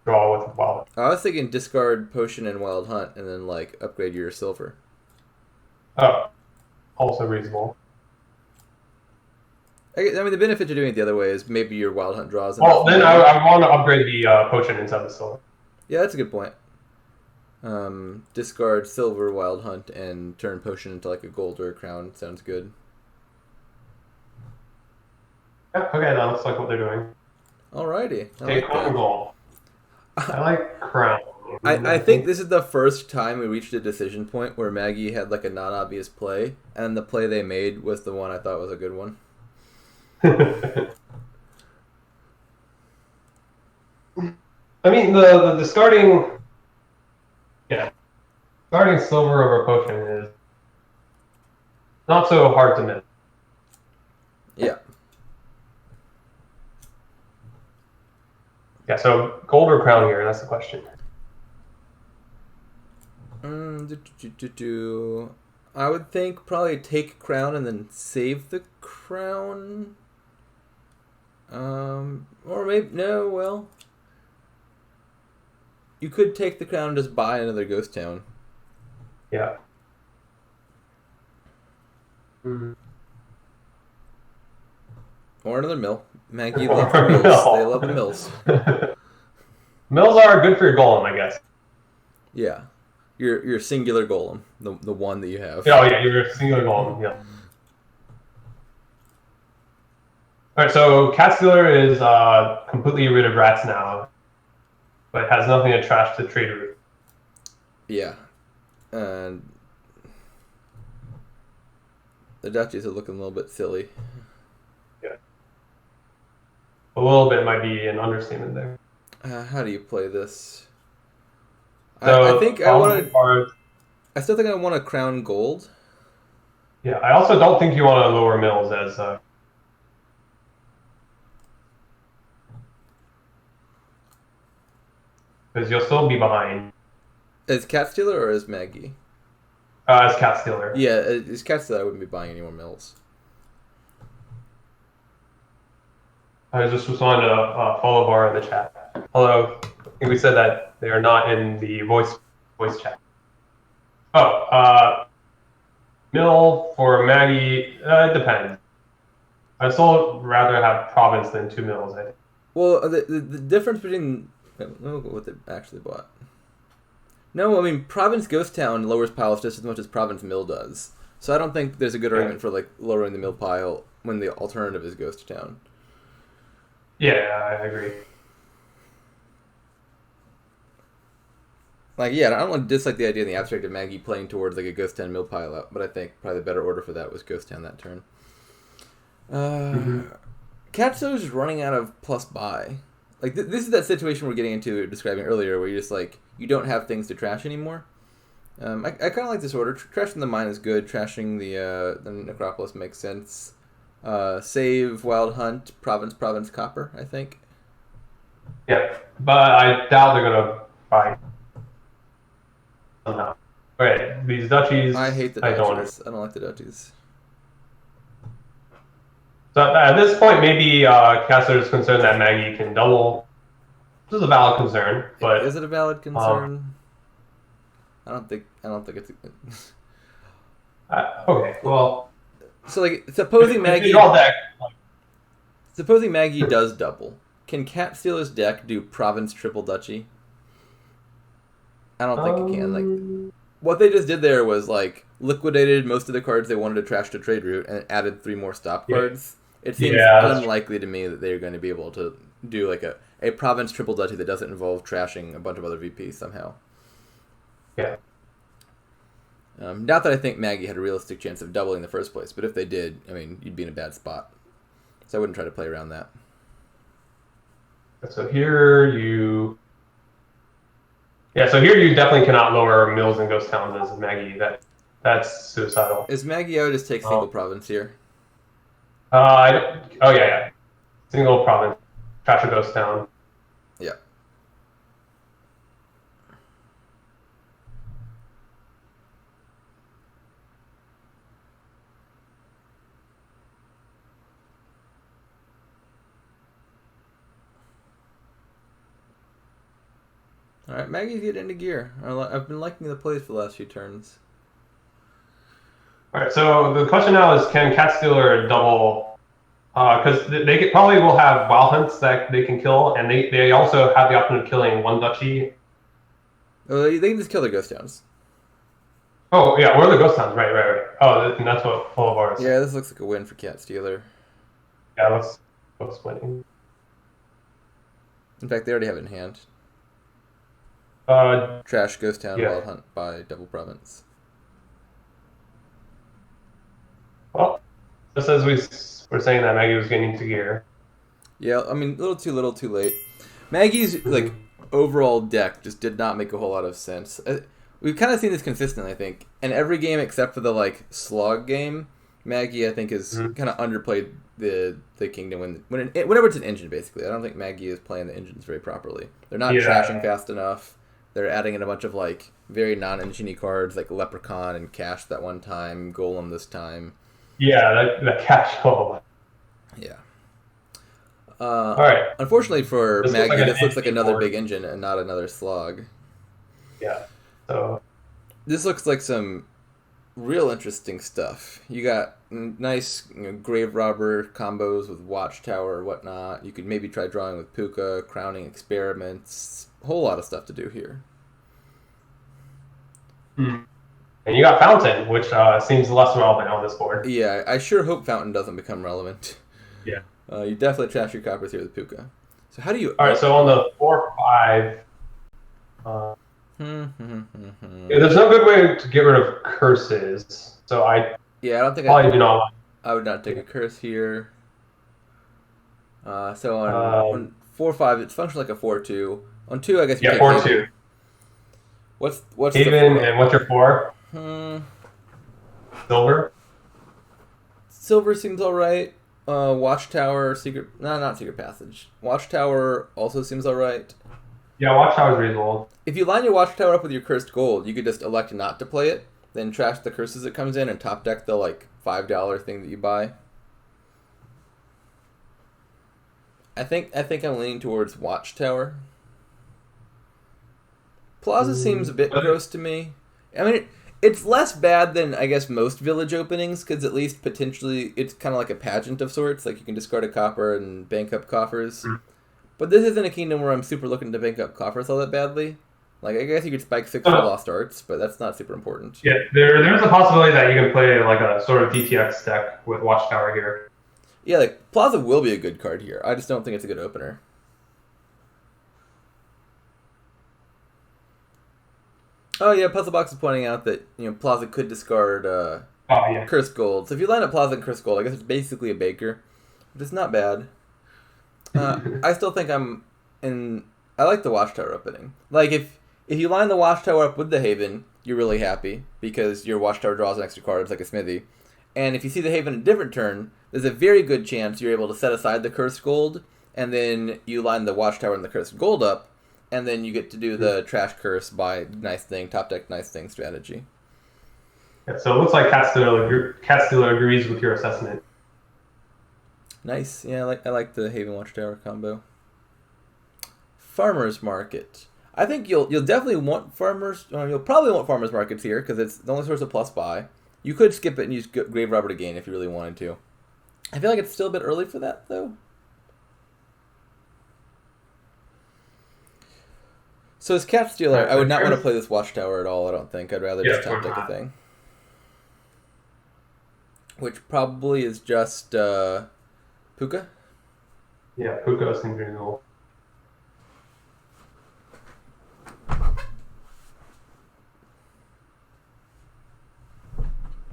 draw with wild. I was thinking discard potion and wild hunt, and then like upgrade your silver. Oh, also reasonable. I mean, the benefit to doing it the other way is maybe your wild hunt draws. Well, then I want to upgrade the potion inside the silver. Yeah, that's a good point. Discard silver, wild hunt, and turn potion into like a gold or a crown. Sounds good. Yeah, okay, that looks like what they're doing. Alrighty. Take crown gold. I like crown. I think this is the first time we reached a decision point where Magyi had like a non-obvious play, and the play they made was the one I thought was a good one. I mean, the discarding, discarding silver over potion is not so hard to miss. Yeah. Yeah, so gold or crown here, that's the question. I would think probably take crown and then save the crown. Or maybe, no, well. You could take the crown and just buy another ghost town. Yeah. Or another mill. Magyi loves the mills. They love the mills. Mills are good for your golem, I guess. Yeah. Your singular golem. The one that you have. Oh, yeah, your singular golem, yeah. Alright, so Cat Stealer is completely rid of rats now, but has nothing to trash the trade route. Yeah. And the duchies are looking a little bit silly. Yeah. A little bit might be an understatement there. How do you play this? So, I think I want to. I still think I want to crown gold. Yeah, I also don't think you want to lower mills as. Because you'll still be behind. As Cat Stealer or as Magyi? As Cat Stealer. Yeah, as Cat Stealer, I wouldn't be buying any more mills. I just responding to follow bar in the chat. Hello. I think we said that they are not in the voice chat. Oh, mill for Magyi. It depends. I still rather have province than 2 mills. I think. Well, the difference between what they actually bought. No, I mean Province Ghost Town lowers piles just as much as Province Mill does. So I don't think there's a good argument for like lowering the mill pile when the alternative is Ghost Town. Yeah, I agree. Like, yeah, I don't want to dislike the idea in the abstract of Magyi playing towards like a Ghost Town mill pile up, but I think probably the better order for that was Ghost Town that turn. Katsu's just running out of plus buy. Like this is that situation we're getting into describing earlier, where you just like you don't have things to trash anymore. I kind of like this order. Trashing the mine is good. Trashing the necropolis makes sense. Save Wild Hunt, Province, Copper. I think. Yeah, but I doubt they're gonna buy. No. Okay, these duchies. I hate the duchies. I don't like the duchies. So at this point, maybe Kessler is concerned that Magyi can double. This is a valid concern, but is it a valid concern? I don't think it's. Okay, well. So like, supposing Magyi does double, can Cat Stealer's deck do Province Triple Duchy? I don't think it can. Like, what they just did there was like liquidated most of the cards they wanted to trash to trade route and added 3 more stop cards. It seems unlikely to me that they're going to be able to do like a Province Triple Duchy that doesn't involve trashing a bunch of other VPs somehow. Yeah. Not that I think Magyi had a realistic chance of doubling in the first place, but if they did, I mean, you'd be in a bad spot. So I wouldn't try to play around that. So here you... Yeah, so here you definitely cannot lower mills and ghost towns as Magyi. That's suicidal. Is Magyi, I would just take single province here. Yeah. Single province. Trash a ghost town. Yeah. Alright, Magyi's getting into gear. I've been liking the plays for the last few turns. Alright, so the question now is, can Cat Stealer double... Because they probably will have Wild Hunts that they can kill, and they also have the option of killing 1 duchy. They can just kill their ghost towns. Oh, yeah, or the ghost towns, right. Oh, and that's what full of ours. Yeah, this looks like a win for Cat Stealer. Yeah, looks winning. In fact, they already have it in hand. Trash Ghost Town, Wild Hunt by Double Province. Well, just as we were saying that Magyi was getting into gear. Yeah, I mean, a little too late. Magyi's like overall deck just did not make a whole lot of sense. We've kind of seen this consistently, I think. In every game except for the like slog game, Magyi I think has kind of underplayed the kingdom whenever it's an engine. Basically, I don't think Magyi is playing the engines very properly. They're not trashing fast enough. They're adding in a bunch of like very non-engine-y cards like Leprechaun and Cash that one time, Golem this time. Yeah, that Cash Golem. Yeah. All right. Unfortunately for Magyi, this looks like another big engine and not another slog. Yeah. So this looks like some real interesting stuff. You got nice grave robber combos with Watchtower or whatnot. You could maybe try drawing with Puka, crowning experiments. A whole lot of stuff to do here. And you got Fountain, which seems less relevant on this board. Yeah, I sure hope Fountain doesn't become relevant. Yeah. You definitely trash your coppers here with Puka. So how do you... All right, so on the 4/5... there's no good way to get rid of curses, so I don't think probably do not want... I would not take a curse here. So on 4/5, it's functionally like a 4/2. On 2, I guess you take 4/2. What's Haven, and what's your 4? Silver? Silver seems alright. Watchtower, not Secret Passage. Watchtower also seems alright. Yeah, Watchtower's reasonable. If you line your Watchtower up with your cursed gold, you could just elect not to play it, then trash the curses that comes in and top deck the like $5 thing that you buy. I think I'm leaning towards Watchtower. Plaza seems a bit gross to me. I mean, it's less bad than, I guess, most village openings, because at least potentially it's kind of like a pageant of sorts. Like, you can discard a copper and bank up coffers. But this isn't a kingdom where I'm super looking to bank up coffers all that badly. Like, I guess you could spike 6 for Lost Arts, but that's not super important. Yeah, there's a possibility that you can play like a sort of DTX deck with Watchtower here. Yeah, like, Plaza will be a good card here. I just don't think it's a good opener. Oh yeah, Puzzle Box is pointing out that Plaza could discard Cursed Gold. So if you line up Plaza and Cursed Gold, I guess it's basically a Baker, but it's not bad. I still think I like the Watchtower opening. Like if you line the Watchtower up with the Haven, you're really happy because your Watchtower draws an extra card. It's like a Smithy. And if you see the Haven a different turn, there's a very good chance you're able to set aside the Cursed Gold, and then you line the Watchtower and the Cursed Gold up. And then you get to do the trash curse by nice thing, top deck nice thing strategy. Yeah, so it looks like Cat Stealer agrees with your assessment. Nice. Yeah, I like the Haven Watchtower combo. Farmers Market. I think you'll definitely want farmers. You'll probably want farmers markets here because it's the only source of plus buy. You could skip it and use Grave Robber to gain if you really wanted to. I feel like it's still a bit early for that though. So as Cat Stealer, I would not want to play this Watchtower at all, I don't think. I'd rather just top deck a thing. Which probably is just Puka? Yeah, Puka seems reasonable.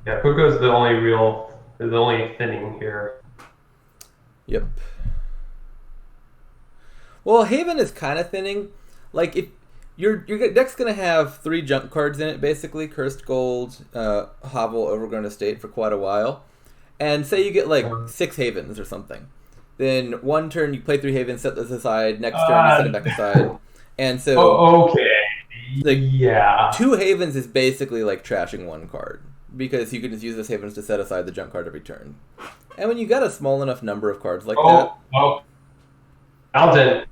Yeah, Puka is the only thinning here. Yep. Well, Haven is kind of thinning. Like, if your deck's going to have 3 junk cards in it, basically. Cursed Gold, Hovel, Overgrown Estate for quite a while. And say you get, like, 6 Havens or something. Then one turn you play 3 Havens, set this aside. Next turn you set it back aside. And so... okay. Like, yeah. 2 Havens is basically like trashing 1 card. Because you can just use those Havens to set aside the junk card every turn. And when you got a small enough number of cards like that... Fountain.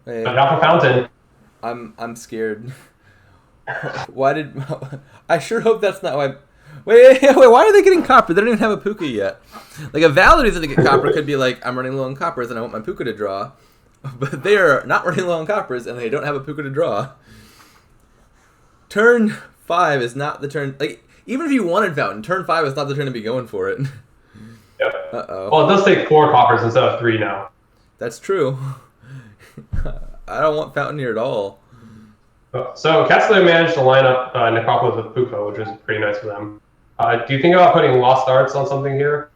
Hey, not for Fountain. I'm scared. Why did... I sure hope that's not why... Wait, why are they getting copper? They don't even have a Puka yet. Like, a valid reason to get copper could be like, I'm running low on coppers and I want my Puka to draw. But they are not running low on coppers and they don't have a Puka to draw. Turn 5 is not the turn... Like, even if you wanted Fountain, turn 5 is not the turn to be going for it. Yep. Uh-oh. Well, it does take 4 coppers instead of 3 now. That's true. I don't want Fountain here at all. So Catslayer managed to line up Necropolis with Puka, which was pretty nice for them. Do you think about putting Lost Arts on something here?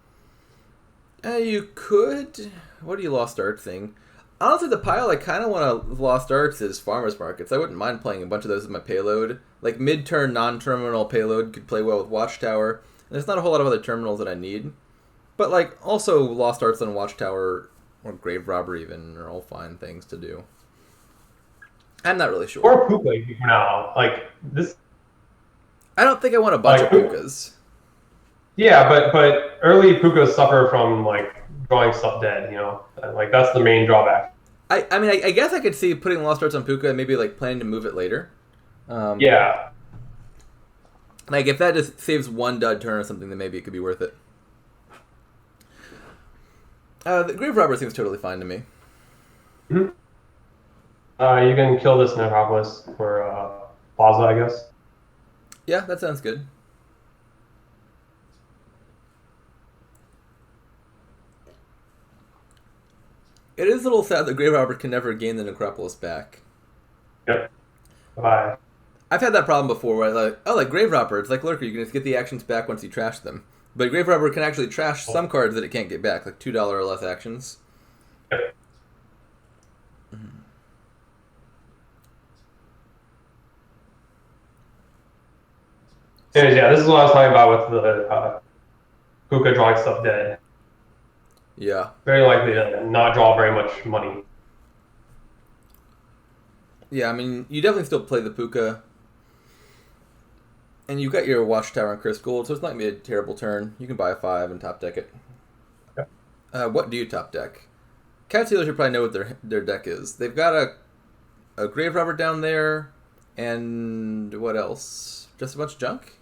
You could. What do you Lost Arts thing? Honestly, the pile I kind of want to Lost Arts is Farmers Markets. I wouldn't mind playing a bunch of those as my payload. Like mid-turn non-terminal payload could play well with Watchtower. And there's not a whole lot of other terminals that I need. But like also Lost Arts and Watchtower or Grave Robber even are all fine things to do. I'm not really sure. Or Puka for now. Like this. I don't think I want a bunch of Pukas. Yeah, but early Pukas suffer from like drawing stuff dead. Like that's the main drawback. I mean, I guess I could see putting Lost Arts on Puka and maybe like planning to move it later. Yeah. Like if that just saves 1 dud turn or something, then maybe it could be worth it. The Grave Robber seems totally fine to me. Mm-hmm. You can kill this Necropolis for Plaza, I guess. Yeah, that sounds good. It is a little sad that Grave Robber can never gain the Necropolis back. Yep. Bye. I've had that problem before where like Grave Robber, it's like Lurker, you can just get the actions back once you trash them. But Grave Robber can actually trash some cards that it can't get back, like $2 or less actions. Yep. Anyways, yeah, this is what I was talking about with the Puka drawing stuff dead. Yeah. Very likely to not draw very much money. Yeah, I mean, you definitely still play the Puka. And you've got your Watchtower and Cursed Gold, so it's not going to be a terrible turn. You can buy a 5 and top deck it. Okay. What do you top deck? Cat Stealer should probably know what their deck is. They've got a Grave Robber down there, and what else? Just a bunch of junk?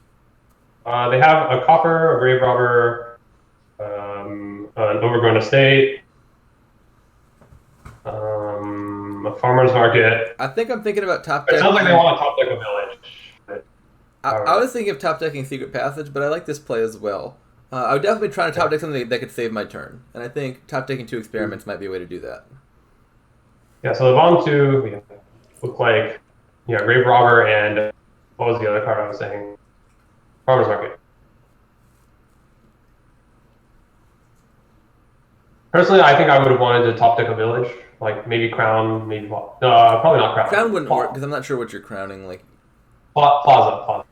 They have a Copper, a Grave Robber, an Overgrown Estate, a Farmer's Market. I think I'm thinking about top deck. It sounds like they want to top deck a village. I was thinking of top decking Secret Passage, but I like this play as well. I would definitely try to top deck something that could save my turn, and I think top decking 2 experiments might be a way to do that. Yeah, so the bottom 2 look like Grave Robber and what was the other card I was saying? Farmer's Market. Personally, I think I would have wanted to top deck a village, like maybe Crown, maybe probably not Crown. Crown wouldn't work because I'm not sure what you're crowning. Like Plaza.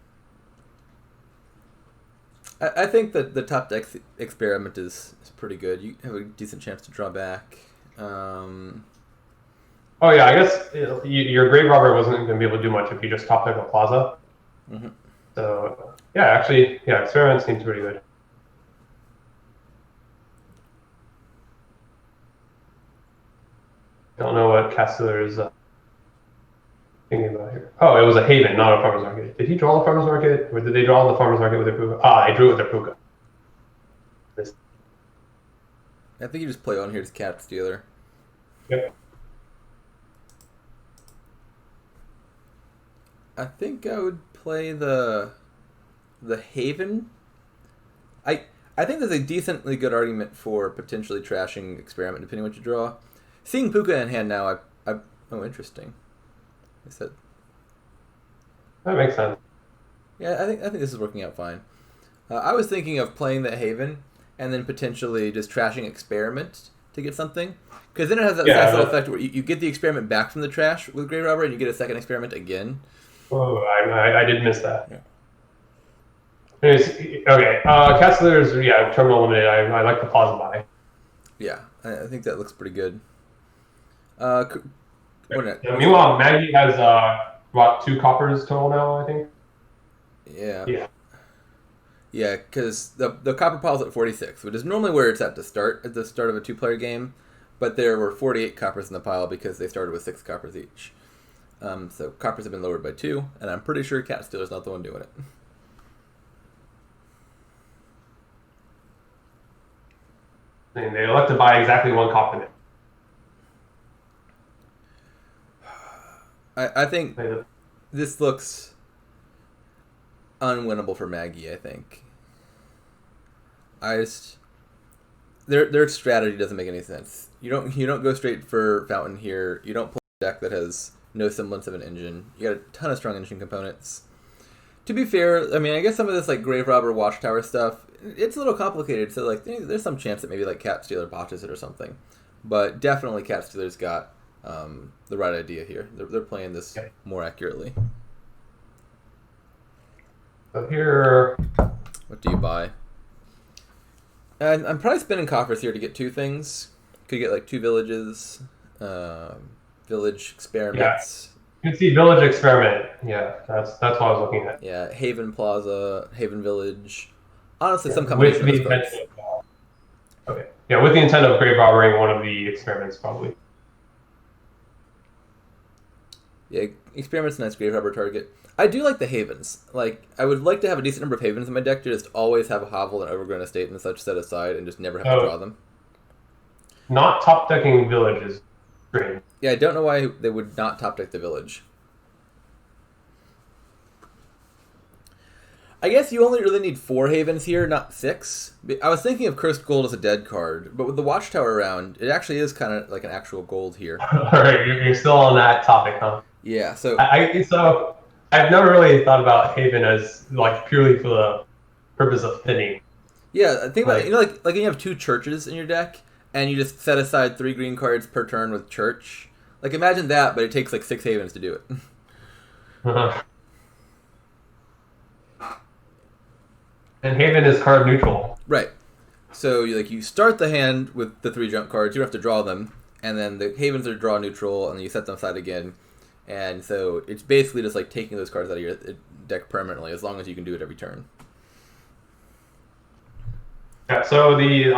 I think that the top deck experiment is pretty good. You have a decent chance to draw back. Oh yeah, I guess your Grave Robber wasn't going to be able to do much if you just top deck a Plaza. Mm-hmm. So yeah, actually, experiment seems pretty good. Don't know what Cat Stealer is thinking about here. Oh, it was a Haven, not a Farmer's Market. Did he draw the Farmer's Market, or did they draw the Farmer's Market with their Puka? They drew it with their Puka. I think you just play on here as Cat Stealer. Yep. I think I would play the Haven. I think there's a decently good argument for potentially trashing experiment depending on what you draw. Seeing Puka in hand now, interesting. I said that makes sense. Yeah, I think this is working out fine. I was thinking of playing the Haven and then potentially just trashing experiment to get something, because then it has that nice little effect where you get the experiment back from the trash with Grave Robber and you get a second experiment again. Oh, I did miss that. Yeah. Anyways, okay, Cat Stealer's terminal limited. I like the Plaza buy. Yeah, I think that looks pretty good. Meanwhile, Magyi has brought 2 coppers total now, I think. Yeah. Yeah, because the copper pile's at 46, which is normally where it's at the start of a 2-player game, but there were 48 coppers in the pile because they started with 6 coppers each. So coppers have been lowered by 2, and I'm pretty sure Cat Stealer's not the one doing it. And they elect to buy exactly 1 copper. I think this looks unwinnable for Magyi. I think their strategy doesn't make any sense. You don't go straight for Fountain here. You don't pull a deck that has no semblance of an engine. You got a ton of strong engine components. To be fair, I mean, I guess some of this like Grave Robber Watchtower stuff, it's a little complicated. So like, there's some chance that maybe like Cat Stealer botches it or something. But definitely Cat Stealer's got the right idea here. They're playing this more accurately. So here, what do you buy? And I'm probably spending coffers here to get 2 things. Could get like 2 villages, village experiments. Yeah. You can see village experiment. Yeah, that's what I was looking at. Yeah, Haven Plaza, Haven Village. Honestly, some combination with the of those cards. Okay. Yeah, with the intent of grave robbering one of the experiments, probably. Yeah, experiment's a nice grave robber target. I do like the Havens. Like, I would like to have a decent number of Havens in my deck to just always have a Hovel and Overgrown Estate and such set aside and just never have to draw them. Not top decking village is great. Yeah, I don't know why they would not top deck the village. I guess you only really need 4 Havens here, not 6. I was thinking of Cursed Gold as a dead card, but with the Watchtower around, it actually is kind of like an actual gold here. Alright, you're still on that topic, huh? Yeah, so... I've never really thought about Haven as like purely for the purpose of thinning. Yeah, think about it. You know, like when you have 2 churches in your deck, and you just set aside 3 green cards per turn with church. Like, imagine that, but it takes like 6 Havens to do it. And Haven is card neutral. Right. So you start the hand with the 3 junk cards. You don't have to draw them, and then the Havens are draw neutral, and then you set them aside again. And so it's basically just like taking those cards out of your deck permanently, as long as you can do it every turn. Yeah. So the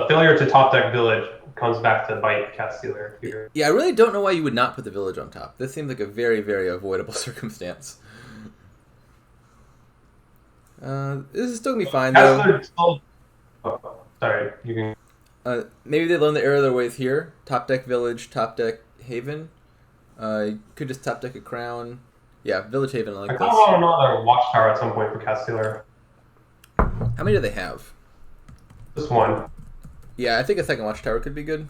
failure to top deck village comes back to bite Cat Stealer here. Yeah, I really don't know why you would not put the village on top. This seems like a very, very avoidable circumstance. This is still going to be fine, though. Sorry, you can... maybe they learn the error of their ways here. Top deck village, top deck haven. You could just top deck a crown. Yeah, village haven, I like this. I want another watchtower at some point for Cat Stealer. How many do they have? Just one. Yeah, I think a second watchtower could be good.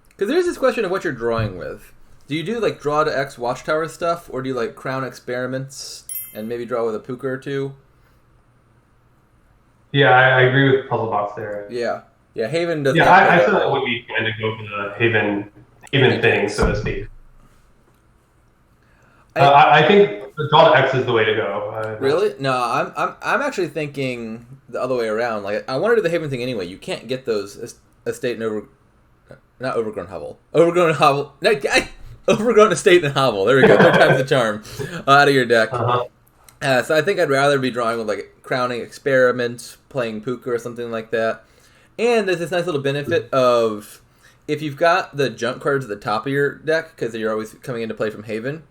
Because there's this question of what you're drawing with. Do you do like draw to X watchtower stuff, or do you like crown experiments and maybe draw with a puka or two? Yeah, I agree with Puzzle Box there. Yeah, Haven doesn't. Yeah, I feel like it would be trying to go for the Haven thing, so to speak. I think the draw to X is the way to go. Really? No, I'm actually thinking the other way around. Like, I want to do the Haven thing anyway. You can't get those estate and not overgrown hovel. Overgrown hovel. No, overgrown estate and hovel. There we go. Third time's the charm. Out of your deck. So I think I'd rather be drawing with like crowning experiment, playing puka or something like that. And there's this nice little benefit of if you've got the junk cards at the top of your deck because you're always coming into play from Haven.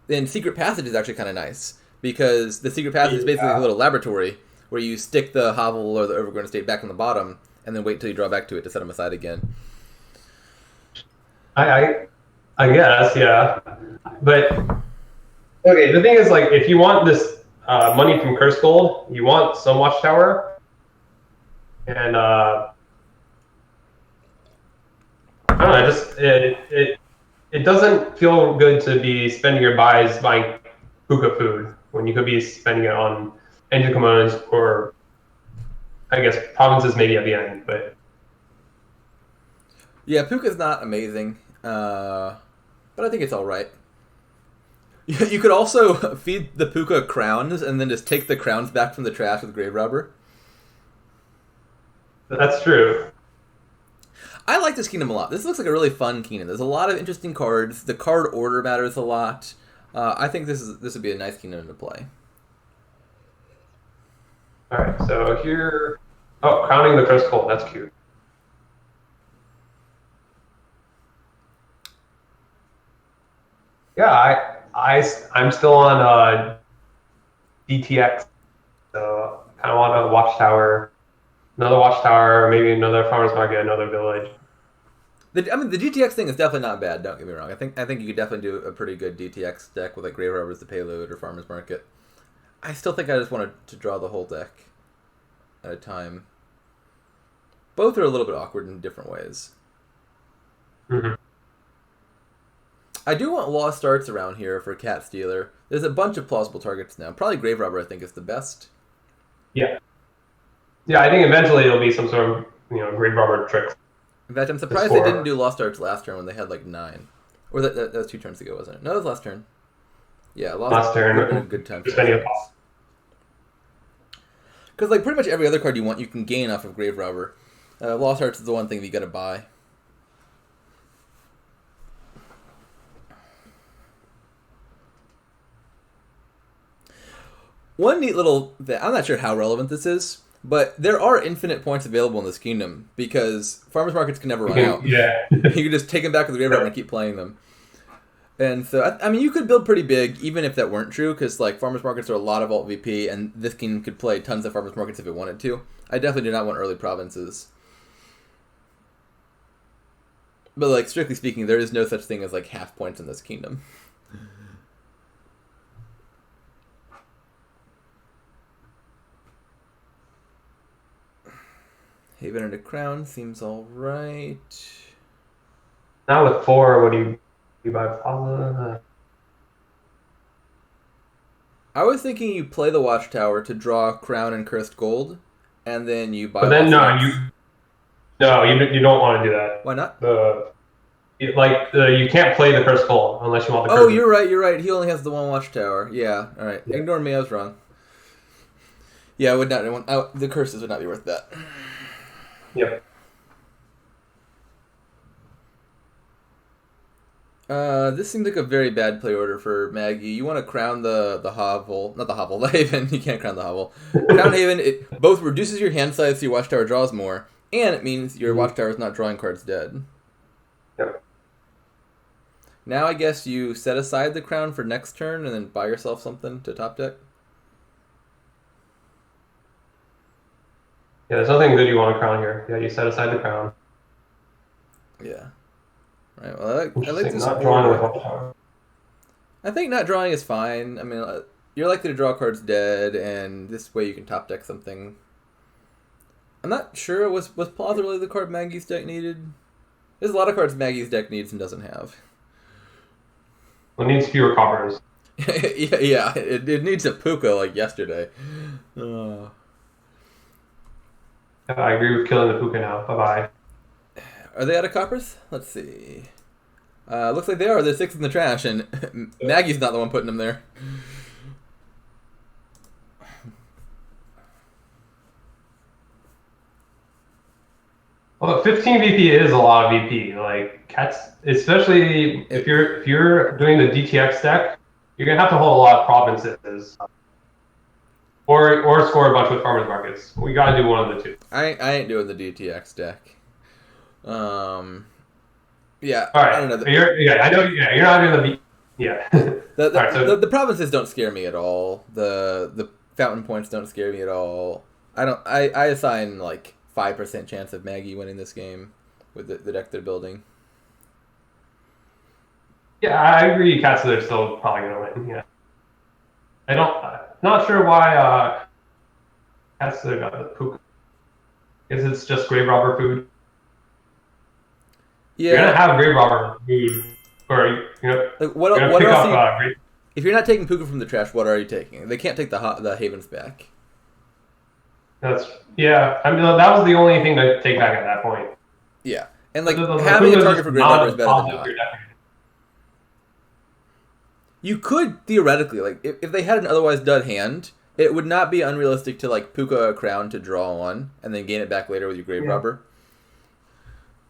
Then Secret Passage is actually kind of nice because the Secret Passage is basically a little laboratory where you stick the hovel or the overgrown estate back on the bottom and then wait till you draw back to it to set them aside again. I guess, yeah. But, okay, the thing is, like, if you want this money from Cursed Gold, you want some Watchtower, and, I don't know, it doesn't feel good to be spending your buys buying puka food when you could be spending it on engine components or, I guess, provinces maybe at the end, but... Yeah, puka's not amazing. But I think it's all right. You could also feed the puka crowns and then just take the crowns back from the trash with Grave Robber. That's true. I like this kingdom a lot. This looks like a really fun kingdom. There's a lot of interesting cards. The card order matters a lot. I think this would be a nice kingdom to play. All right, so here... Oh, crowning the Cursed Gold. That's cute. Yeah, I'm still on DTX, so I kind of want a watchtower, another watchtower, maybe another farmer's market, another village. The GTX thing is definitely not bad. Don't get me wrong. I think you could definitely do a pretty good DTX deck with like Grave Robber as the payload or farmer's market. I still think I just wanted to draw the whole deck at a time. Both are a little bit awkward in different ways. Mm-hmm. I do want Lost Arts around here for Cat Stealer. There's a bunch of plausible targets now. Probably Grave Robber, I think, is the best. Yeah. Yeah, I think eventually it'll be some sort of Grave Robber trick. In fact, I'm surprised they didn't do Lost Arts last turn when they had like 9. Or that was 2 turns ago, wasn't it? No, it was last turn. Yeah, last turn would have been a good time. Because like pretty much every other card you want, you can gain off of Grave Robber. Lost Arts is the one thing that you got to buy. One neat little thing, I'm not sure how relevant this is, but there are infinite points available in this kingdom because farmers markets can never run out. Yeah. You can just take them back to the Grave Robber and keep playing them. And so, I mean, you could build pretty big even if that weren't true because like farmers markets are a lot of alt VP and this kingdom could play tons of farmers markets if it wanted to. I definitely do not want early provinces. But like strictly speaking, there is no such thing as like half points in this kingdom. Haven and a crown seems all right. Now with 4, what do you buy? Plaza? I was thinking you play the Watchtower to draw crown and cursed gold, and then you buy. But then you don't want to do that. Why not? You can't play the cursed gold unless you want the. Oh, you're right. He only has the one Watchtower. Yeah, all right. Yeah. Ignore me. I was wrong. Yeah, I would not. The curses would not be worth that. Yep. This seems like a very bad play order for Magyi. You want to crown the hovel, not the hovel, the Haven. You can't crown the hovel. Crown Haven. It both reduces your hand size so your Watchtower draws more, And it means your Watchtower is not drawing cards dead. Yep. Now I guess you set aside the crown for next turn and then buy yourself something to top deck. Yeah, there's nothing good you want to crown here. Yeah, you set aside the crown. Yeah. Right. Well, I like this. Not drawing with Watchtower. I think not drawing is fine. I mean, you're likely to draw cards dead, and this way you can top deck something. I'm not sure. Was Plaza really the card Magyi's deck needed? There's a lot of cards Magyi's deck needs and doesn't have. Well, it needs fewer coppers. yeah. It needs a Puka like yesterday. I agree with killing the Puka now. Bye-bye. Are they out of coppers? Let's see. Looks like they are. They're 6 in the trash, and Magyi's not the one putting them there. Well, 15 VP is a lot of VP. Like cats, especially if you're doing the DTX deck, you're gonna have to hold a lot of provinces, or score a bunch with farmers markets. We gotta do one of the two. I ain't doing the DTX deck. Yeah. All right. I don't know. I know. Yeah, you're not doing the VP. Yeah. The provinces don't scare me at all. The fountain points don't scare me at all. I assign like 5% chance of Magyi winning this game with the deck they're building. Yeah, I agree. Cats are still probably gonna win. Yeah. Not sure why Cats got the Puka. Guess it's just grave robber food. Yeah. You're gonna have grave robber food, or like what else? If you're not taking Puka from the trash, what are you taking? They can't take the Havens back. I mean, that was the only thing to take back at that point. Yeah, and like having a target for grave robber is better than not. You could theoretically, like, if they had an otherwise dud hand, it would not be unrealistic to like Puka a crown to draw one and then gain it back later with your grave robber.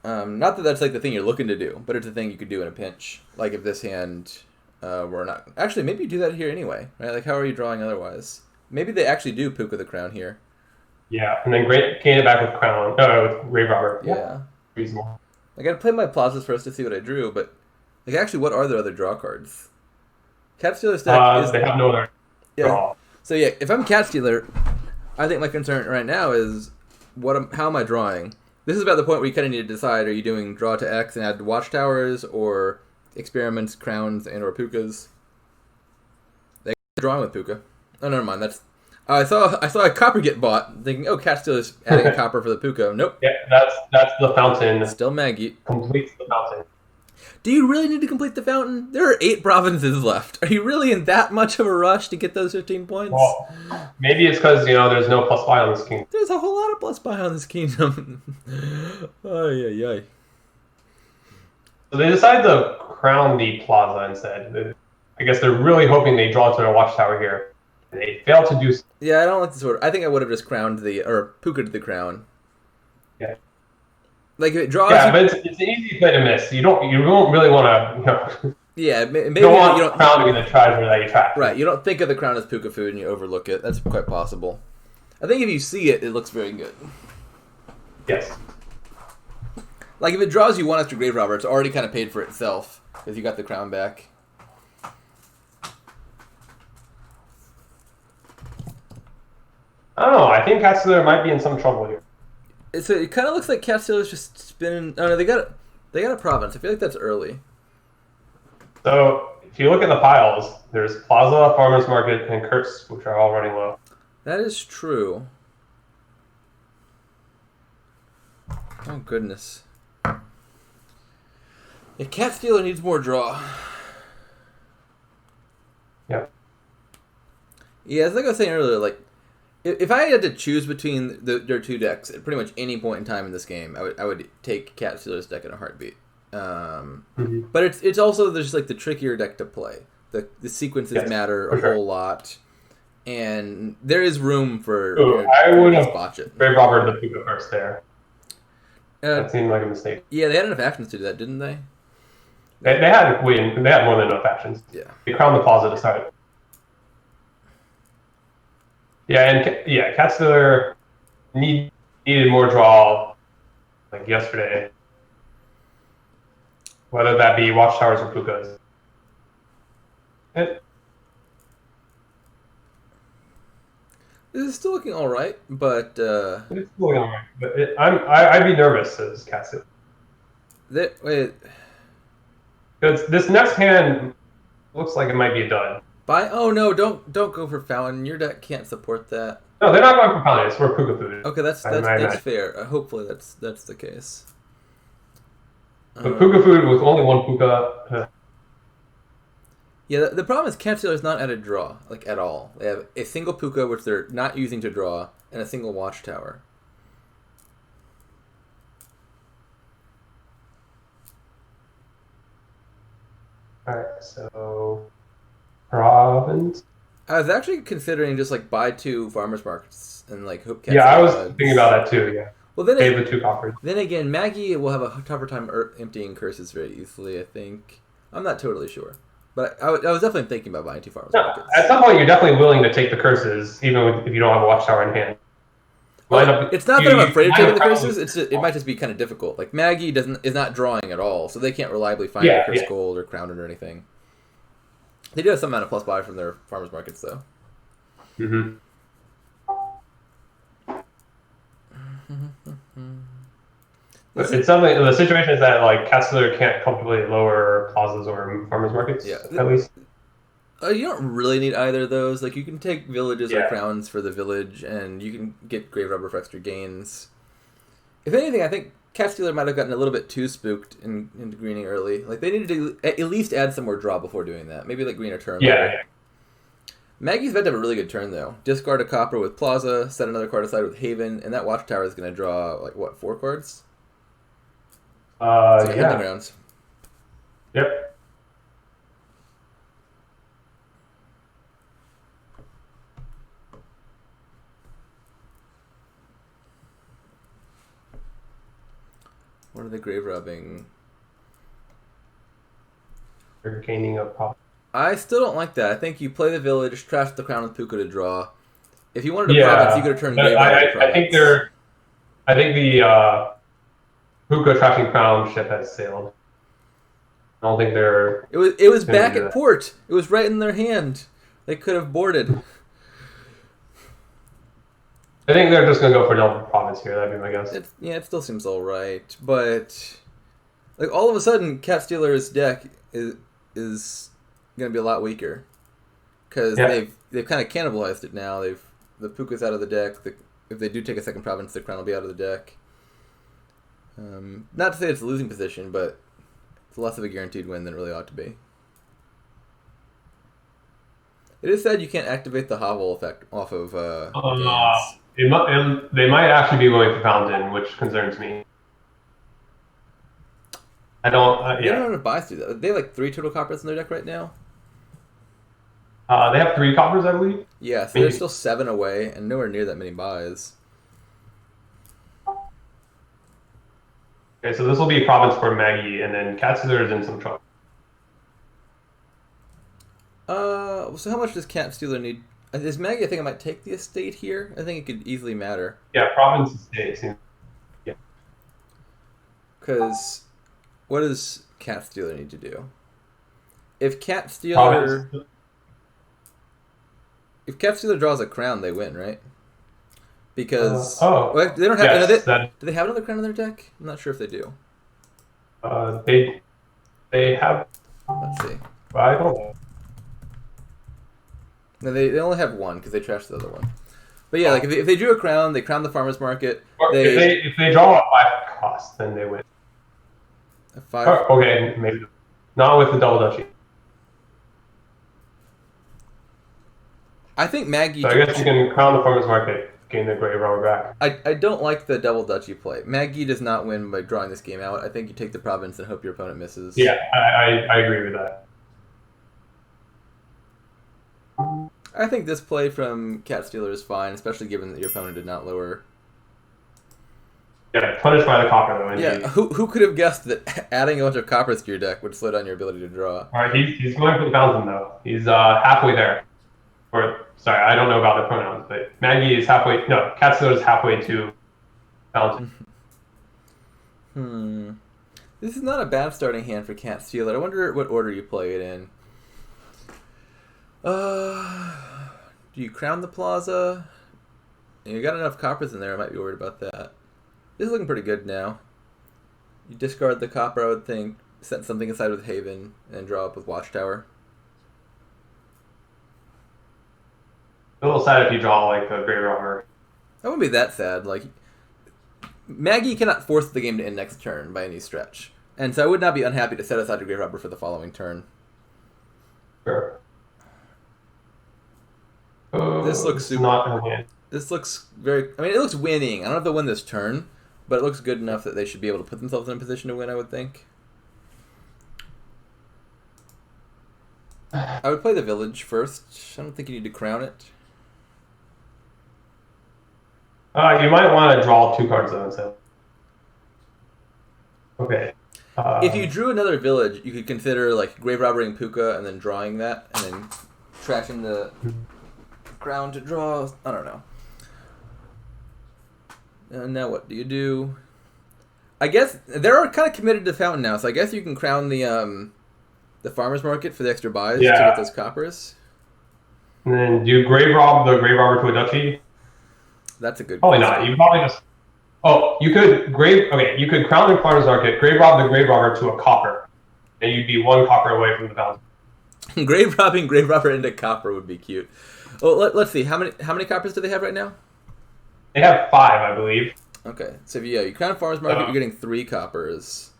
Not that that's like the thing you're looking to do, but it's a thing you could do in a pinch. Like if this hand were not actually, maybe you do that here anyway, right? Like how are you drawing otherwise? Maybe they actually do Puka the crown here. Yeah, and then gain it back with crown. With grave robber. Yeah, reasonable. I gotta play my plazas first to see what I drew, but like actually, what are their other draw cards? Cat Stealer's deck they have no other draw. So yeah, if I'm Cat Stealer, I think my concern right now is how am I drawing? This is about the point where you kind of need to decide: are you doing draw to X and add watchtowers, or experiments, crowns, and or Pukas? They're drawing with Puka. Oh, never mind. I saw a copper get bought, thinking, oh, Cat Stealer's adding a copper for the Puka. Nope. Yeah, that's the fountain. Still Magyi. Completes the fountain. Do you really need to complete the fountain? There are 8 provinces left. Are you really in that much of a rush to get those 15 points? Well, maybe it's because, there's no plus buy on this kingdom. There's a whole lot of plus buy on this kingdom. Ay. So they decide to crown the plaza instead. I guess they're really hoping they draw to their watchtower here. They fail to do so. Yeah, I don't like this order. I think I would have just crowned Puka'd the crown. Yeah. Like if it draws. Yeah, but it's an easy play to miss. You don't really want to. Yeah, maybe you don't want crown to be the treasure that you track. Right, you don't think of the crown as Puka food and you overlook it. That's quite possible. I think if you see it, it looks very good. Yes. Like if it draws you 1 extra grave robber, it's already kind of paid for itself because you got the crown back. I don't know. I think Cat Stealer might be in some trouble here. So it kind of looks like Cat Stealer's just spinning. Oh no, they got a province. I feel like that's early. So if you look at the piles, there's Plaza, Farmers Market, and Kurtz, which are all running low. That is true. Oh goodness. Yeah, Cat Stealer needs more draw. Yep. Yeah, as like I was saying earlier, like if I had to choose between their 2 decks at pretty much any point in time in this game, I would take Cat Stealer's deck in a heartbeat. But it's also there's like the trickier deck to play. The sequences matter a whole lot, and there is room for. I would have Grave Robber the Puka first there. That seemed like a mistake. Yeah, they had enough actions to do that, didn't they? They had more than enough actions. Yeah. They crowned the Plaza to start. Yeah, and Cat Stealer needed more draw like yesterday. Whether that be Watchtowers or Pukas. This is still looking all right, but it's looking all right. But I'd be nervous as Castle. Wait, because this next hand looks like it might be a dud. Oh no! Don't go for Fountain. Your deck can't support that. No, they're not going for Fountain. It's for Puka Food. Okay, that's fair. Hopefully that's the case. But Puka Food with only one Puka. Yeah, the problem is Cat Stealer is not at a draw, like at all. They have a single Puka, which they're not using to draw, and a single Watchtower. Alright, so province. I was actually considering just like buy 2 farmers markets and like hope. Yeah, I was thinking about that too. Yeah. Well, then pay the 2 coppers. Then again, Magyi will have a tougher time emptying curses very easily. I think. I'm not totally sure, but I was definitely thinking about buying 2 farmers markets. At some point, you're definitely willing to take the curses, even if you don't have a Watchtower in hand. It's not that I'm afraid of taking the curses. It might just be kind of difficult. Like Magyi is not drawing at all, so they can't reliably find a curse gold or crown it or anything. They do have some amount of plus buy from their farmers markets, though. Mm-hmm. It's something. The situation is that like Cat Stealer can't comfortably lower plazas or farmers markets. Yeah, at least. You don't really need either of those. Like you can take villages or crowns for the village, and you can get Grave Rubber for extra gains. If anything, I think Cat Stealer might have gotten a little bit too spooked into greening early. Like they needed to at least add some more draw before doing that. Maybe like green a turn. Yeah. Maggy's about to have a really good turn though. Discard a copper with Plaza, set another card aside with Haven, and that Watchtower is going to draw like what 4 cards? Yeah. Rounds. Yep. What are they grave robbing? You're gaining a pop. I still don't like that. I think you play the village, trash the crown with Puka to draw. If you wanted to province, you could have turned grave robber. I think the Puka trashing crown ship has sailed. I don't think they're. It was back at port. It was right in their hand. They could have boarded. I think they're just gonna go for double province here. That'd be my guess. It still seems all right, but like all of a sudden, Cat Stealer's deck is gonna be a lot weaker because they've kind of cannibalized it now. The Puka's out of the deck. If they do take a second province, the crown will be out of the deck. Not to say it's a losing position, but it's less of a guaranteed win than it really ought to be. It is said you can't activate the hovel effect off of games. They might actually be going for Fountain, which concerns me. I don't. They don't know how to buy through that. They have like 3 total coppers in their deck right now. They have 3 coppers, I believe. Yeah, so they're still 7 away, and nowhere near that many buys. Okay, so this will be a province for Magyi, and then Cat Stealer is in some trouble. So how much does Cat Stealer need? Is Magyi? I think I might take the estate here. I think it could easily matter. Yeah, province estate. Yeah. Because what does Cat Stealer need to do? If Cat Stealer draws a crown, they win, right? Because they don't have. Do they have another crown in their deck? I'm not sure if they do. They have. Let's see. I don't know. No, they only have 1 because they trashed the other one. But yeah, like if they drew a crown, they crown the farmers market. Or if they draw a 5 cost, then they win. A 5. Okay, maybe not with the double duchy. I think Magyi. So I guess you can crown the farmers market, gain the Grave Robber back. I don't like the double duchy play. Magyi does not win by drawing this game out. I think you take the province and hope your opponent misses. Yeah, I agree with that. I think this play from Cat Stealer is fine, especially given that your opponent did not lower. Yeah, punished by the copper though. Yeah, who could have guessed that adding a bunch of coppers to your deck would slow down your ability to draw? All right, he's going for the Fountain though. He's halfway there. Or sorry, I don't know about the pronouns, but Magyi is halfway. No, Cat Stealer is halfway to Fountain. This is not a bad starting hand for Cat Stealer. I wonder what order you play it in. Do you crown the plaza? You got enough coppers in there, I might be worried about that. This is looking pretty good now. You discard the copper, I would think, set something aside with Haven, and draw up with Watchtower. A little sad if you draw like a Grave Robber. That wouldn't be that sad. Like, Magyi cannot force the game to end next turn by any stretch. And so I would not be unhappy to set aside a Grave Robber for the following turn. Sure. This looks super. Not win. This looks very. I mean, it looks winning. I don't know if they'll win this turn, but it looks good enough that they should be able to put themselves in a position to win, I would think. I would play the village first. I don't think you need to crown it. You might want to draw 2 cards though instead. Okay. If you drew another village, you could consider like grave robbering Puka and then drawing that, and then trashing the ground to draw. I don't know. And now what do you do? I guess they're kind of committed to Fountain now, so I guess you can crown the farmer's market for the extra buys to get those coppers. And then do you grave rob the grave robber to a duchy? That's a good. Probably not. You probably just. Oh, you could you could crown the farmer's market, grave rob the grave robber to a copper, and you'd be 1 copper away from the fountain. Grave robber into copper would be cute. Well, let's see. How many coppers do they have right now? They have 5, I believe. Okay, so you crown farmer's market, you're getting 3 coppers.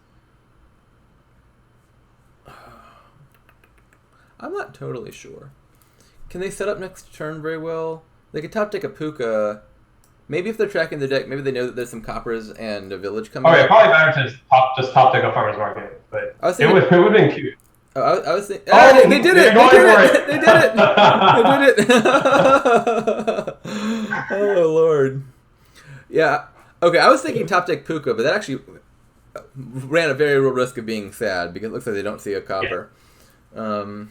I'm not totally sure. Can they set up next turn very well? They could top deck a Puka. Maybe if they're tracking the deck, maybe they know that there's some coppers and a village coming. Okay, probably better to just top deck a farmer's market, but it would have been cute. I was thinking. Oh, they did it! They did it! Oh Lord. Yeah. Okay, I was thinking top deck Puka, but that actually ran a very real risk of being sad because it looks like they don't see a copper. Yeah.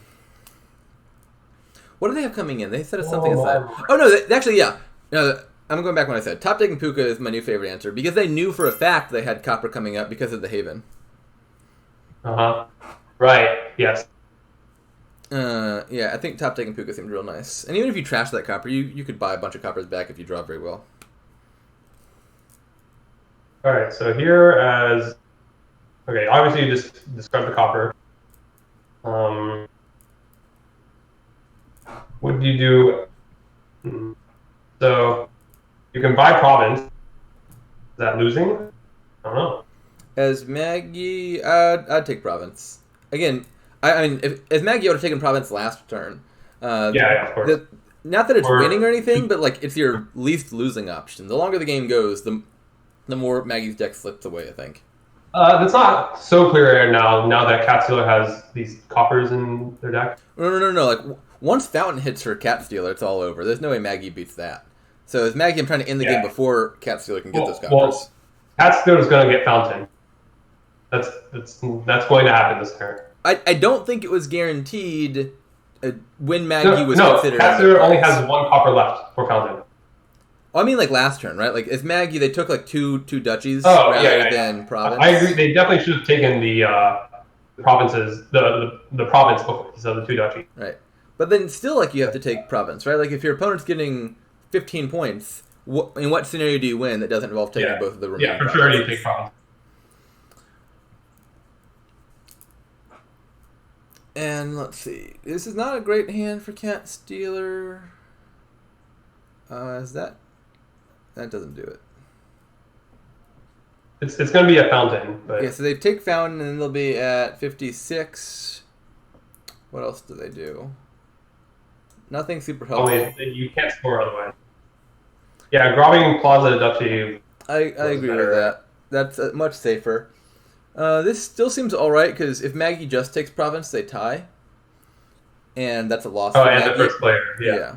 What do they have coming in? They set us something aside. Oh no, they actually, yeah. No, I'm going back when I said top decking Puka is my new favorite answer because they knew for a fact they had copper coming up because of the Haven. Right. Yes. Yeah, I think top decking Puka seemed real nice. And even if you trash that copper, you could buy a bunch of coppers back if you draw very well. All right. So here obviously you just discard the copper. What do you do? So you can buy province. Is that losing? I don't know. As Magyi, I'd take province. Again, I mean, as Magyi would have taken province last turn. Yeah, of course. Not that it's winning or anything, but like it's your least losing option. The longer the game goes, the more Magyi's deck slips away, I think. That's not so clear now that Cat Stealer has these coppers in their deck. No. Like once Fountain hits her Cat Stealer, it's all over. There's no way Magyi beats that. So as Magyi, I'm trying to end the game before Cat Stealer can get those coppers. Well, Cat Stealer is going to get Fountain. That's going to happen this turn. I don't think it was guaranteed when Magyi was considered. No, Cat Stealer only has 1 copper left for Fountain. Oh, I mean, like last turn, right? Like as Magyi, they took like two duchies rather than province. I agree. They definitely should have taken the provinces, the province instead of the 2 duchies. Right, but then still, like you have to take province, right? Like if your opponent's getting 15 points, in what scenario do you win that doesn't involve taking both of the remaining? Yeah, for sure you take province. And let's see. This is not a great hand for Cat Stealer. That doesn't do it. It's going to be a Fountain. But... Yeah, so they take Fountain and they'll be at 56. What else do they do? Nothing super helpful. You can't score otherwise. Yeah, grabbing Plaza Duchy. I agree with that. That's much safer. This still seems alright because if Magyi just takes province, they tie. And that's a loss for and Magyi. The first player, yeah.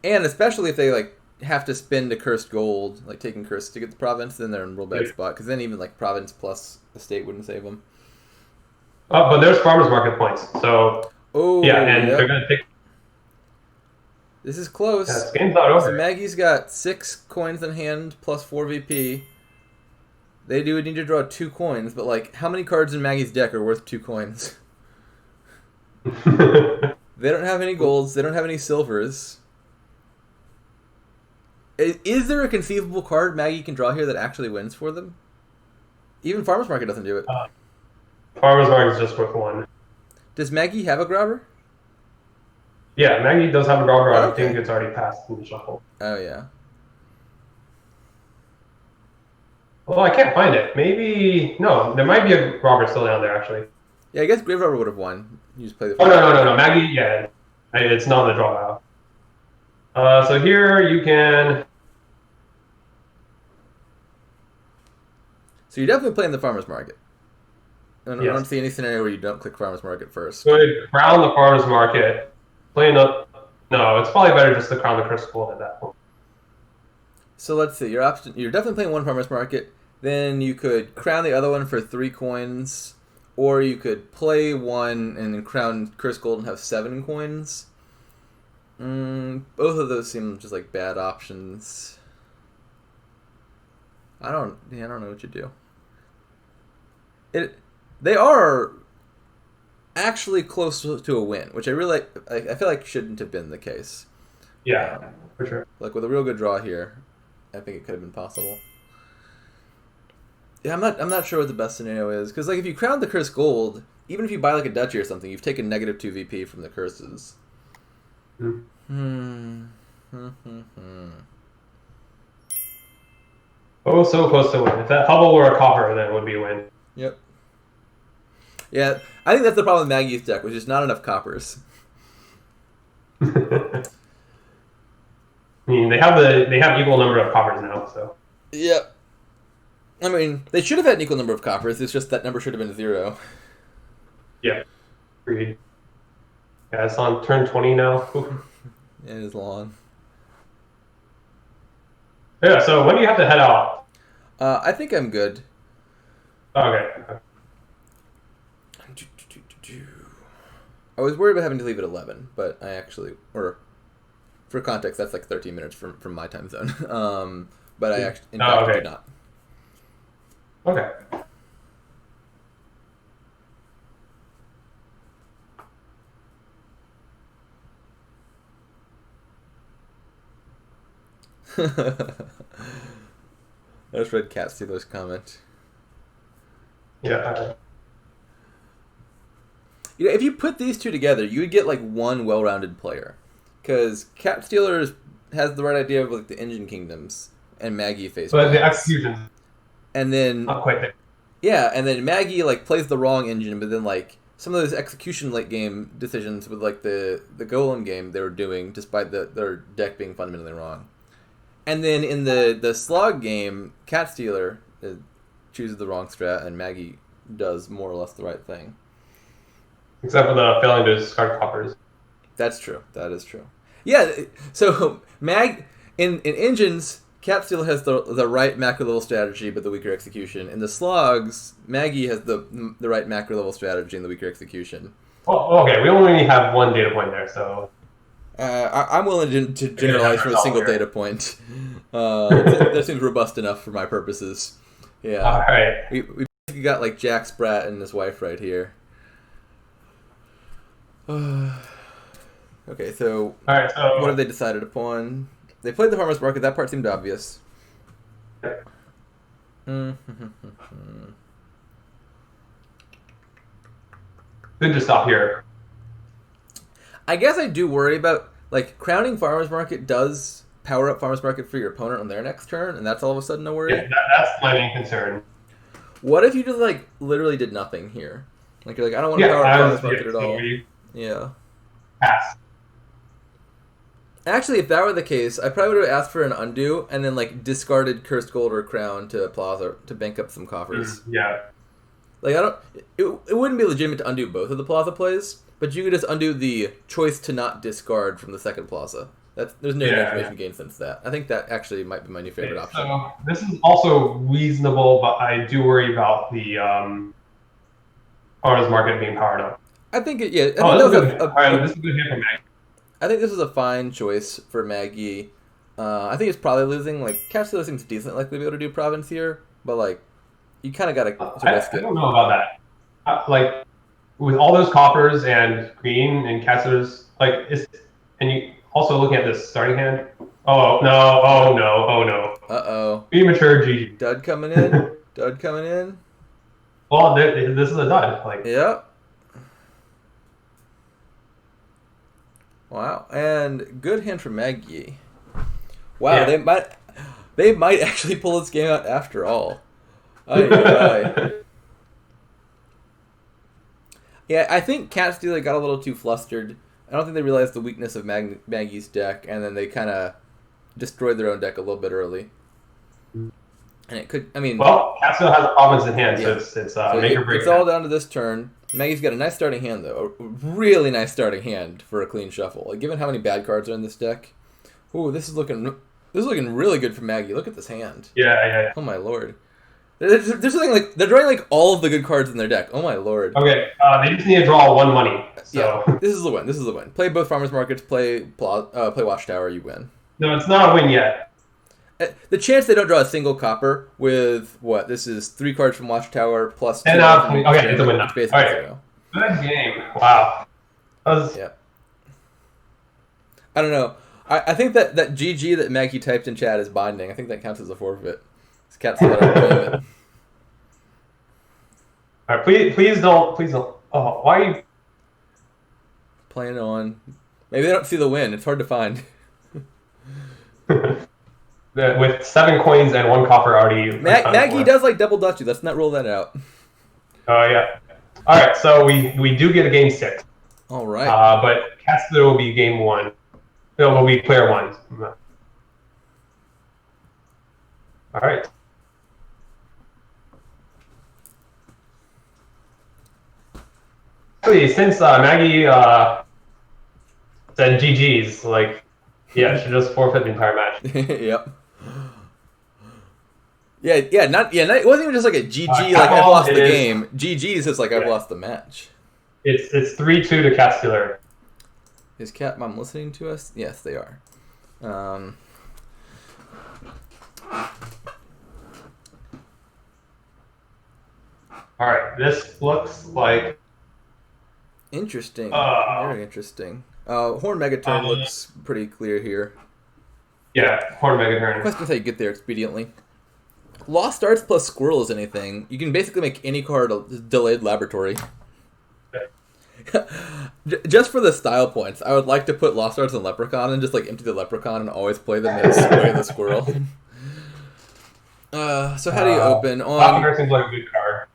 And especially if they have to spend a cursed gold, like taking cursed to get the province, then they're in a real bad spot. Because then even province plus estate wouldn't save them. Oh, but there's farmers market points, so they're gonna take. This is close. Yeah, this game's not over. So Magyi's got 6 coins in hand plus 4 VP. They do need to draw 2 coins, but like, how many cards in Maggy's deck are worth 2 coins? They don't have any golds. They don't have any silvers. Is there a conceivable card Magyi can draw here that actually wins for them? Even Farmer's Market doesn't do it. Farmer's Market is just worth 1. Does Magyi have a grabber? Yeah, Magyi does have a grabber. I think it's already passed in the shuffle. Oh, yeah. Well, I can't find it. Maybe... No, there might be a grabber still down there, actually. Yeah, I guess Grave Robber would have won. You just play the... Oh, no. Magyi, yeah. It's not in the draw pile. So here you can... So you're definitely playing the Farmer's Market. I don't see any scenario where you don't click Farmer's Market first. Good. Crown the Farmer's Market. Playing up... No, it's probably better just to crown the Crystal at that point. So let's see. You're definitely playing one Farmer's Market. Then you could crown the other one for 3 coins. Or you could play one and then crown Curse Gold and have 7 coins. Both of those seem just like bad options. I don't know what you do. They are actually close to a win, which I really I feel like shouldn't have been the case. Yeah, for sure. Like with a real good draw here, I think it could have been possible. Yeah, I'm not sure what the best scenario is, because like if you crown the Curse Gold, even if you buy like a Duchy or something, you've taken negative 2 VP from the curses. Oh, so close to win. If that Hubble were a copper, then it would be a win. Yep. Yeah, I think that's the problem with Magyi's deck, which is not enough coppers. I mean, they have equal number of coppers now, so. Yep. I mean, they should have had an equal number of coppers. It's just that number should have been 0. Yeah. Agreed. Yeah, it's on turn 20 now. It is long. Yeah, so when do you have to head out? I think I'm good. Okay. I was worried about having to leave at 11, but I actually, or for context, that's like 13 minutes from my time zone. But I actually, in fact, did not. Okay. I just read Cat Stealer's comment. Yeah. You know, if you put these two together, you would get like one well-rounded player, because Cat Stealer has the right idea of like the Engine Kingdoms, and Magyi face. But the execution. And then Not quite there. Yeah, and then Magyi like plays the wrong engine, but then like some of those execution late game decisions with like the Golem game they were doing, despite their deck being fundamentally wrong. And then in the Slog game, Cat Stealer chooses the wrong strat, and Magyi does more or less the right thing. Except for the failing to discard coppers. That's true. That is true. Yeah, so in engines, Cat Stealer has the right macro level strategy, but the weaker execution. In the Slogs, Magyi has the right macro level strategy and the weaker execution. Oh, okay. We only have one data point there, so... I'm willing to generalize from a single data point. That seems robust enough for my purposes. Yeah. All right. We basically got like Jack Sprat and his wife right here. Okay, so, all right, so what have they decided upon? They played the Farmer's Market. That part seemed obvious. Good to stop here. I guess I do worry about, like, crowning Farmer's Market does power up Farmer's Market for your opponent on their next turn, and that's all of a sudden a worry. Yeah, that's my main concern. What if you just, like, literally did nothing here? Like, you're like, I don't want to power up Farmer's Market at all. Yeah. Pass. Actually, if that were the case, I probably would have asked for an undo and then, like, discarded Cursed Gold or Crown to Plaza to bank up some coffers. Yeah. Like, it wouldn't be legitimate to undo both of the Plaza plays, but you could just undo the choice to not discard from the second Plaza. There's no information gained since that. I think that actually might be my new favorite option. So this is also reasonable, but I do worry about the Farmer's Market being powered up. I think this is a good hit from Magyi. I think this is a fine choice for Magyi. I think it's probably losing. Like, Cat Stealer seems decent likely to be able to do Province here, but like, you kind of got to risk I it. don't know about that. Like with all those coppers and queen and casters, and you also looking at this starting hand. Oh no! Oh no! Oh no! Uh-oh. Premature GG. Dud coming in. Dud coming in. Well, this is a dud. Like, Yep. Wow. And good hand from Magyi. Wow, yeah. they might actually pull this game out after all. Aye. Yeah, I think Cat Stealer got a little too flustered. I don't think they realized the weakness of Magyi's deck, and then they kind of destroyed their own deck a little bit early. And it could, I mean... Well, Cat still has a province in hand, so it's so make or break. It's all down to this turn. Magyi's got a nice starting hand, though. A really nice starting hand for a clean shuffle. Like, given how many bad cards are in this deck. Ooh, this is looking really good for Magyi. Look at this hand. Yeah. Oh, my lord. There's something like they're drawing like all of the good cards in their deck. Oh my lord. Okay, they just need to draw one money. So yeah, this is the win. This is the win. Play both farmers markets. Play Watchtower. You win. No, it's not a win yet. The chance they don't draw a single copper with what? This is 3 cards from Watchtower plus 2. Okay, it's a win now. All right. Zero. Good game. Wow. Yeah. I don't know. I think that GG that Magyi typed in chat is binding. I think that counts as a forfeit. This cat's got to claim it. All right, please don't. Oh, why are you playing on? Maybe they don't see the win. It's hard to find. With 7 coins and 1 copper already. Magyi does like double dutch you. Let's not rule that out. Oh yeah. All right, so we do get a game 6. All right. But Caster will be game 1. No, will be player 1. All right. Actually, since Magyi said GG's, like, yeah, she just forfeit the entire match. Yep. Yeah. It wasn't even just like a GG, like I've lost the game. GG's just like I've lost the match. It's 3-2 to Cat Stealer. Is Cat Mom listening to us? Yes, they are. All right, this looks like interesting. Very interesting. Horn Megaturn looks pretty clear here. Yeah, Horn Megaturn. Question is how you get there expediently. Lost Arts plus Squirrel is anything. You can basically make any card a delayed laboratory. Just for the style points, I would like to put Lost Arts and Leprechaun and just like empty the Leprechaun and always play them as the Squirrel. So how do you open? Lavender seems like a good card.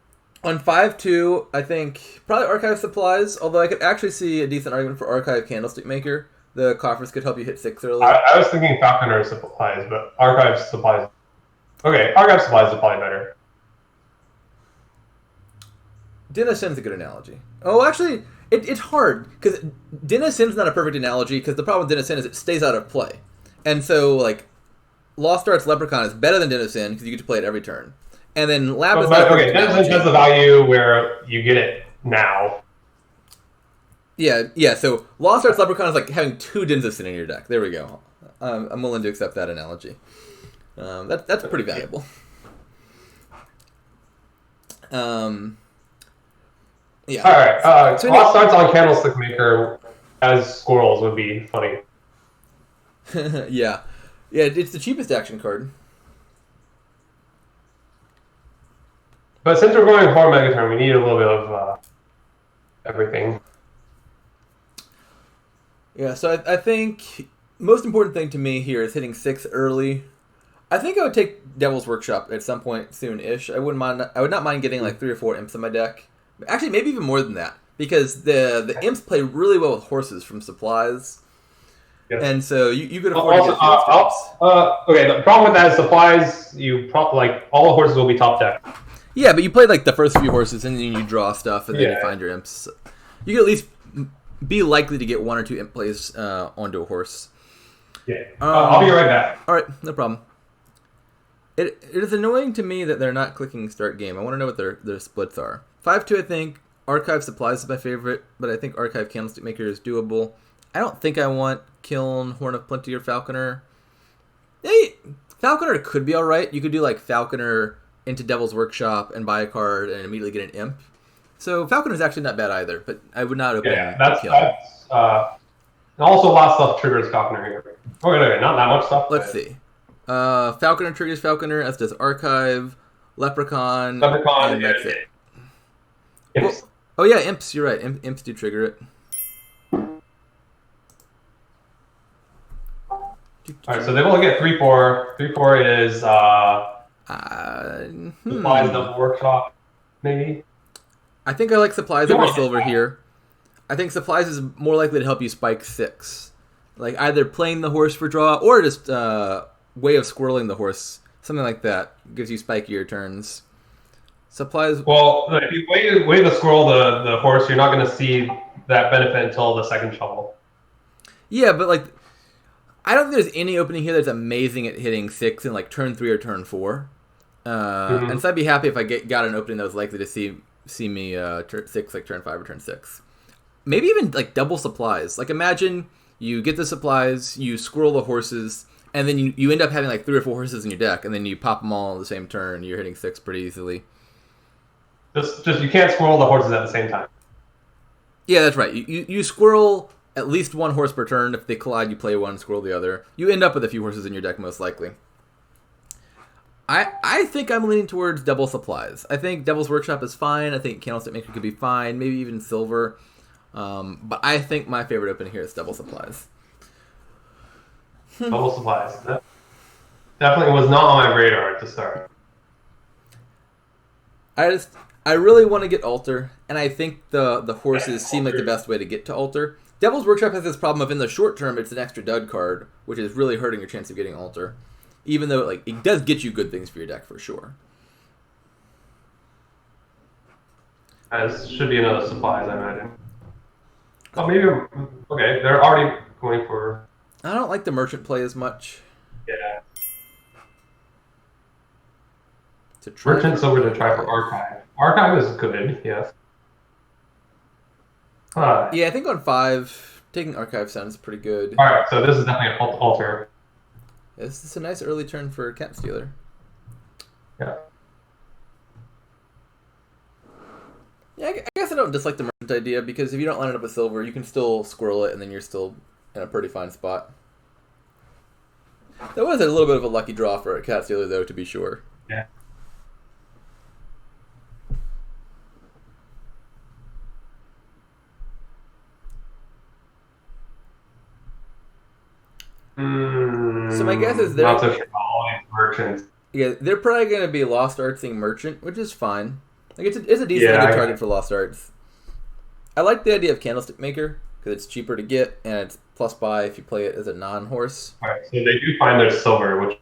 On 5-2, I think probably Archive Supplies, although I could actually see a decent argument for Archive Candlestick Maker. The coffers could help you hit 6 early. I was thinking Falconer Supplies, but Archive Supplies. Okay, Archive Supplies is probably better. Denizen's a good analogy. Oh, actually, it's hard, because Denizen's not a perfect analogy, because the problem with Denizen is it stays out of play. And so, like, Lost Arts Leprechaun is better than Denizen, because you get to play it every turn. And then Lab is not okay, Denizen has the value where you get it now. Yeah, so Lost Arts Leprechaun is like having 2 Denizen in your deck. There we go. I'm willing to accept that analogy. That's pretty valuable. Yeah. All right. So Lost Arts on Candlestick Maker as squirrels would be funny. Yeah, it's the cheapest action card. But since we're going for Megaturn, we need a little bit of everything. Yeah, so I think most important thing to me here is hitting 6 early. I think I would take Devil's Workshop at some point soon-ish. I would not mind getting like 3 or 4 imps in my deck. Actually, maybe even more than that, because the imps play really well with horses from supplies. Yes. And so you could afford to get okay, the problem with that is supplies. Like all the horses will be top deck. Yeah, but you play like the first few horses, and then you draw stuff, and then you find your imps. You can at least be likely to get 1 or 2 imp plays onto a horse. Yeah, I'll be right back. All right, no problem. It is annoying to me that they're not clicking start game. I want to know what their splits are. 5-2, I think. Archive Supplies is my favorite, but I think Archive Candlestick Maker is doable. I don't think I want Kiln, Horn of Plenty, or Falconer. Hey, Falconer could be alright. You could do like Falconer, into Devil's Workshop and buy a card and immediately get an imp. So Falconer is actually not bad either, but I would not open Yeah, that's also a lot of stuff triggers Falconer here. Okay, not that much stuff. Let's see. Falconer triggers Falconer, as does Archive, Leprechaun, and that's it. Imps. Well, oh yeah, Imps, you're right. Imps do trigger it. Alright, so they will get 3/4. 3/4 is Supplies Double Workshop, maybe? I think I like Supplies over Silver here. I think Supplies is more likely to help you spike 6. Like either playing the horse for draw or just way of squirreling the horse. Something like that gives you spikier turns. Supplies. Well, if you way to squirrel the horse, you're not going to see that benefit until the second shovel. Yeah, but like, I don't think there's any opening here that's amazing at hitting 6 in like turn 3 or turn 4. And so I'd be happy if I got an opening that was likely to see me turn 6 like turn 5 or turn 6. Maybe even like double supplies. Like imagine you get the supplies, you squirrel the horses, and then you end up having like 3 or 4 horses in your deck, and then you pop them all on the same turn. You're hitting 6 pretty easily. Just you can't squirrel the horses at the same time. Yeah, that's right. You squirrel at least one horse per turn. If they collide, you play one, squirrel the other. You end up with a few horses in your deck most likely. I think I'm leaning towards double supplies. I think Devil's Workshop is fine. I think Candlestick Maker could be fine. Maybe even Silver. But I think my favorite opening here is double supplies. Double supplies. That definitely was not on my radar to start. I really want to get Altar, and I think the horses seem like the best way to get to Altar. Devil's Workshop has this problem of in the short term it's an extra dud card, which is really hurting your chance of getting Altar. Even though like it does get you good things for your deck for sure. This should be another supplies, I imagine. Oh, maybe. Okay, they're already going for. I don't like the merchant play as much. Yeah. Merchant's over to try for Archive. Archive is good, yes. Yeah, I think on 5, taking Archive sounds pretty good. Alright, so this is definitely an Altar. Yeah, this is a nice early turn for Cat Stealer. Yeah. Yeah, I guess I don't dislike the merchant idea, because if you don't line it up with Silver, you can still squirrel it, and then you're still in a pretty fine spot. That was a little bit of a lucky draw for a Cat Stealer, though, to be sure. Yeah. So my guess is not so sure about all these merchants. Yeah, they're probably going to be Lost Artsing Merchant, which is fine. Like it's a decently good target for Lost Arts. I like the idea of Candlestick Maker because it's cheaper to get and it's plus buy if you play it as a non-horse. All right, so they do find their Silver, which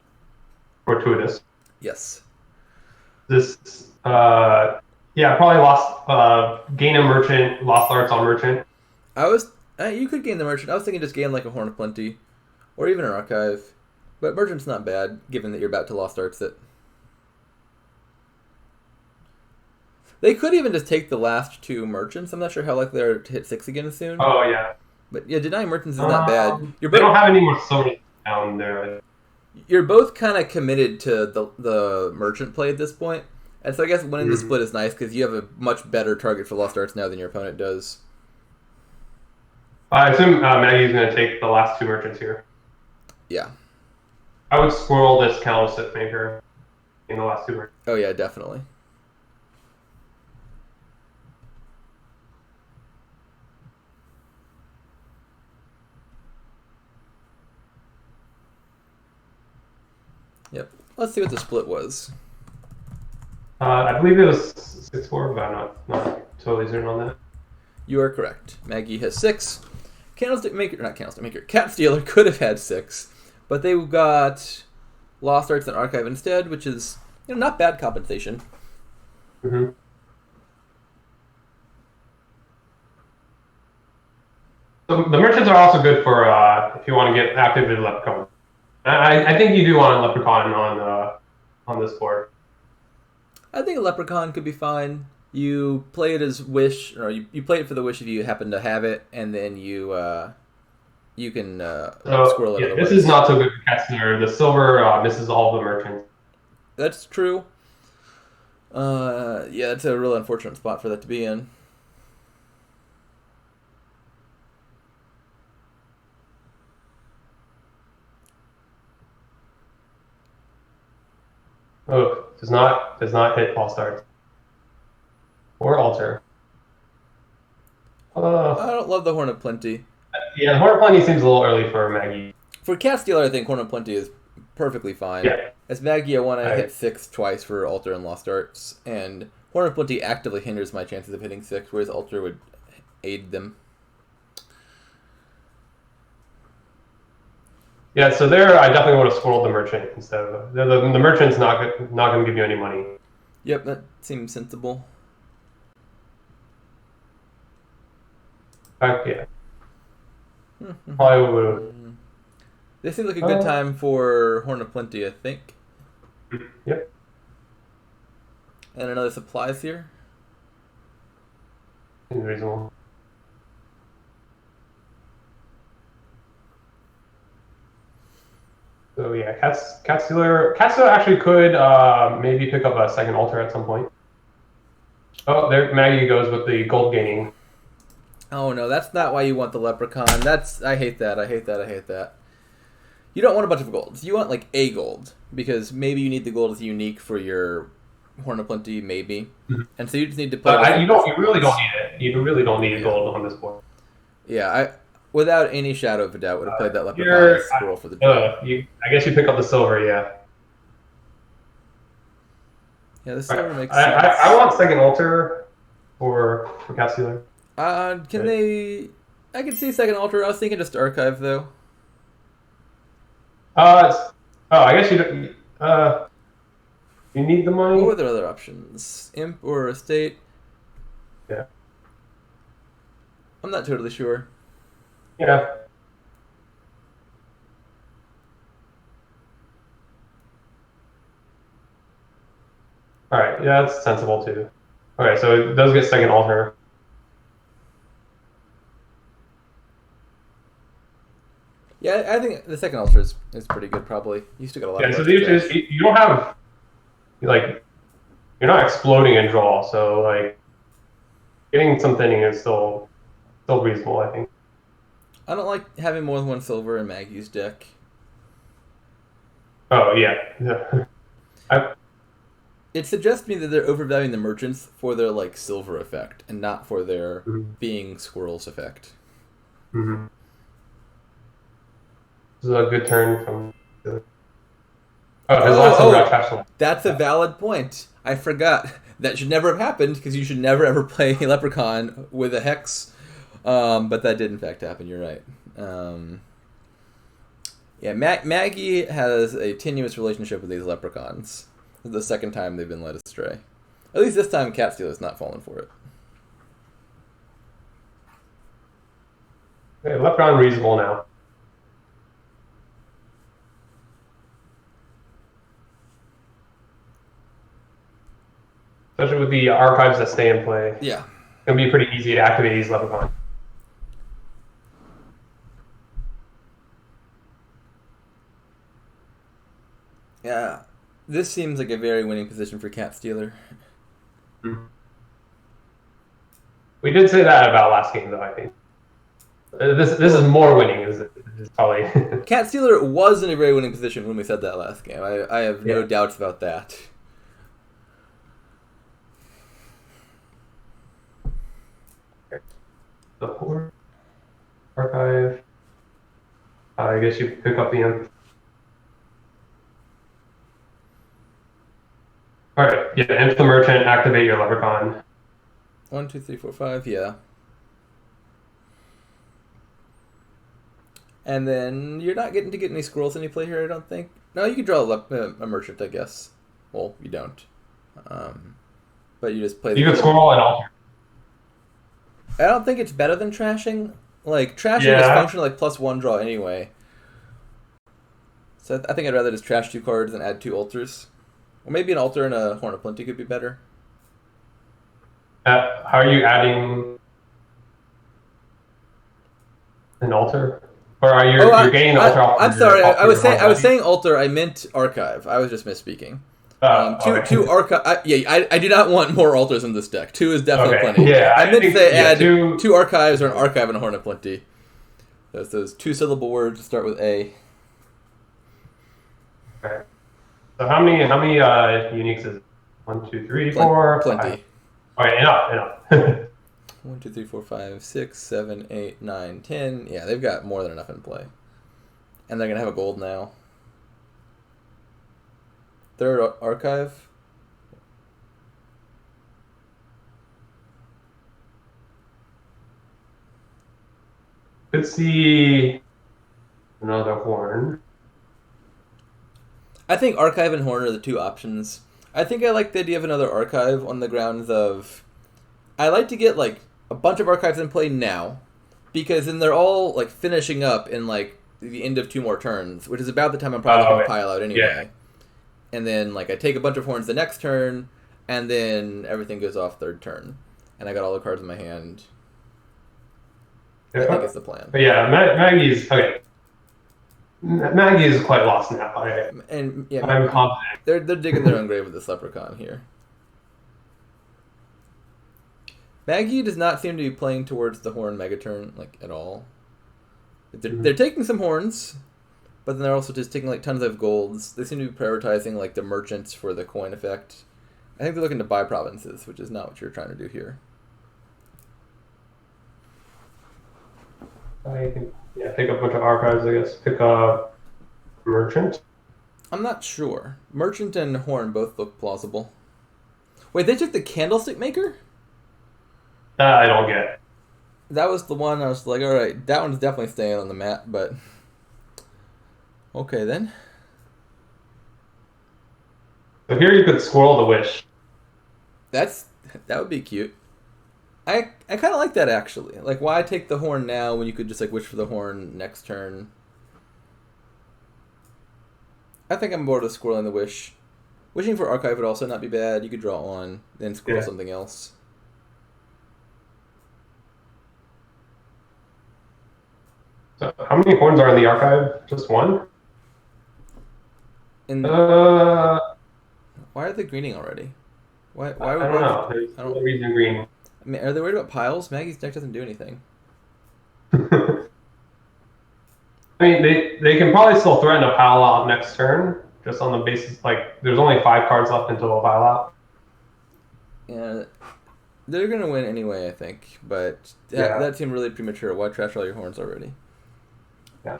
fortuitous. Yes. This, probably lost. Gain a merchant, Lost Arts on merchant. You could gain the merchant. I was thinking just gain like a Horn of Plenty, or even an Archive. But merchant's not bad, given that you're about to Lost Arts it. They could even just take the last 2 merchants. I'm not sure how likely they are to hit 6 again soon. Oh, yeah. But yeah, denying merchants is not bad. They don't have any more silver down there. You're both kind of committed to the merchant play at this point. And so I guess winning the split is nice because you have a much better target for Lost Arts now than your opponent does. I assume Maggy's going to take the last 2 merchants here. Yeah. I would squirrel this Candlestick Maker in the last 2 merchants. Oh, yeah, definitely. Yep. Let's see what the split was. I believe it was 6-4, but I'm not totally certain on that. You are correct. Magyi has 6. Cat Stealer could have had 6, but they got Lost Arts and Archive instead, which is not bad compensation. Mm-hmm. So the merchants are also good for if you want to get active in Leprechaun. I think you do want a Leprechaun on this board. I think a Leprechaun could be fine. You play it as Wish, or you play it for the Wish if you happen to have it, and then you can squirrel it. This is not so good for Cat Stealer. The Silver misses all the merchants. That's true. Yeah, it's a real unfortunate spot for that to be in. Oh, does not hit false starts or alter. I don't love the Horn of Plenty. Yeah, Horn of Plenty seems a little early for Magyi. For Cat Stealer, I think Horn of Plenty is perfectly fine. Yeah. As Magyi, I want to hit 6 twice for Alter and Lost Arts, and Horn of Plenty actively hinders my chances of hitting 6, whereas Alter would aid them. Yeah, so there I definitely would have squirreled the merchant instead of the merchant's not going to give you any money. Yep, that seems sensible. Yeah. Probably would have. This seems like a good time for Horn of Plenty, I think. Yep. And another supplies here. Seems reasonable. So yeah, Cat Stealer actually could maybe pick up a second altar at some point. Oh, there Magyi goes with the gold gaining. Oh no, that's not why you want the Leprechaun. I hate that. I hate that. You don't want a bunch of golds. You want like a gold because maybe you need the gold as unique for your Horn of Plenty, maybe. Mm-hmm. And so you just need to play. You really don't need it. You really don't need gold on this board. Yeah, without any shadow of a doubt, would have played that Leprechaun squirrel for the draw. I guess you pick up the silver, yeah. Yeah, the silver makes sense. I want second altar for Cat Stealer. Can they? I can see second altar. I was thinking just archive though. I guess you don't. You need the money. What were their other options? Imp or estate? Yeah. I'm not totally sure. Yeah. All right. Yeah, that's sensible too. Okay, so it does get second altar. Yeah, I think the second altar is pretty good. Probably you still got a lot. Yeah. So the issue is you don't have like you're not exploding in draw, so like getting some thinning is still reasonable, I think. I don't like having more than one silver in Magyi's deck. Oh yeah. It suggests to me that they're overvaluing the merchants for their like silver effect and not for their being squirrels effect. Mm-hmm. This is a good turn from. That's a valid point. I forgot. That should never have happened because you should never ever play a Leprechaun with a Hex. But that did in fact happen. You're right. Yeah, Magyi has a tenuous relationship with these Leprechauns. This is the second time they've been led astray. At least this time Cat Stealer's not fallen for it. Okay, Leprechaun reasonable now. Especially with the archives that stay in play. Yeah. It's going to be pretty easy to activate these Leprechaun. Yeah. This seems like a very winning position for Cat Stealer. We did say that about last game, though, I think. This is more winning, is probably. Cat Stealer was in a very winning position when we said that last game. I have no doubts about that. The Horde archive. I guess you pick up the Imp. Alright, yeah, Imp the Merchant, activate your Leprechaun. 1, 2, 3, 4, 5, yeah. And then you're not getting to get any squirrels any play here, I don't think. No, you can draw a merchant, I guess. Well, you don't. But you just play. You can squirrel and alter. I don't think it's better than trashing. Like, trashing is functional like +1 draw anyway. So I think I'd rather just trash 2 cards than add 2 altars. Or maybe an altar and a Horn of Plenty could be better. How are you adding an altar? Or are you you're gaining an altar off? I'm sorry, I was saying altar, I meant archive. I was just misspeaking. Two archive. I do not want more altars in this deck. 2 is definitely plenty. Yeah, I meant to say add two archives or an archive and a Horn of Plenty. Those 2-syllable words start with A. Okay. So how many uniques is it? 1, 2, 3, 4, Plenty. 5. All right, enough. 1, 2, 3, 4, 5, 6, 7, 8, 9, 10. Yeah, they've got more than enough in play. And they're gonna have a gold now. Third archive. Could see another horn. I think archive and horn are the 2 options. I think I like the idea of another archive on the grounds of I like to get like a bunch of archives in play now, because then they're all like finishing up in like the end of 2 more turns, which is about the time I'm probably going to pile out anyway. Yeah. And then like I take a bunch of horns the next turn, and then everything goes off 3rd turn, and I got all the cards in my hand. I think it's the plan. But yeah, Magyi's okay. Magyi is quite lost now. And yeah, I'm confident. They're digging their own grave with this leprechaun here. Magyi does not seem to be playing towards the horn megaturn like at all. They're taking some horns, but then they're also just taking like tons of golds. They seem to be prioritizing like the merchants for the coin effect. I think they're looking to buy provinces, which is not what you're trying to do here. I think pick up a bunch of archives, I guess. Pick a merchant. I'm not sure. Merchant and horn both look plausible. Wait, they took the candlestick maker? That I don't get. That was the one I was like, all right, that one's definitely staying on the map, but okay then. So here you could squirrel the wish. That would be cute. I kind of like that actually. Like, why take the horn now when you could just like wish for the horn next turn? I think I'm bored of squirreling the wish. Wishing for archive would also not be bad. You could draw one, then squirrel something else. So how many horns are in the archive? Just one? Why are they greening already? Why I don't know. There's no reason green. I mean, are they worried about piles? Maggy's deck doesn't do anything. I mean, they can probably still threaten a pile out next turn, just on the basis, like, there's only 5 cards left until a pile out. Yeah, they're going to win anyway, I think, but that seemed really premature. Why trash all your horns already? Yeah.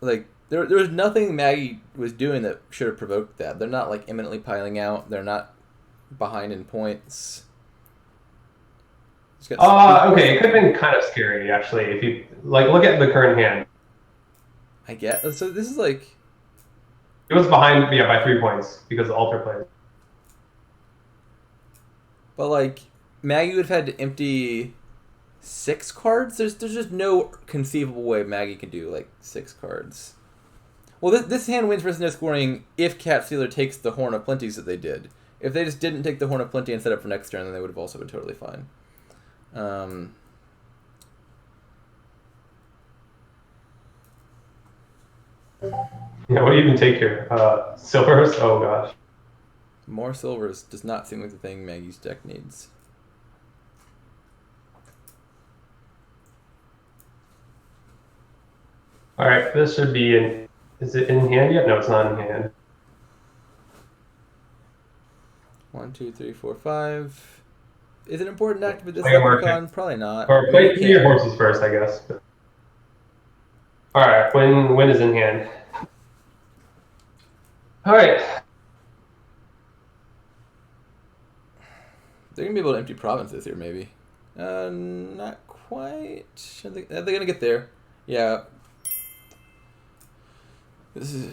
Like, there was nothing Magyi was doing that should have provoked that. They're not, like, imminently piling out. They're not behind in points. Okay, it could have been kind of scary, actually, if you, like, look at the current hand. I guess. So this is, like... It was behind, by 3 points, because the altar played. But, like, Magyi would have had to empty 6 cards? There's just no conceivable way Magyi can do, like, 6 cards. Well, this hand wins versus no scoring if Cat Stealer takes the Horn of Plenties that they did. If they just didn't take the Horn of Plenty and set up for next turn, then they would have also been totally fine. Yeah, what do you even take here? Silvers? Oh, gosh. More silvers does not seem like the thing Magyi's deck needs. Alright, this should be in... Is it in hand yet? No, it's not in hand. 1, 2, 3, 4, 5. Is it important to activate this leprechaun? Probably not. Or play 3 your horses first, I guess. Alright, when is in hand? Alright. They're going to be able to empty provinces here, maybe. Not quite. Are they going to get there? Yeah. This is...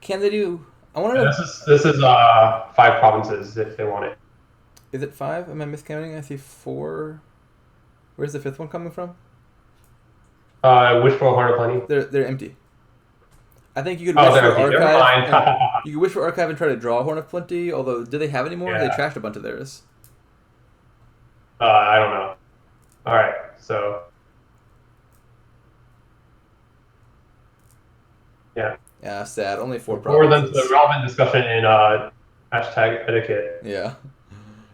Can they do... I want to know... This is 5 provinces, if they want it. Is it 5? Am I miscounting? I see 4. Where's the 5th one coming from? Wish for a Horn of Plenty. They're empty. I think you could wish for archive. You could wish for archive and try to draw a Horn of Plenty. Although, do they have any more? Yeah. They trashed a bunch of theirs. I don't know. All right, so yeah. Yeah, sad. Only 4 Forward them to provinces. the relevant discussion in hashtag etiquette. Yeah.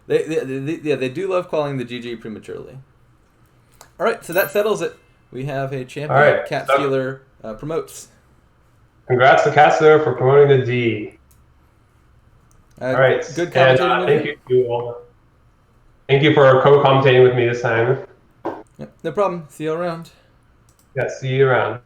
They do love calling the GG prematurely. All right, so that settles it. We have a champion. All right, Cat so Stealer promotes. Congrats to Caster for promoting the D. All right, Good and commentating. thank you to all. Thank you for co-commentating with me this time. Yep, no problem. See you around. Yeah, see you around.